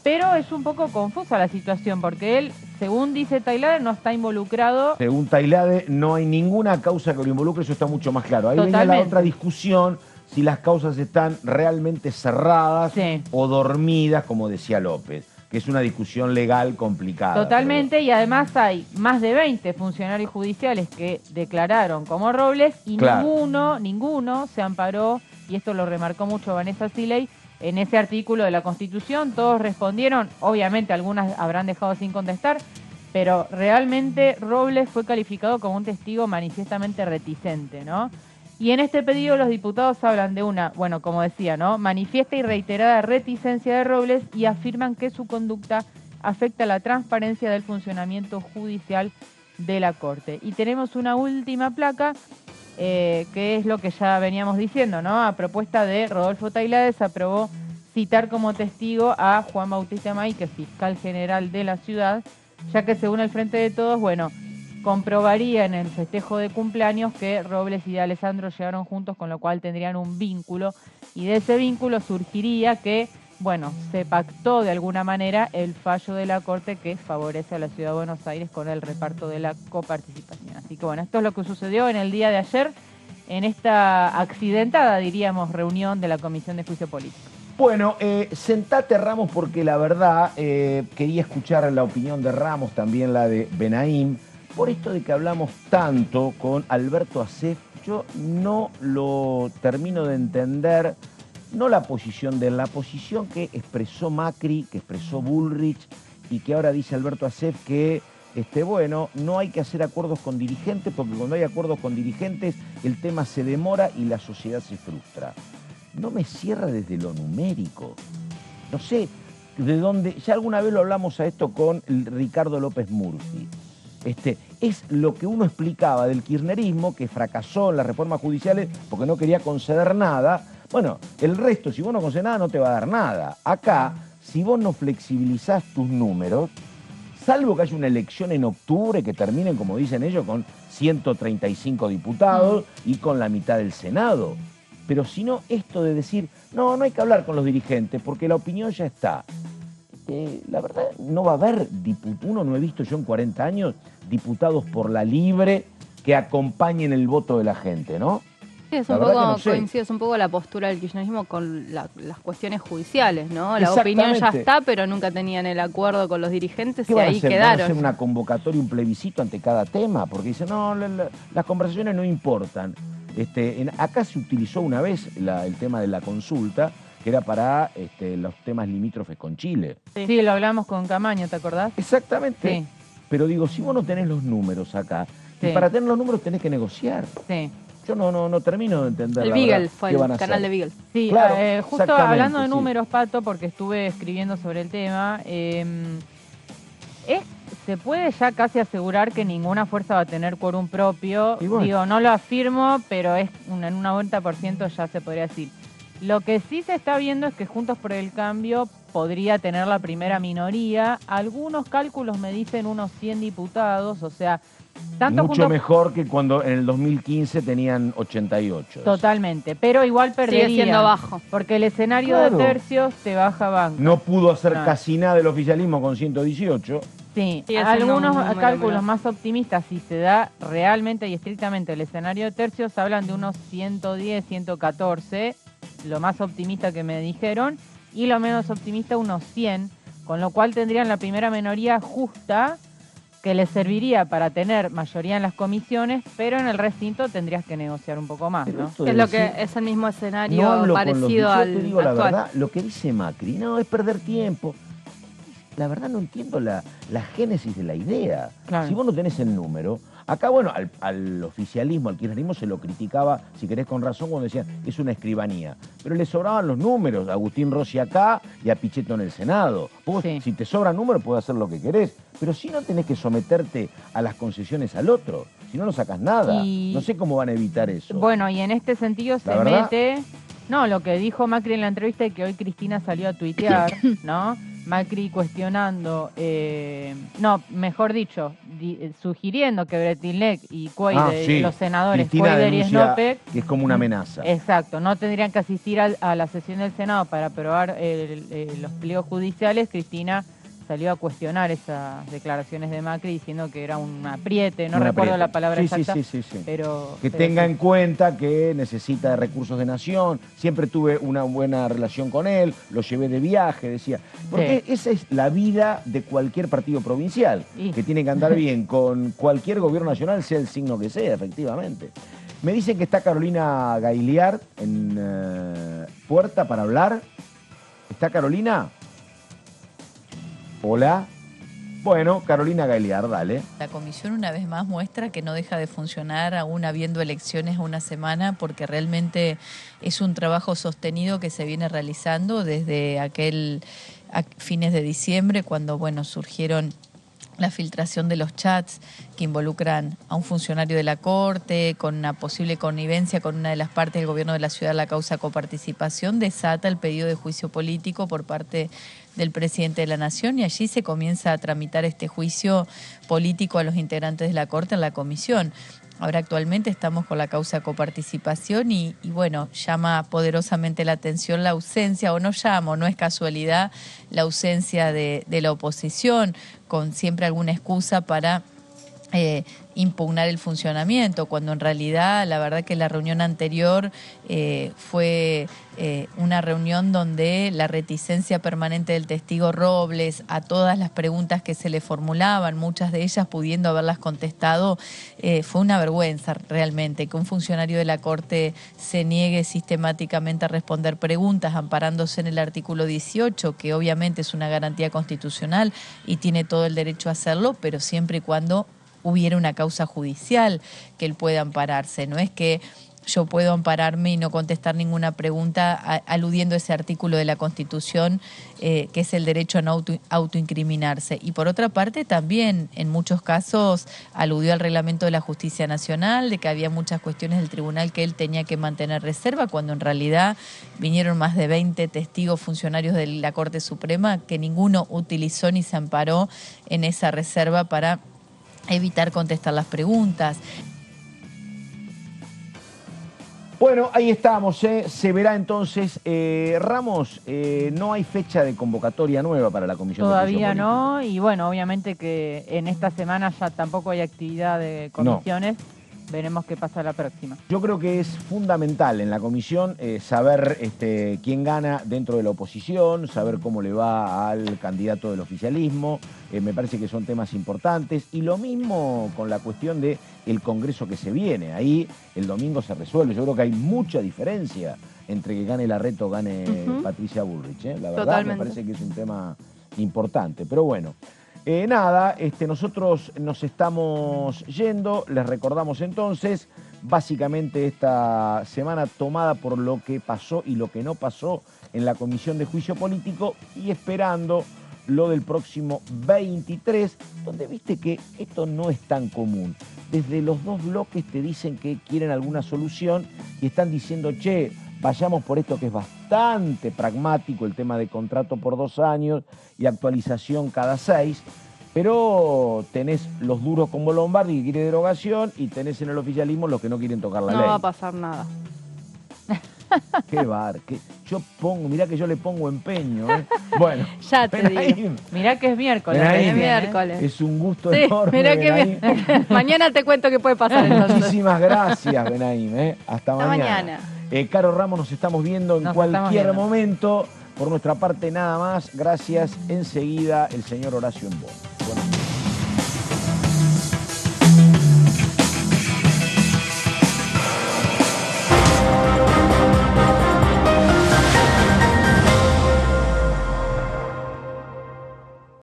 pero es un poco confusa la situación porque él, según dice Tailade, no está involucrado. Según Tailade, no hay ninguna causa que lo involucre, eso está mucho más claro. Ahí venía la Totalmente. otra discusión, si las causas están realmente cerradas o dormidas, como decía López, que es una discusión legal complicada. Totalmente, y además hay más de 20 funcionarios judiciales que declararon como Robles y Claro. ninguno se amparó, y esto lo remarcó mucho Vanessa Siley, en ese artículo de la Constitución. Todos respondieron, obviamente algunas habrán dejado sin contestar, pero realmente Robles fue calificado como un testigo manifiestamente reticente, ¿no? Y en este pedido los diputados hablan de una, bueno, como decía, ¿no?, manifiesta y reiterada reticencia de Robles y afirman que su conducta afecta la transparencia del funcionamiento judicial de la Corte. Y tenemos una última placa, que es lo que ya veníamos diciendo, ¿no? A propuesta de Rodolfo Tailade se aprobó citar como testigo a Juan Bautista May, que es fiscal general de la ciudad, ya que según el Frente de Todos, bueno, comprobaría en el festejo de cumpleaños que Robles y D'Alessandro llegaron juntos, con lo cual tendrían un vínculo, y de ese vínculo surgiría que, bueno, se pactó de alguna manera el fallo de la Corte que favorece a la Ciudad de Buenos Aires con el reparto de la coparticipación. Así que bueno, esto es lo que sucedió en el día de ayer en esta accidentada, diríamos, reunión de la Comisión de Juicio Político. Bueno, sentate Ramos, porque la verdad quería escuchar la opinión de Ramos, también la de Benaim, por esto de que hablamos tanto con Alberto Asef. Yo no lo termino de entender, no la posición de él, la posición que expresó Macri, que expresó Bullrich, y que ahora dice Alberto Asef que, bueno, no hay que hacer acuerdos con dirigentes, porque cuando hay acuerdos con dirigentes el tema se demora y la sociedad se frustra. No me cierra desde lo numérico. No sé de dónde, ya alguna vez lo hablamos a esto con Ricardo López Murphy. Es lo que uno explicaba del kirchnerismo, que fracasó en las reformas judiciales porque no quería conceder nada. Bueno, el resto, si vos no concedes nada, no te va a dar nada. Acá, si vos no flexibilizás tus números, salvo que haya una elección en octubre que terminen, como dicen ellos, con 135 diputados y con la mitad del Senado. Pero si no, esto de decir, no hay que hablar con los dirigentes porque la opinión ya está. La verdad, no va a haber uno no he visto yo en 40 años diputados por la libre que acompañen el voto de la gente, ¿no? Sí, es La un verdad poco, que no sé. coincide, es un poco la postura del kirchnerismo con las cuestiones judiciales, ¿no? La opinión ya está, pero nunca tenían el acuerdo con los dirigentes ¿Qué y van a ahí hacer? ¿Van a quedaron. hacer una convocatoria, un plebiscito ante cada tema? Porque dicen, no, las conversaciones no importan. Acá se utilizó una vez el tema de la consulta, que era para los temas limítrofes con Chile. Sí, lo hablamos con Camaño, ¿te acordás? Exactamente. Sí. Pero digo, si vos no tenés los números acá, Sí. y para tener los números tenés que negociar. Sí. Yo no termino de entender El la Beagle verdad, fue qué el van a canal hacer. de Beagle. Sí, Claro, justo exactamente, hablando de sí. números, Pato, porque estuve escribiendo sobre el tema, se puede ya casi asegurar que ninguna fuerza va a tener quórum propio. Y bueno. Digo, no lo afirmo, pero en un 90% ya se podría decir. Lo que sí se está viendo es que Juntos por el Cambio podría tener la primera minoría. Algunos cálculos me dicen unos 100 diputados, o sea, tanto Mucho Juntos... mejor que cuando en el 2015 tenían 88. Totalmente, pero igual perdería. Sigue siendo bajo. Porque el escenario Claro. de tercios te baja banca. No pudo hacer No. casi nada del oficialismo con 118. Sí, Sigue siendo algunos un número cálculos menor. más optimistas, si se da realmente y estrictamente el escenario de tercios, hablan de unos 110, 114, lo más optimista que me dijeron, y lo menos optimista unos 100, con lo cual tendrían la primera minoría justa, que les serviría para tener mayoría en las comisiones, pero en el recinto tendrías que negociar un poco más, ¿no? esto Es de lo decir- que es el mismo escenario No hablo parecido con los, al yo te digo la actual. verdad, lo que dice Macri, no, es perder tiempo. La verdad no entiendo la génesis de la idea. Claro. Si vos no tenés el número, acá bueno, al oficialismo, al kirchnerismo se lo criticaba, si querés con razón, cuando decían, es una escribanía. Pero le sobraban los números, a Agustín Rossi acá y a Pichetto en el Senado. Vos, si te sobran números, podés hacer lo que querés. Pero si no tenés que someterte a las concesiones al otro, si no, no sacás nada. Y- No sé cómo van a evitar eso. Bueno, y en este sentido se La verdad- mete... No, lo que dijo Macri en la entrevista y que hoy Cristina salió a tuitear, ¿no? Macri cuestionando, no, mejor dicho, sugiriendo que Bretilnec y Cuaide, sí. los senadores Cristina Cuader y denuncia Snopek, que es como una amenaza. exacto, no tendrían que asistir a la sesión del Senado para aprobar los pliegos judiciales. Cristina salió a cuestionar esas declaraciones de Macri diciendo que era un apriete, no Un recuerdo aprieto. la palabra Sí, exacta, sí. pero... Que pero tenga sí. en cuenta que necesita de recursos de nación. Siempre tuve una buena relación con él, lo llevé de viaje, decía. Porque esa es la vida de cualquier partido provincial, que tiene que andar bien con cualquier gobierno nacional, sea el signo que sea, efectivamente. Me dicen que está Carolina Gailiard en puerta para hablar. ¿Está Carolina? Hola. Bueno, Carolina Gailiard, dale. La comisión una vez más muestra que no deja de funcionar aún habiendo elecciones una semana, porque realmente es un trabajo sostenido que se viene realizando desde a fines de diciembre, cuando surgieron la filtración de los chats que involucran a un funcionario de la Corte, con una posible connivencia con una de las partes del gobierno de la ciudad, la causa coparticipación, desata el pedido de juicio político por parte del presidente de la Nación, y allí se comienza a tramitar este juicio político a los integrantes de la Corte en la comisión. Ahora actualmente estamos con la causa coparticipación y llama poderosamente la atención la ausencia, no es casualidad, la ausencia de la oposición, con siempre alguna excusa para impugnar el funcionamiento, cuando en realidad la verdad que la reunión anterior fue una reunión donde la reticencia permanente del testigo Robles a todas las preguntas que se le formulaban, muchas de ellas pudiendo haberlas contestado, fue una vergüenza realmente que un funcionario de la Corte se niegue sistemáticamente a responder preguntas amparándose en el artículo 18, que obviamente es una garantía constitucional y tiene todo el derecho a hacerlo, pero siempre y cuando hubiera una causa judicial que él pueda ampararse. No es que yo puedo ampararme y no contestar ninguna pregunta aludiendo a ese artículo de la Constitución, que es el derecho a no autoincriminarse. Y por otra parte también en muchos casos aludió al reglamento de la Justicia Nacional, de que había muchas cuestiones del tribunal que él tenía que mantener reserva, cuando en realidad vinieron más de 20 testigos funcionarios de la Corte Suprema que ninguno utilizó ni se amparó en esa reserva para evitar contestar las preguntas. Bueno, ahí estamos, se verá entonces. Ramos, no hay fecha de convocatoria nueva para la Comisión de Juicio Todavía Político. no, y obviamente que en esta semana ya tampoco hay actividad de comisiones. veremos qué pasa la próxima. Yo creo que es fundamental en la comisión saber quién gana dentro de la oposición, saber cómo le va al candidato del oficialismo. Me parece que son temas importantes. Y lo mismo con la cuestión del Congreso que se viene. Ahí el domingo se resuelve. Yo creo que hay mucha diferencia entre que gane Larreta o gane Patricia Bullrich. La verdad, totalmente. Me parece que es un tema importante. Pero bueno. Nada, nosotros nos estamos yendo, les recordamos entonces, básicamente esta semana tomada por lo que pasó y lo que no pasó en la Comisión de Juicio Político y esperando lo del próximo 23, donde viste que esto no es tan común. Desde los dos bloques te dicen que quieren alguna solución y están diciendo, che, vayamos por esto que es bastante pragmático, el tema de contrato por 2 años y actualización cada 6, pero tenés los duros como Lombardi que quiere derogación y tenés en el oficialismo los que no quieren tocar la ley. No va a pasar nada. Qué bar, mirá que yo le pongo empeño. Bueno, ya te digo. Mirá que es miércoles. Benaim, miércoles. Es un gusto enorme. Mirá que mañana te cuento qué puede pasar entonces. Muchísimas gracias, Benaim. Hasta mañana. Caro Ramos, nos estamos viendo en cualquier momento. Por nuestra parte, nada más. Gracias. Enseguida, el señor Horacio Embón. Buenos días.